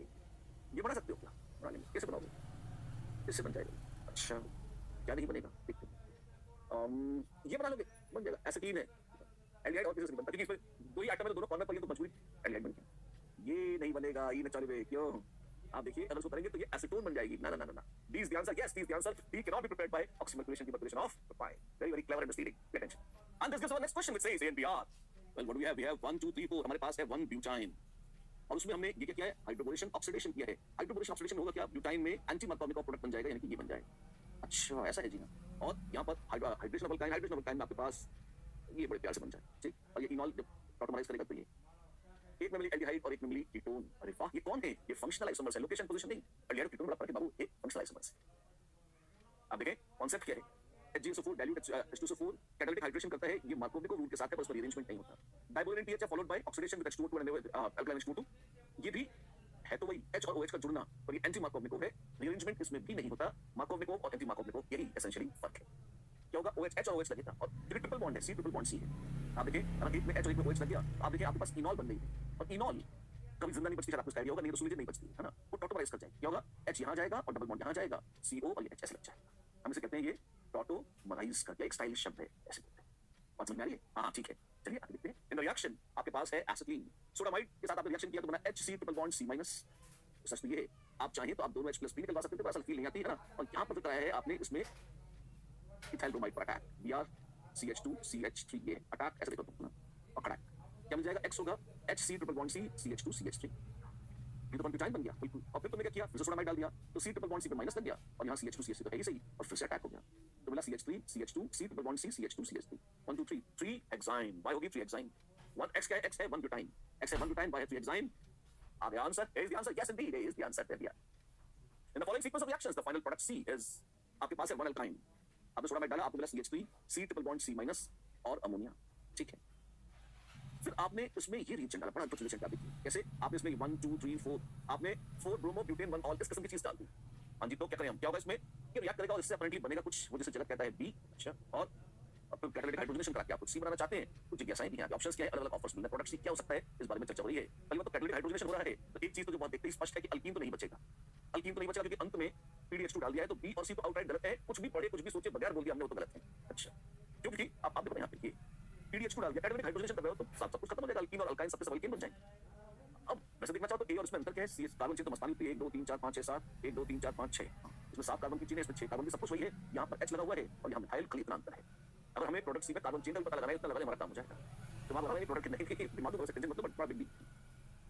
ये बना सकते हो क्या? बना लेंगे, कैसे बनाओगे? इससे बन जाएगा। अच्छा क्या नहीं बनेगा देखते हैं, ये बना लोगे बन जाएगा, एसिटीन है एल्डिहाइड और किसी से नहीं बनता, क्योंकि इसमें दो ही आइटम है तो दोनों कॉर्नर पर ये तो मजबूरी एल्डिहाइड बन गया, ये नहीं बनेगा, ये न चलेगा, क्यों? आप देखिए अगर उसको करेंगे तो ये एसीटोन बन जाएगी, ना ना ना ना, D is the answer, yes D is the answer, D cannot be prepared by oxymercuration demercuration of propyl, very very clever and misleading, pay attention. And this gives our next question which says ANPR, well what do we have? We have 1 2 3 4, हमारे पास है 1 butyne और उसमें हमने ये क्या किया है? Hydroboration oxidation किया है। हाइड्रोबोरेशन ऑक्सीडेशन होगा क्या? ब्यूटाइन में एंटी मार्कोव प्रोडक्ट बन जाएगा, यानी कि ये बन जाएगा। अच्छा ऐसा है जी ना, और यहाँ पर hydration of alkyne, hydration of alkyne में आपके पास ये बड़े प्यार से बन जाए, ठीक, और ये इनॉल जब टॉटोमराइज करेगा तो ये एक में मिली एल्डिहाइड और एक में मिली कीटोन। अरे वाह ये कौन है? ये फंक्शनल आइसोमर्स है, लोकेशन पोजीशन नहीं, एल्डिहाइड कीटोन बड़ा फर्क है बाबू, एक फंक्शनल आइसोमर्स है। आप देखें कॉन्सेप्ट क्या है, HgSO4 dilute H2SO4 catalytic hydration करता है, ये मार्कोव रूट के साथ है पर उसमें रीअरेंजमेंट नहीं होता। डाइबोलिन TH followed by oxidation with H2O2 and alkyl H2O2, ये भी है तो वही H और OH का जुड़ना, पर ये एंटी मार्कोव है, रीअरेंजमेंट इसमें भी नहीं होता। मार्कोव और एंटी मार्कोव यही एसेंशियली फर्क है। क्या होगा? OH H और OH लगेगा और ट्रिपल बॉन्ड है, C ट्रिपल बॉन्ड C है। आप देखिए अगर एक में H और एक में OH लग गया, आप देखिए आपके पास इनॉल बन गई है और इनॉल कभी जिंदा नहीं बचती, शायद आपको स्टाइल होगा, नहीं तो सुनिए नहीं बचती है ना, वो टॉटोमराइज कर जाएगी। क्या होगा? H यहाँ जाएगा और डबल बॉन्ड यहाँ जाएगा, CO और ये H ऐसे लग जाएगा, हम इसे कहते हैं ये टॉटोमराइज करके, एक स्टाइलिश शब्द है, ऐसे कहते हैं। बात समझ में आ रही है? हाँ ठीक है, चलिए आगे देखते हैं। इन रिएक्शन आपके पास है एसिटीन, सोडामाइड के साथ आपने रिएक्शन किया तो बना HC triple bond C minus. सच तो ये है, आप चाहें तो आप दोनों H+ भी निकलवा सकते थे, पर असल फील नहीं आती है ना, और यहाँ पर जो कराया है आपने इसमें इथाइल ब्रोमाइड पर अटैक, Br CH2 CH3 ये अटैक ऐसे देखो तुम ना, और अटैक क्या मिल जाएगा? X होगा HC triple bond C CH2 CH3, ये तो ब्यूटाइन बन गया बिल्कुल। और फिर तुमने क्या किया? फिर सोडामाइड डाल दिया तो C ट्रिपल बॉन्ड C पे माइनस लग गया और यहाँ CH2 CH3 तो है ही सही, और फिर से अटैक हो गया तो मिला CH3 CH2 C triple bond C CH2 CH3 1 2 3 3 hexyne, y होगी 3 हेक्साइन, 1 x क्या है? x है 1 ब्यूटाइन, x है 1 ब्यूटाइन, y है 3 हेक्साइन। आ गया answer, is the answer, yes indeed is the answer, there we are. In the following sequence of reactions the final product C is, आपके पास है 1 alkyne, आपने sodamide डाला, आपको मिला CH3 C triple bond C minus और ammonia, ठीक है। फिर आपने उसमें ये रिएक्शन डाला, बड़ा अद्भुत रिएक्शन डाल दी। कैसे? आपने इसमें 1 2 3 4, आपने 4 ब्रोमो ब्यूटेन 1 ऑल इस किस्म की चीज डाल दी। हाँ जी, तो क्या करें हम? क्या होगा इसमें? ये रिएक्ट करेगा और इससे अपरेंटली बनेगा कुछ, वो जिसे जगत कहता है B। अच्छा, और अब कैटालिटिक हाइड्रोजनेशन करा के आप कुछ C बनाना चाहते हैं, कुछ जिज्ञासाएं भी हैं, ऑप्शंस क्या है, अलग अलग ऑफर्स मिलना, प्रोडक्ट C क्या हो सकता है, इस बारे में चर्चा हो रही है। पहली बात तो कैटालिटिक हाइड्रोजनेशन हो रहा है तो एक चीज तो जो बहुत देखते ही स्पष्ट है कि अल्कीन तो नहीं बचेगा, अल्कीन तो नहीं बचेगा, क्योंकि अंत में PDH2 डाल दिया है, तो B और C तो आउटराइट गलत है, कुछ भी पढ़े कुछ भी सोचे बगैर बोल दिया हमने, वो तो गलत है। अच्छा, क्योंकि आप देखो यहाँ पे ये PDH2 डाल दिया, कैटालिटिक हाइड्रोजनेशन कर रहे हो तो सब कुछ खत्म हो जाएगा, अल्कीन और अल्काइन सबके सब अल्कीन बन जाएंगे। अब वैसे देखना चाहो तो A और इसमें अंतर क्या है? C कार्बन चेन तो मस्तानी होती है, 1 2 3 4 5 6 7, 1 2 3 4 5 6, इसमें 7 कार्बन की चेन है, इसमें 6 कार्बन की, सब कुछ वही है, यहाँ पर H लगा हुआ है और यहाँ मिथाइल खाली इतना अंतर है। अगर हमें प्रोडक्ट C में कार्बन चेन का पता लगाना है, इतना लगाने हमारा काम हो जाएगा। तो आप लगाएंगे प्रोडक्ट नहीं, दिमाग में टेंशन मतलब बड़ा बिग डील।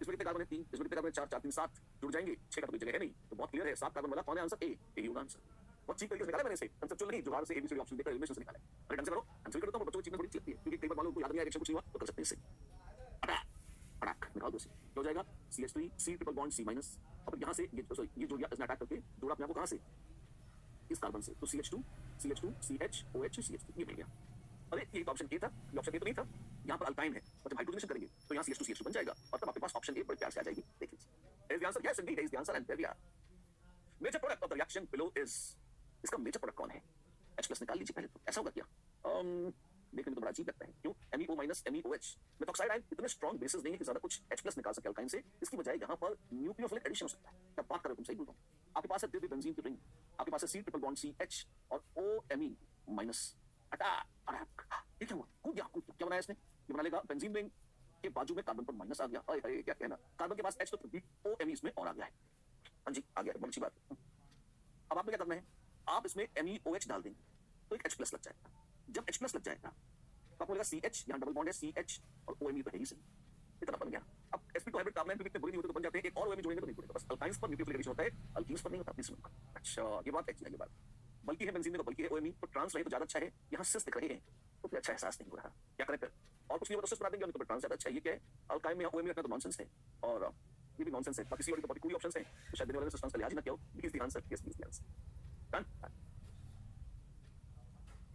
इसमें कितने कार्बन है? 3, इसमें कितने कार्बन है? 4 4 3 7 जुड़ जाएंगे, 6 का तो कोई जगह है नहीं, तो बहुत क्लियर है 7 कार्बन वाला कौन है आंसर? A, यही होगा आंसर। बहुत चीज तरीके से निकाला मैंने इसे, कंसेप्चुअल नहीं, जुगाड़ से ABCD ऑप्शन देकर एलिमिनेशन से निकाला है। अरे ढंग से करो, आंसर करता हूं, बच्चों को चीजें बड़ी अच्छी लगती है, क्योंकि कई बार मान लो कोई याद नहीं आया, रिएक्शन कुछ नहीं हुआ तो कर सकते हैं इससे। C triple bond C minus, अब यहाँ से ये जोड़िया इसने अटैक करके जोड़ा अपने आप को कहाँ से, इस कार्बन से, तो CH2 CH OH CH2 ये मिल गया। अरे ये ऑप्शन ए था, ये ऑप्शन ए तो नहीं था, यहाँ पर अल्काइन है और जब हाइड्रोजनेशन करेंगे तो यहाँ CH2 CH2 बन जाएगा और तब आपके पास ऑप्शन ए बड़े प्यार से आ जाएगी। देख लीजिए, is the answer, yes indeed is the answer and there we are. Major product of the reaction below is, इसका मेजर प्रोडक्ट कौन है? H+ निकाल लीजिए पहले तो, ऐसा होगा क्या? देखने में तो बड़ा अजीब लगता है, क्यों? MEO minus MEOH, methoxide ion इतने स्ट्रॉन्ग बेसिस नहीं है कि ज्यादा कुछ H+ निकाल सके अल्काइन से, इसकी बजाय यहाँ पर न्यूक्लियोफिलिक एडिशन हो सकता है। तब बात करें, तुम सही बोल रहे हो। आपके पास है द्वितीय बेंजीन की रिंग, आपके पास है C ट्रिपल बॉन्ड CH और OMe माइनस अटैक। ये क्या हुआ? कूद गया। क्या बनाया इसने? ये बना लेगा बेंजीन रिंग के बाजू में कार्बन पर माइनस आ गया। अरे अरे क्या कहना, कार्बन के पास H तो भी OMe इसमें और आ गया है। हाँ जी आ गया, बहुत अच्छी बात। अब आपने क्या करना है, आप इसमें MEOH डाल देंगे तो एक H+ लग जाएगा। जब H+ लग जाएगा तो आपको लगेगा CH, यहाँ डबल बॉन्ड है CH और OMe तो है ही सही, इतना बन गया। अब sp2 हाइब्रिड कार्बन भी कितने बुरे नहीं होते तो बन जाते हैं, एक और OMe जोड़ेंगे तो नहीं जुड़ेगा, बस अल्काइंस पर न्यूक्लियोफिलिक एडिशन होता है, अल्कीन्स पर नहीं होता। प्लीज सुनो, अच्छा ये बात अच्छी है, ये बात बल्कि है बेंजीन में तो बल्कि है OMe, तो ट्रांस रहे तो ज्यादा अच्छा है, यहाँ सिस दिख रहे हैं तो फिर अच्छा एहसास नहीं हो रहा, क्या करें फिर? और कुछ नहीं होगा तो सिस बना देंगे, तो ट्रांस ज्यादा अच्छा है। ये क्या है, अल्काइन में यहाँ OMe रखना तो नॉनसेंस है और ये भी नॉनसेंस है। बाकी सी और बाकी कोई ऑप्शंस हैं तो शायद देने वाले सब्सटेंस का लिहाज ही ना किया हो। B is the answer, yes B is the answer. Done.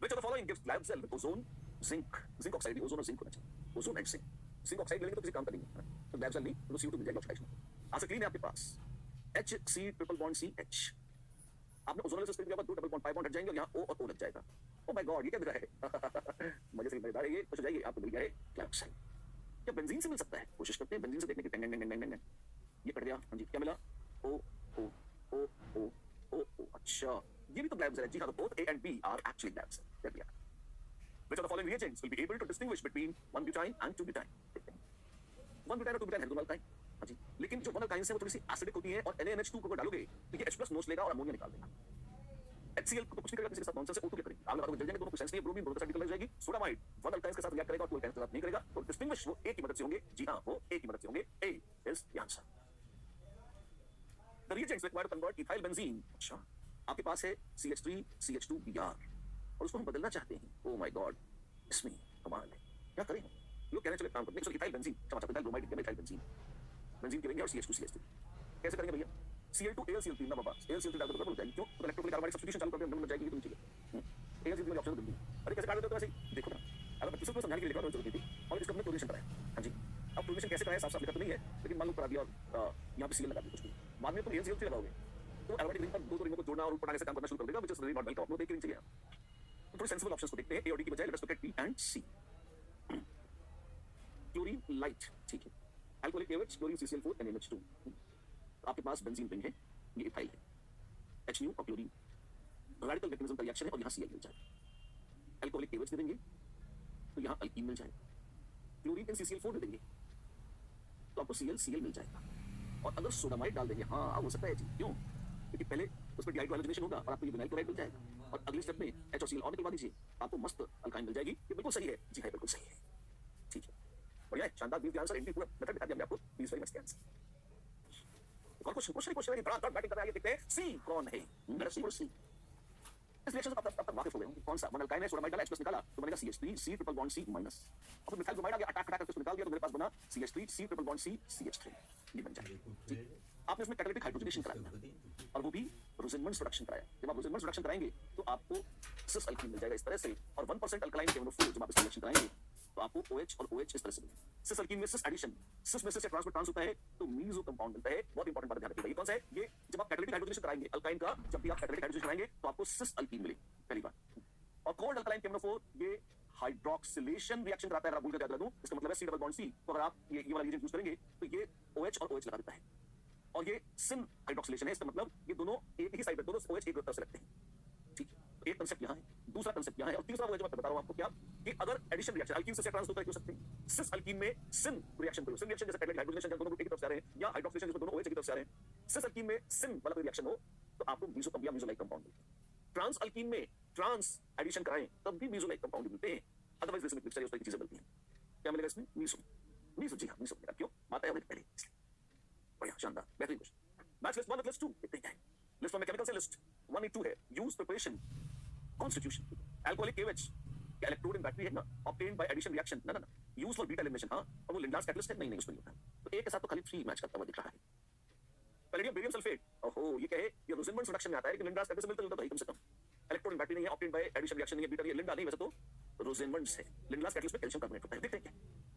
Which of the following gives lab cell with ozone, zinc, zinc oxide, ozone और zinc होना चाहिए, ozone and zinc, zinc oxide लेंगे तो किसी काम का नहीं है, तो lab cell नहीं तो CO2 मिल जाएगा ऑक्सीडाइजेशन। आंसर क्लीन है आपके पास, HC ट्रिपल बॉन्ड CH, आपने ओजोन वाले सिस्टम के बाद दो डबल बॉन्ड पाई बॉन्ड हट जाएंगे और यहाँ O और O लग जाएगा। ओह माय गॉड, ये क्या मिला है? मजे से मजेदार है ये, खुश हो जाइए, आपको मिल गया है लैब सेल। क्या बेंजीन से मिल सकता है? कोशिश करते हैं बेंजीन से देखने की। ये कट गया, हाँ जी क्या मिला? O O O O O O, अच्छा ये भी तो लैब सेल है जी हाँ, तो both A and B are actually lab cell। देख लिया। Which of the following reagents will be able to distinguish between 1-butyne and 2-butyne? 1-butyne और 2-butyne है दोनों अल्काइन, हाँ जी, लेकिन जो 1 अल्काइंस है वो थोड़ी सी एसिडिक होती है और NaNH2 को अगर डालोगे तो ये H+ नोच लेगा और अमोनिया निकाल देगा। HCl को तो कुछ नहीं करेगा, किसी के साथ नॉनसेंस है, O2 क्या करेगा? आप लगा जल जाएंगे, दोनों को सेंस नहीं है, ब्रोमीन दोनों का साइड निकल जाएगी। सोडामाइड 1 अल्काइंस के साथ रिएक्ट करेगा और 2 अल्काइंस के साथ नहीं करेगा, तो डिस्टिंग्विश वो A की मदद से होंगे। जी हां, वो A की मदद से होंगे। A is the answer। The reagents required to convert ethyl benzene, अच्छा आपके पास है CH3 CH2Br और उसको हम बदलना चाहते हैं। ओह माय गॉड, इसमें कमाल है, क्या करें? लोग कह रहे हैं चलो काम करते हैं, इथाइल बेंजीन, समाचार इथाइल ब्रोमाइड के इथाइल बेंजीन, बेंजीन करेंगे और CH2 CH3 कैसे करेंगे भैया? Cl2 AlCl3 ना बाबा, AlCl3 डाल दो तो हो जाएगी। क्यों? तो इलेक्ट्रोफिलिक कार्बोनाइड सब्स्टिट्यूशन चालू कर दे, बन जाएगी, ये तो नहीं चाहिए। AlCl3 वाले ऑप्शन तो दे। अरे कैसे काट देते हो वैसे ही? देखो ना, अगर किसी को समझाने के लिए लिखा तो जरूरत नहीं थी और इसका हमने क्लोरीनेशन कराया। हां जी, अब क्लोरीनेशन कैसे कराया साफ-साफ लिखा तो नहीं है, लेकिन मान लो करा दिया और यहाँ पे Cl लगा दिया कुछ भी, बाद में तुम AlCl3 लगाओगे तो एरोमेटिक रिंग पर दो रिंगों को जोड़ना और ऊपर आने से काम करना शुरू कर देगा, which is really not welcome. अपने देख के नहीं चाहिए। तो थोड़ी सेंसिबल ऑप्शंस को देखते हैं, A और D की बजाय let's look at B and C। Chlorine light, ठीक है, alcoholic KOH, chlorine CCl4 NaNH2, आपके पास बेंजीन रिंग है, ये इथाइल है, HNu और क्लोरीन रेडिकल मैकेनिज्म का रिएक्शन है और यहाँ Cl मिल जाएगा। अल्कोहलिक KOH दे देंगे तो यहाँ अल्कीन मिल जाएगा, क्लोरीन CCl4 दे देंगे तो आपको Cl मिल जाएगा और अगर सोडामाइड डाल देंगे, हाँ हो सकता है जी, क्यों? क्योंकि पहले उस पर डिहाइड्रो हाइड्रोजनेशन होगा और आपको ये विनाइल क्लोराइड मिल जाएगा और अगले स्टेप में H और Cl और निकलवा दीजिए, आपको मस्त अल्काइन मिल जाएगी। ये बिल्कुल सही है जी हाँ, बिल्कुल सही है, ठीक है, बढ़िया है, शानदार। 20 आंसर एंट्री पूरा मेथड बता दिया मैंने आपको, 20 वेरी मच आंसर। और क्वेश्चन बड़ा डॉट बैटिंग कर रहा है, ये देखते हैं सी कौन है। सी और सी इस रिएक्शन से अब तक वाकिफ हो गए होंगे, कौन सा? 1 अल्काइन है, सोडामाइड डाला, H+ निकाला तो बनेगा CH3 C triple bond C minus, और फिर मिथाइल ब्रोमाइड आ गया, अटैक करके उसको निकाल दिया तो मेरे पास बना CH3 C triple bond C CH3, ये बन जाएगा। ठीक, आपने उसमें कैटालिटिक हाइड्रोजनेशन कराया और वो भी रोसेनमंड्स प्रोडक्शन कराया। जब आप रोसेनमंड्स प्रोडक्शन कराएंगे तो आपको सिस अल्कीन मिल जाएगा इस तरह से, और 1% अल्कलाइन KMNO4 जब आप इसका रिएक्शन कराएंगे तो आपको OH और OH इस तरह से मिलेगा। सिस अल्कीन में सिस एडिशन, सिस में सिस से ट्रांस होता है तो मीजो कंपाउंड मिलता है। बहुत इंपॉर्टेंट बात ध्यान रखिएगा, ये कौन सा है? ये जब आप कैटालिटिक हाइड्रोजनेशन कराएंगे अल्काइन का, जब भी आप कैटालिटिक हाइड्रोजनेशन कराएंगे तो आपको सिस अल्कीन मिलेगी, पहली बात। और कोल्ड अल्कलाइन KMNO4 ये हाइड्रोक्सिलेशन रिएक्शन कराता है, भूल कर याद रख दूं, इसका मतलब है C डबल बॉन्ड C, तो अगर आप ये वाला रिएजेंट यूज करेंगे तो ये OH और OH लगा देता है, और ये सिन हाइड्रोक्सिलेशन है, इसका मतलब ये दोनों एक ही साइड पे, दोनों OH एक तरफ से लगते हैं। ठीक है, तो एक कांसेप्ट यहाँ है, दूसरा कांसेप्ट यहाँ है, और तीसरा वो जो मैं बता रहा हूँ आपको क्या, कि अगर एडिशन रिएक्शन अल्कीन से ट्रांस होता है, हो सकते हैं सिस अल्कीन में सिन रिएक्शन करो, सिन रिएक्शन जैसे कैटालिटिक हाइड्रोजनेशन जब दोनों एक ही तरफ से आ रहे हैं, या हाइड्रोक्सिलेशन जिसमें दोनों OH एक तरफ से आ रहे हैं, सिस अल्कीन में सिन वाला कोई रिएक्शन हो तो आपको मीसो या मीसोलाइक कंपाउंड मिलता है। ट्रांस अल्कीन में ट्रांस एडिशन कराएं तब भी मीसोलाइक कंपाउंड मिलते हैं, अदरवाइज इसमें मिक्सचर उस तरह की चीजें मिलती हैं। क्या मिलेगा इसमें? मीसो, मीसो जी हाँ, मीसो मिलेगा। क्यों? बात है हमें पहले, बढ़िया, शानदार, बेहतरीन क्वेश्चन। मैच लिस्ट 1 और लिस्ट 2 देखते हैं। लिस्ट 1 में केमिकल से लिस्ट 1 और 2 है, use preparation constitution, alcoholic KOH क्या इलेक्ट्रोड इन बैटरी है ना, ऑब्टेन्ड बाय एडिशन रिएक्शन, ना ना ना, यूज फॉर बीटा एलिमिनेशन, हाँ, और वो लिंडास कैटलिस्ट है, नहीं नहीं उसमें नहीं होता। तो एक के साथ तो खाली 3 मैच करता हुआ दिख रहा है। पैलेडियम बेरियम सल्फेट, ओहो ये कहे ये रोसेनमंड रिडक्शन में आता है कि लिंडास कैसे मिलता जुलता भाई कम से कम। इलेक्ट्रॉन बैटरी नहीं है, ऑक्टेन बाय एडिशन रिएक्शन नहीं है, बीटा ये लिंडा नहीं, वैसे तो रोसेनमंड से लिंडास कैटलिस्ट में कैल्शियम कार्बोनेट होता है। देखते हैं क्या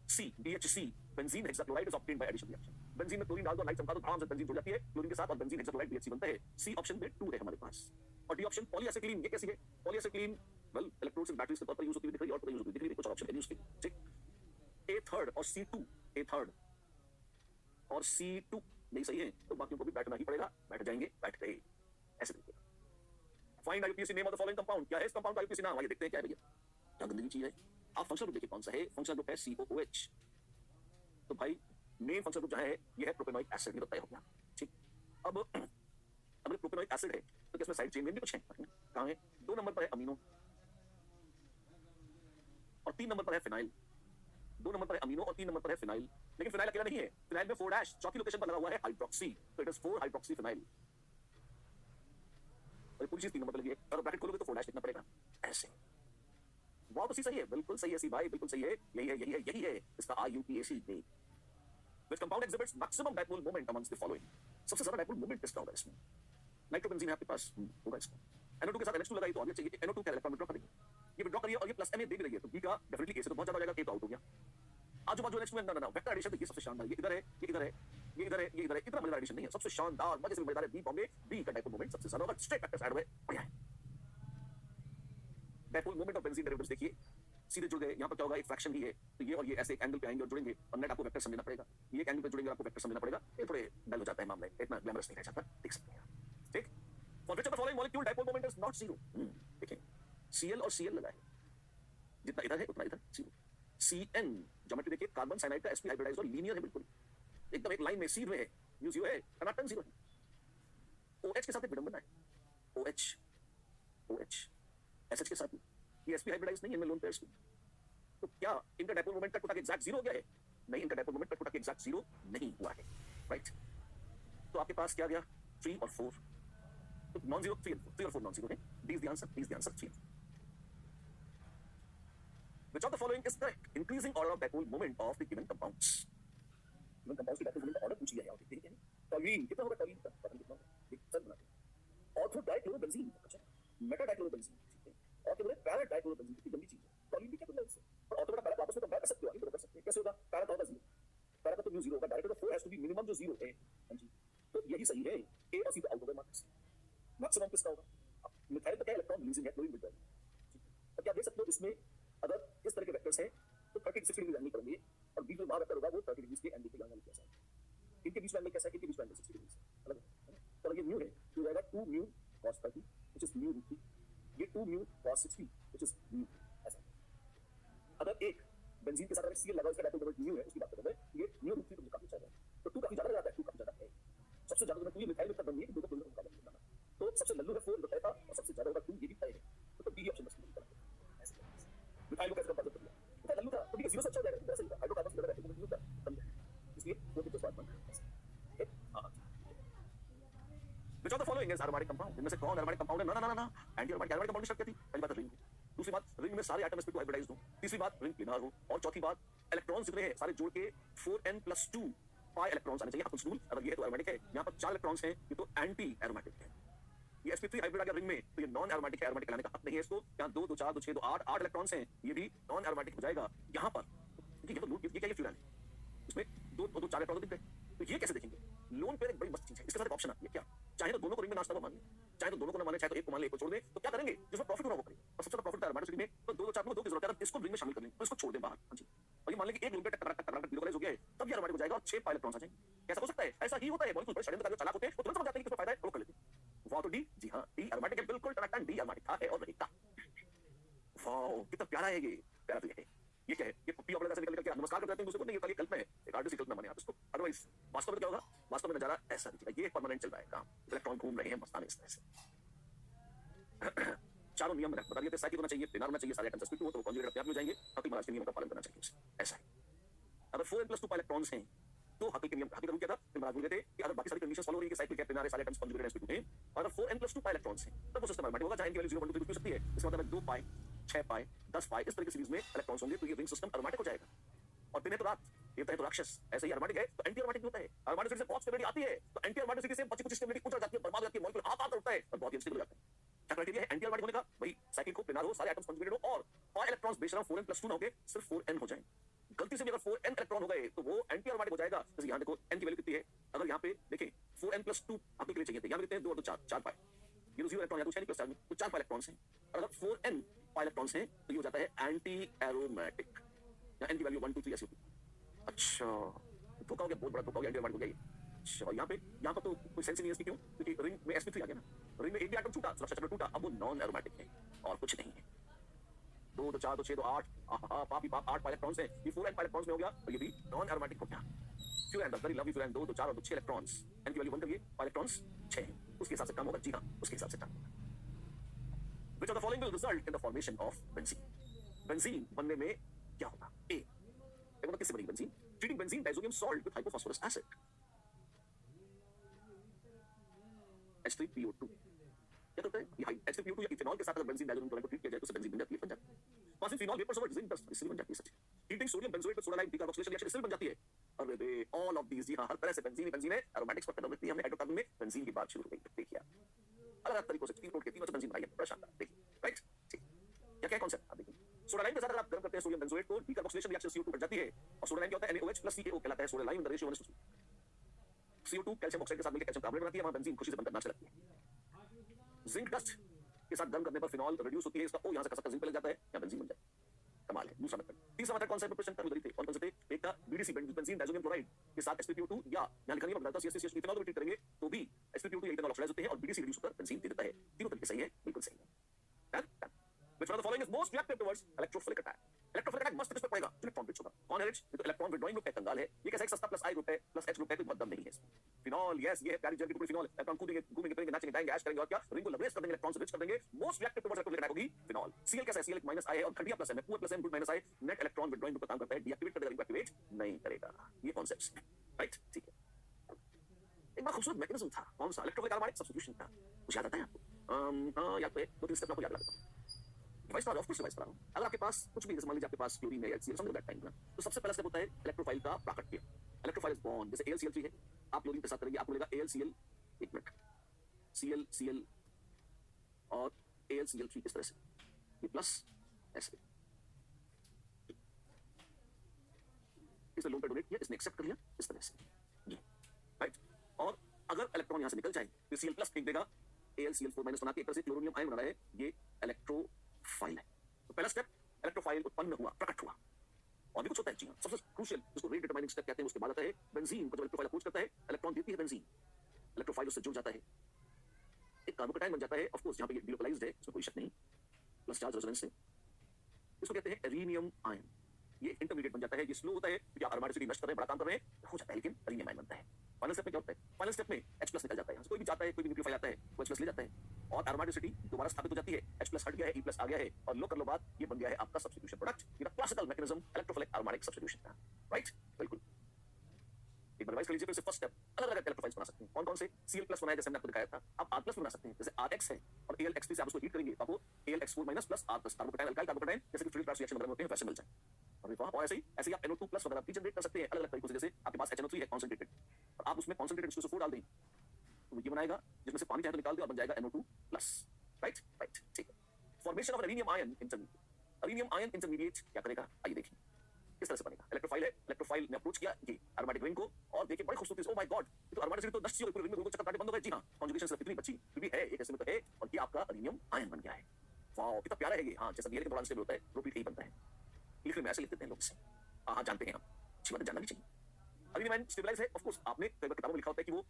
C BHC benzene hexachloride is obtained by addition reaction. Benzene में क्लोरीन डाल दो, लाइट चमका दो, आराम से बेंजीन जुड़ जाती है क्लोरीन के साथ और बेंजीन हेक्साक्लोराइड BHC बनता है। सी ऑप्शन में 2 है हमारे पास। और डी ऑप्शन पॉलीएसिक्लीन, ये कैसी है पॉलीएसिक्लीन? वेल इलेक्ट्रोड्स इन बैटरीज के तौर पर यूज होती है, दिख रही है और पता यूज होती है, दिख रही है, कुछ और ऑप्शन है यूज के, ठीक। A थर्ड और C2, A थर्ड और C2 नहीं सही है तो बाकियों को भी बैठना ही पड़ेगा, बैठ जाएंगे, बैठ गए, ऐसे तरीके का। Find IUPAC name of the following compound, क्या है इस कंपाउंड का आईयूपीएसी नाम? आइए देखते हैं क्या है भैया, क्या गंदगी चीज है। आप फंक्शनल ग्रुप देखिए कौन सा है, फंक्शनल ग्रुप है COOH। तो भाई मेन फंक्शनल ग्रुप जहां है ये है प्रोपेनोइक एसिड, ये बताया हो गया, ठीक। अब अगर प्रोपेनोइक एसिड है तो इसमें साइड चेन में भी कुछ है, कहां है? 2 नंबर पर है अमीनो और 3 नंबर पर है फिनाइल। 2 नंबर पर है अमीनो और 3 नंबर पर है फिनाइल, लेकिन फिनाइल अकेला नहीं है, फिनाइल में 4 डैश चौथी लोकेशन पर लगा हुआ है हाइड्रोक्सी, तो इट इज 4 हाइड्रोक्सी फिनाइल। और पूरी चीज 3 नंबर पर लगी है, अगर ब्रैकेट खोलोगे तो 4 डैश लिखना पड़ेगा ऐसे। बहुत सी सही है, बिल्कुल सही है सी भाई, बिल्कुल सही है, यही है इसका IUPAC name. Which compound exhibits maximum dipole moment amongst the following? सबसे ज्यादा dipole moment किसका होगा इसमें? नाइट्रोबेंजीन है आपके पास, होगा इसका। NO2 के साथ NH2 लगाई तो आगे चाहिए, NO2 का इलेक्ट्रॉन विड्रॉ करेंगे, ये विड्रॉ करिए और ये प्लस Ma दे भी रही है तो B का डेफिनेटली A से तो बहुत ज्यादा हो जाएगा, A तो आउट हो गया। आजू बाजू NH2 ना वेक्टर एडिशन, तो ये सबसे शानदार, ये इधर है, ये इधर है, ये इधर है, ये इधर है, इतना मजेदार एडिशन नहीं है, सबसे शानदार मजे से मजेदार है B बॉम्बे, B का डाइपोल मोमेंट सबसे ज्यादा होगा, स्ट्रेट वेक्टर्स ऐड हुए, बढ़िया है। Dipole moment of benzene derivatives देखिए सीधे जुड़ गए, यहाँ पर क्या होगा एक फ्रैक्शन ही है, तो ये और ये ऐसे एक एंगल पे आएंगे और जुड़ेंगे और नेट आपको वेक्टर समझना पड़ेगा, ये एक एंगल पे जुड़ेंगे आपको वेक्टर समझना पड़ेगा, ये थोड़े डल हो जाता है मामले, इतना ग्लैमरस नहीं रह जाता, देख सकते हैं, ठीक। For which of the following molecule dipole moment is not zero? देखिए Cl और Cl लगा है, जितना इधर है उतना इधर जीरो। Cn ज्योमेट्री देखिए, कार्बन साइनाइड का sp हाइब्रिडाइज्ड और लीनियर है, बिल्कुल एकदम एक लाइन में सी में है, यू जीरो है, टनाटन जीरो है। OH के साथ एक विडंबना है, OH SH के साथ ये sp हाइब्रिडाइज्ड नहीं है, इनमें लोन पेयर्स की, तो क्या इनका डाइपोल मोमेंट कट के एग्जैक्ट जीरो हो गया है? नहीं, इनका डाइपोल मोमेंट कट के एग्जैक्ट जीरो नहीं हुआ है, राइट। तो आपके पास क्या गया 3 और 4, तो नॉन जीरो 3 और 4 नॉन जीरो है, D is the answer, 3। Which of the following is correct? Increasing order of dipole moment of the given compounds. Given compounds की dipole moment का order पूछ लिया है, देखते हैं टॉल्यूइन कितना होगा, टॉल्यूइन का पता कितना होगा, एक सर बनाते हैं। ऑर्थो डाइक्लोरोबेंजीन, अच्छा मेटा डाइक्लोरोबेंजीन, ठीक है, और क्या बोले पैरा डाइक्लोरोबेंजीन, कितनी गंदी चीज है, टॉल्यूइन भी क्या बोला इससे, और ऑर्थो पैरा आपस में कंपेयर कर सकते हो, आगे कर सकते हैं, कैसे होगा? पैरा का होगा जीरो, पैरा का तो न्यू जीरो होगा, डायरेक्ट तो 4 हैज टू बी मिनिमम जो जीरो है, हां जी, तो यही सही है, ए और सी तो आउट हो गए मार्क्स, मैक्सिमम किसका होगा? मिथाइल तो क्या इलेक्ट्रॉन रिलीजिंग है, क्लोरीन विड्रॉल, तो क्या देख सकते हो इसमें अगर इस तरह के वेक्टर्स हैं तो 30 60 डिग्री एंगल करेंगे और बीच में वहां वेक्टर होगा वो 30 डिग्री के एंगल पे एंगल कैसा है, इनके बीच में एंगल कैसा है, इनके बीच में एंगल 60 डिग्री से अलग है ना, तो ये म्यू है तो जाएगा 2 mu cos 30 which is mu root 3, ये 2 mu cos 60 which is mu, ऐसा। अगर एक बेंजीन के साथ अगर Cl लगा उसका डाइपोल मोमेंट म्यू है, उसकी बात करते हैं, ये म्यू रूट 3 तो काफी अच्छा है, तो 2 काफी ज्यादा जाता है, 2 काफी ज्यादा है, सबसे ज्यादा तो 2 ये मिथाइल में बन है कि 2 का तुलना मुकाबला करना, तो सबसे लल्लू है 4 बताया था और सबसे ज्यादा होगा 2, ये भी तय है, तो बी ऑप्शन मस्त है, ऐसे मिथाइल को कैसे कंपेयर करते हैं, तो लल्लू था तो जीरो से अच्छा हो जाएगा, वैसे ही हाइड्रोकार्बन से लगा है तो म्यू का कम है, इसलिए 4 के पास बन है, हां। Which of the following is aromatic compound? इनमें से कौन aromatic compound है? ना एंटी aromatic compound की शर्त क्या थी? पहली बात रिंग, दूसरी बात रिंग में सारे एटम sp2 हाइब्रिडाइज्ड हो, तीसरी बात रिंग प्लेनर हो, और चौथी बात इलेक्ट्रॉन्स जितने हैं सारे जोड़ के 4n+2 पाई इलेक्ट्रॉन्स आने चाहिए आपस रूल, अगर ये तो एरोमेटिक है, यहां पर 4 इलेक्ट्रॉन्स हैं, ये तो एंटी एरोमेटिक है, ये sp3 हाइब्रिड आ गया रिंग में तो ये नॉन एरोमेटिक है, एरोमेटिक लाने का हक नहीं है इसको, यहां 2 2 4 2 6 2 8 8 इलेक्ट्रॉन्स हैं, ये भी नॉन एरोमेटिक हो जाएगा यहां पर, क्योंकि ये तो लूप, ये क्या, ये फ्यूरान है, इसमें 2 2 4 इलेक्ट्रॉन दिख गए, तो ये कैसे देखेंगे? लोन पेयर एक बड़ी मस्त चीज है, इसके साथ एक ऑप्शन आती है, क्या चाहे तो दोनों को रिंग में नाचता हुआ मान लें, चाहे तो दोनों को ना माने, चाहे तो एक को मान ले, एक को छोड़ दे, तो क्या करेंगे? जिसमें प्रॉफिट हो रहा वो करेंगे, और सबसे ज्यादा प्रॉफिट है एरोमेटिक में, तो 2 2 4 में 2 की जरूरत है, इसको रिंग में शामिल कर लें, तो इसको छोड़ दें बाहर, हां जी, और ये मान लें कि एक लोन पे टकराकर डिलोकलाइज हो गया है, तब ये एरोमेटिक हो जाएगा और 6 पाई इलेक्ट्रॉन्स आ जाएंगे, कैसा हो सकता है? ऐसा ही होता है, मॉलिक्यूल बड़े षड्यंत्रकारी चालाक होते हैं, वो तुरंत समझ जाते हैं कि इसमें फायदा है, वो कर लेते हैं, वाह तो डी, जी हां डी एरोमेटिक है, बिल्कुल टनाटन डी एरोमेटिक था है और रहेगा, वाह कितना प्यारा है ये, प्यारा तो ये क्या है, ये पप्पी वाला जैसे निकल के नमस्कार करते हैं दूसरे को, नहीं ये खाली कल्पना है, एक आर्टिस्ट की कल्पना माने आप इसको, अदरवाइज वास्तव में क्या होगा? वास्तव में नजारा ऐसा दिखेगा, ये परमानेंट चल रहा है काम, इलेक्ट्रॉन घूम रहे हैं मस्ताने इस तरह से। चारों नियम बता दिए थे, साइक्लिक होना चाहिए, प्लेनर होना चाहिए, सारे एटम्स sp2 हो तो कॉन्जुगेट अपने आप में हो जाएंगे, हकिल महाराज के नियम का पालन करना चाहिए, ऐसा है। अगर 4n+2 इलेक्ट्रॉन्स हैं तो हकिल के नियम, हकिल का रूल क्या था? फिर महाराज बोल गए थे कि अगर बाकी सारी कंडीशंस फॉलो हो रही है कि साइक्लिक है, प्लेनर है, सारे एटम्स कॉन्जुगेट sp2 हैं, और अगर 4n+2 इलेक्ट्रॉन्स हैं तब वो सिस्टम एरोमेटिक होगा, जहां इनकी वैल्यू 0 1 2 3 कुछ हो सकती है, इसका मतलब 2 पाई 6 पाई 10 पाई इस तरह की सीरीज में इलेक्ट्रॉन्स होंगे, तो ये रिंग सिस्टम एरोमेटिक हो जाएगा। और दिन है तो रात, देवता है तो राक्षस। ऐसे ही एरोमेटिक है तो एंटी एरोमेटिक होता है। एरोमेटिसिटी से बहुत स्टेबिलिटी आती है तो एंटी एरोमेटिसिटी से बची कुछ स्टेबिलिटी उतर जाती है, बर्बाद हो जाती है, मॉलिक्यूल हाथ उठता है और बहुत ही अनस्टेबल हो जाता है। क्या क्राइटेरिया है एंटी एरोमेटिक होने का? भाई साइकिल को प्लेनार हो, सारे एटम्स कंजुगेटेड हो और 5 इलेक्ट्रॉन्स बेशरम 4n+2 ना होके सिर्फ 4n हो जाएं। गलती से भी अगर 4n इलेक्ट्रॉन हो गए तो वो एंटी एरोमेटिक हो जाएगा। जैसे यहाँ देखो n की वैल्यू कितनी है, अगर यहाँ पे देखें 4n+2 आपके लिए चाहिए थे, यहाँ पे लिखते हैं 2 और 2 4, 4 पाई, ये तो 0 इलेक्ट्रॉन, यहाँ तो 6 + 4 तो 4 पाई इलेक्ट्रॉन्स हैं। अगर 4n पाई इलेक्ट्रॉन्स हैं तो ये हो जाता है एंटी एरोमेटिक, या n की वैल्यू 1 2 3 ऐसी होती है। अच्छा धोखा हो गया, बहुत बड़ा धोखा हो गया, एंटी एरोमेटिक हो गया ये। अच्छा यहाँ पर तो कोई सेंस नहीं है इसकी, क्यों? क्योंकि रिंग में sp3 आ गया ना, रिंग में एक भी एटम छूटा, सुरक्षा चक्र टूटा, अब वो नॉन एरोमेटिक है और कुछ नहीं है। 2 तो 4 तो 6 तो 8, पाप ही पाप, 8 पाई इलेक्ट्रॉन्स हैं, ये 4n पाई इलेक्ट्रॉन्स में हो गया और ये भी नॉन एरोमेटिक हो गया। Furan the very lovely furan 2 तो 4 और 2 6 इलेक्ट्रॉन्स, n की वैल्यू 1 करिए, पाई इलेक्ट्रॉन्स 6 हैं, उसके हिसाब से काम होगा। जी हां, उसके हिसाब से काम होगा। Which of the following will result in the formation of benzene? Benzene बनने में क्या होगा? ए देखो किससे बनेगी benzene? Treating benzene diazonium salt with hypophosphorous acid, H3PO2। क्या करता है ये H3PO2 या इथेनॉल के साथ अगर बेंजीन डाइसोनियम क्लोराइड को ट्रीट किया जाए तो उससे बेंजीन बन जाती है, बन जाती है। Passing phenol vapours over zinc dust, इससे बन जाती है सच। Heating sodium benzoate with soda lime decarboxylation reaction इससे बन जाती है। अरे बे ऑल ऑफ दीस, जी हां, हर तरह से बेंजीन ही बेंजीन है। एरोमेटिक्स पर खत्म होती है, हमने हाइड्रोकार्बन में बेंजीन की बात शुरू हो गई। देखिए अलग-अलग तरीकों से तीन के तीनों से बेंजीन बनाई है, बड़ा शानदार। देखिए राइट, ठीक क्या क्या कॉन्सेप्ट आप देखिए। सोडा लाइम के साथ अगर आप गर्म करते हैं सोडियम बेंजोएट को, डीकार्बोक्सिलेशन रिएक्शन CO2 बढ़ जाती है और सोडा लाइम क्या होता है NaOH + CaO कहलाता है। Soda lime the ratio 1:2। CO2 calcium oxide के साथ मिलकर कैल्शियम कार्बोनेट बनाती है, वहां बेंजीन खुशी से बनकर नाचने लगती है। जिंक डस्ट के साथ गर्म करने पर फिनॉल रिड्यूस होती है, इसका O यहां से कसकर जिंक पे लग जाता है, या बेंजीन बन जाता है। कमाल है। दूसरा मेथड, तीसरा मेथड कौन सा है? प्रिपरेशन का उधर ही थे और कौन से थे? एक था BDC बेंजीन डाइसोनियम क्लोराइड के साथ H3PO2 या यहां लिखा नहीं है बताता CH3CH2 इथेनॉल को ट्रीट करेंगे तो भी H3PO2 या इथेनॉल ऑक्साइडाइज होते हैं और BDC रिड्यूस होकर बेंजीन दे देता है। तीनों तरीके सही है, बिल्कुल सही है। Done. Which one of the following is most reactive towards electrophilic attack? Electrophilic attack मस्त किस पे पड़ेगा? इलेक्ट्रॉन ब्रिज होगा। कौन है रिच? ये तो इलेक्ट्रॉन विड्रॉइंग ग्रुप है, कंगाल है। ये कैसा एक सस्ता प्लस I ग्रुप है प्लस H ग्रुप है, कोई बहुत दम नहीं है इसमें। फिनॉल यस, ये है प्यारी जल की टुकड़ी फिनॉल। इलेक्ट्रॉन कूदेंगे, घूमेंगे, फिरेंगे, नाचेंगे, गाएंगे, ऐश करेंगे और क्या? रिंग को लबरेज कर देंगे, इलेक्ट्रॉन से रिच कर देंगे। Most reactive towards electrophilic attack होगी फिनॉल। Cl कैसा है? Cl -I है और खंडिया प्लस है, पूरा प्लस है, good minus I, net electron withdrawing group का काम करता है, डीएक्टिवेट कर देगा, रिंग को एक्टिवेट नहीं करेगा। ये कॉन्सेप्ट्स हैं, राइट? ठीक है। एक बार खूबसूरत मैकेनिज्म था, कौन सा? इलेक्ट्रोफिलिक एरोमेटिक सब्स्टिट्यूशन का। कुछ याद आता है आपको? हां याद तो है, 2-3 स्टेप आपको याद लगा देता हूं। डिवाइस पर ऑफ कोर्स डिवाइस पर हूं। अगर आपके पास कुछ भी, जैसे मान लीजिए आपके पास क्लोरीन है, HCl समथिंग दैट टाइम ना, तो सबसे पहला स्टेप होता है इलेक्ट्रोफाइल का प्राकट्य। इलेक्ट्रोफाइल इज बॉन्ड, जैसे AlCl3 है, आप क्लोरीन के साथ करेंगे, आपको मिलेगा AlCl, एक मिनट, Cl और AlCl3 इस तरह से, ये प्लस ऐसे, इसने लोन पे डोनेट किया, इसने एक्सेप्ट कर लिया इस तरह से, ये राइट। और अगर इलेक्ट्रॉन यहां से निकल जाए तो Cl+ फेंक देगा, AlCl4- बना के एक तरह से क्लोरोनियम आयन बना रहा है, ये इलेक्ट्रोफाइल है। तो पहला स्टेप इलेक्ट्रोफाइल उत्पन्न हुआ, प्रकट हुआ। और भी कुछ होता है, जी हां, सबसे क्रूशियल जिसको रेट डिटरमाइनिंग स्टेप कहते हैं, उसके बाद आता है बेंजीन को जब इलेक्ट्रोफाइल अप्रोच करता है, इलेक्ट्रॉन देती है बेंजीन, इलेक्ट्रोफाइल उससे जुड़ जाता है, एक कार्बोकैटायन बन जाता है। ऑफ कोर्स यहां पे ये डिलोकलाइज्ड है, इसमें कोई शक नहीं, प्लस चार्ज रेजोनेंस से। इसको कहते हैं एरीनियम आयन। ये इंटरमीडिएट बन जाता है, ये स्लो होता है क्योंकि आप एरोमेटिसिटी नष्ट कर रहे हैं, बड़ा काम कर रहे हैं, हो जाता है, लेकिन एरीनियम आयन बनता है। फाइनल स्टेप में क्या होता है? फाइनल स्टेप में H+ निकल जाता है, कोई भी जाता है, कोई भी न्यूक्लियोफाइल आता है, वो H+ ले जाता है और एरोमेटिसिटी दोबारा स्थापित हो जाती है, H+ हट गया है, E+ आ गया है और लो कर लो बात, ये बन गया है आपका सब्स्टिट्यूशन प्रोडक्ट। ये classical mechanism electrophilic aromatic substitution का, राइट? बिल्कुल। एक बार रिवाइज कर लीजिए, फिर से फर्स्ट स्टेप अलग-अलग इलेक्ट्रोफाइल्स बना सकते हैं। कौन-कौन से? Cl+ बनाया जैसे हमने आपको दिखाया था, आप R+ बना सकते हैं, जैसे Rx है और AlX3 से आप उसको हीट करेंगे तो आपको AlX4- plus R+ carbocation, alkyl carbocation, जैसे कि फील्ड रिएक्शन वगैरह होते हैं, वैसे मिल जाए। और ऐसे ही आप NO2+ वगैरह भी जनरेट कर सकते हैं अलग-अलग तरीकों से, जैसे आपके पास HNO3 है कंसंट्रेटेड और आप उसमें कंसंट्रेटेड H2SO4 डाल दें तो ये बनाएगा, जिसमें से पानी चाहे तो निकाल दे और बन जाएगा NO2+, राइट? राइट, ठीक है। Formation of arenium ion intermediate. Arenium ion intermediate क्या करेगा? आइए देखिए किस तरह से बनेगा। इलेक्ट्रोफाइल है, इलेक्ट्रोफाइल ने अप्रोच किया ये एरोमेटिक रिंग को और देखिए बड़ी खूबसूरती से, ओह माय गॉड, ये तो एरोमेटिसिटी तो नष्ट हो गई, पूरे रिंग में चक्कर काटे बंद हो गए। जी हां, कॉन्जुगेशन सिर्फ इतनी बची, फिर भी है, एक ऐसे में तो है और ये आपका एरीनियम आयन बन गया है। वाओ, कितना प्यारा है ये। हां, जैसा डीएनए के दौरान स्टेबल होता है, प्रोपीट ही बनता है। लिखने में ऐसे लिख देते हैं लोग इसे। हां, जानते हैं हम, अच्छी बात है, जानना भी चाहिए। एरीनियम आयन स्टेबलाइज है, ऑफ कोर्स आपने कई बार किताबों में लिखा होता है कि वो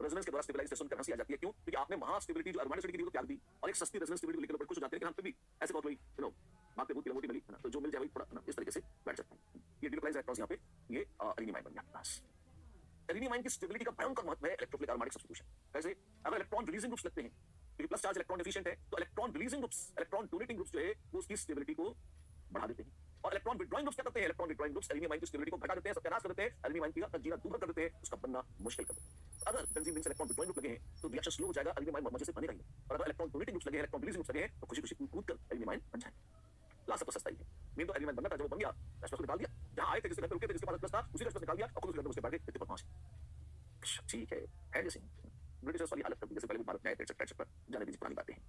रेजोनेंस के द्वारा स्टेबलाइज सुनकर हंसी आ जाती है, क्यों? क्योंकि आपने वहां स्टेबिलिटी जो एरोमेटिसिटी की थी वो त्याग दी और एक सस्ती रेजोनेंस स्टेबिलिटी को लेकर बड़े खुश हो जाते हैं, लेकिन हम फिर भी ऐसे बहुत वही बात पे बहुत लंबी मिली है ना, तो जो मिल जाए वही थोड़ा ना इस तरीके से बैठ जाता है। ये डिलोकलाइज्ड इलेक्ट्रॉन्स यहां पे ये एरीनियम आयन बन गया। बस एरीनियम आयन की स्टेबिलिटी का भयंकर महत्व है इलेक्ट्रोफिलिक एरोमेटिक सब्स्टिट्यूशन। कैसे? अगर इलेक्ट्रॉन रिलीजिंग ग्रुप्स लगते हैं, क्योंकि प्लस चार्ज इलेक्ट्रॉन एफिशिएंट है, तो electron releasing groups, electron donating groups जो है वो उसकी स्टेबिलिटी को बढ़ा देते हैं और इलेक्ट्रॉन विड्रॉइंग ग्रुप्स क्या करते हैं? इलेक्ट्रॉन विड्रॉइंग ग्रुप्स एरीनियम आयन की स्टेबिलिटी को घटा देते हैं, सत्यानाश कर देते हैं, एरीनियम आयन का जीना दूर कर देते हैं, उसका बनना मुश्किल कर देते हैं। अगर बेंजीन रिंग से इलेक्ट्रॉन विड्रॉइंग ग्रुप लगे हैं तो रिएक्शन स्लो हो जाएगा, एरीनियम आयन मजे से बनेगा ही। और अगर इलेक्ट्रॉन डोनेटिंग ग्रुप्स लगे हैं, इलेक्ट्रॉन रिलीजिंग ग्रुप्स लगे हैं तो खुशी-खुशी कूद कर एरीनियम आयन बन जाएगा। लास्ट तो सस्ता ही है। मेन तो एलिमेंट बनना था, जब वो बन गया एच प्लस को निकाल दिया, जहां आए थे जिसके घर पे रुके थे जिसके पास प्लस था उसी का एच प्लस निकाल दिया और खुद उसके घर में उसके बैठ गए, इतने बदमाश है। ठीक है जैसे ब्रिटिशर्स वाली हालत कर दी, जैसे पहले वो भारत में आए थे एक्सेट्रा जाने दीजिए, पुरानी बातें हैं।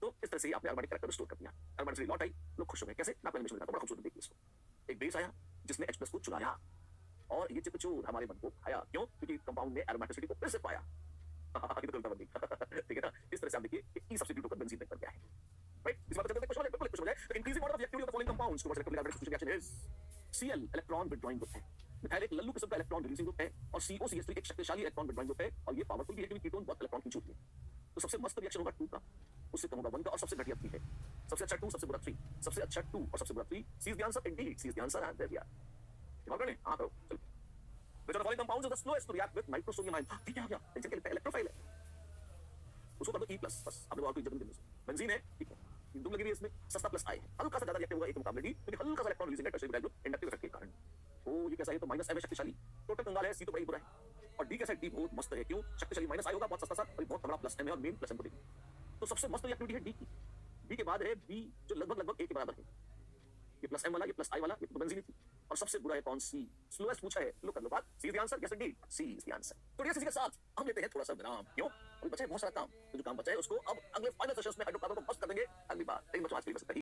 तो इस तरह से आपने अरोमैटिक कैरेक्टर स्टोर कर दिया, अरोमैटिक से लौट आई, लोग खुश हो गए, कैसे मैं आपको एनिमेशन दिखाता हूं, बड़ा खूबसूरत देखिए इसको। एक बेस आया जिसने एच प्लस को चुराया और ये चित्तचूर हमारे मन को खाया, क्यों? क्योंकि कंपाउंड ने एरोमेटिसिटी को फिर से पाया। ये तो गलत बन ठीक है ना? इस तरह से आप देखिए कि ई सब्स्टिट्यूट होकर बेंजीन में बन गया है, राइट? इस बात को कुछ हो जाए, बिल्कुल कुछ हो जाए, तो increasing order of reactivity of the following compounds towards electrophilic aromatic reaction is Cl electron withdrawing group है, मिथाइल एक लल्लू किस्म का इलेक्ट्रॉन रिलीजिंग ग्रुप है और COCH3 एक शक्तिशाली इलेक्ट्रॉन विथड्रॉइंग ग्रुप है और ये पावरफुल भी है क्योंकि कीटोन बहुत इलेक्ट्रॉन खींच होती है। तो सबसे मस्त रिएक्शन होगा 2 का, उससे कम होगा 1 का और सबसे घटिया 3 है। सबसे अच्छा 2, सबसे बुरा 3, सबसे अच्छा 2 और सबसे बुरा 3। C is the answer, indeed C is the answer, and there we are. दिमाग में हां करो चलो। Which of the following compounds is the slowest to react with nitrosodium ion? ठीक है आ गया, टेंशन के लिए इलेक्ट्रोफाइल है, उसको कर दो E+, बस आपने और कोई इज्जत नहीं देनी। बेंजीन है, ठीक है, दुम लगी हुई है इसमें, सस्ता प्लस I है, हल्का सा ज्यादा रिएक्टिव होगा एक के मुकाबले D, क्योंकि हल्का सा इलेक्ट्रॉन रिलीजिंग है टर्शियरी ग्रुप इंडक्टिव इफेक्ट के कारण। ओ ये कैसा है, तो माइनस M है शक्तिशाली, टोटल कंगाल है, C तो बड़ा ही बुरा है और D कैसा है, D बहुत मस्त है, क्यों? शक्तिशाली माइनस I होगा बहुत सस्ता सा और बहुत तगड़ा प्लस M है और मेन प्लस M को देखिए। तो सबसे मस्त रिएक्टिविटी है D की, D के बाद है B जो लगभग A के बराबर है, ये प्लस M वाला, ये प्लस I वाला, ये तो बेंजीन थी और सबसे बुरा है कौन? C। स्लोएस्ट पूछा है, लो कर लो बात, C is the answer, yes Indeed C is the answer. तो डियर, इसी के साथ हम लेते हैं थोड़ा सा विराम, क्यों? अभी बचा है बहुत सारा काम, तो जो काम बचा है उसको अब अगले फाइनल सेशंस में हाइड्रोकार्बन को मस्त कर देंगे अगली बार। लेकिन बच्चों आज के लिए बस इतना ही।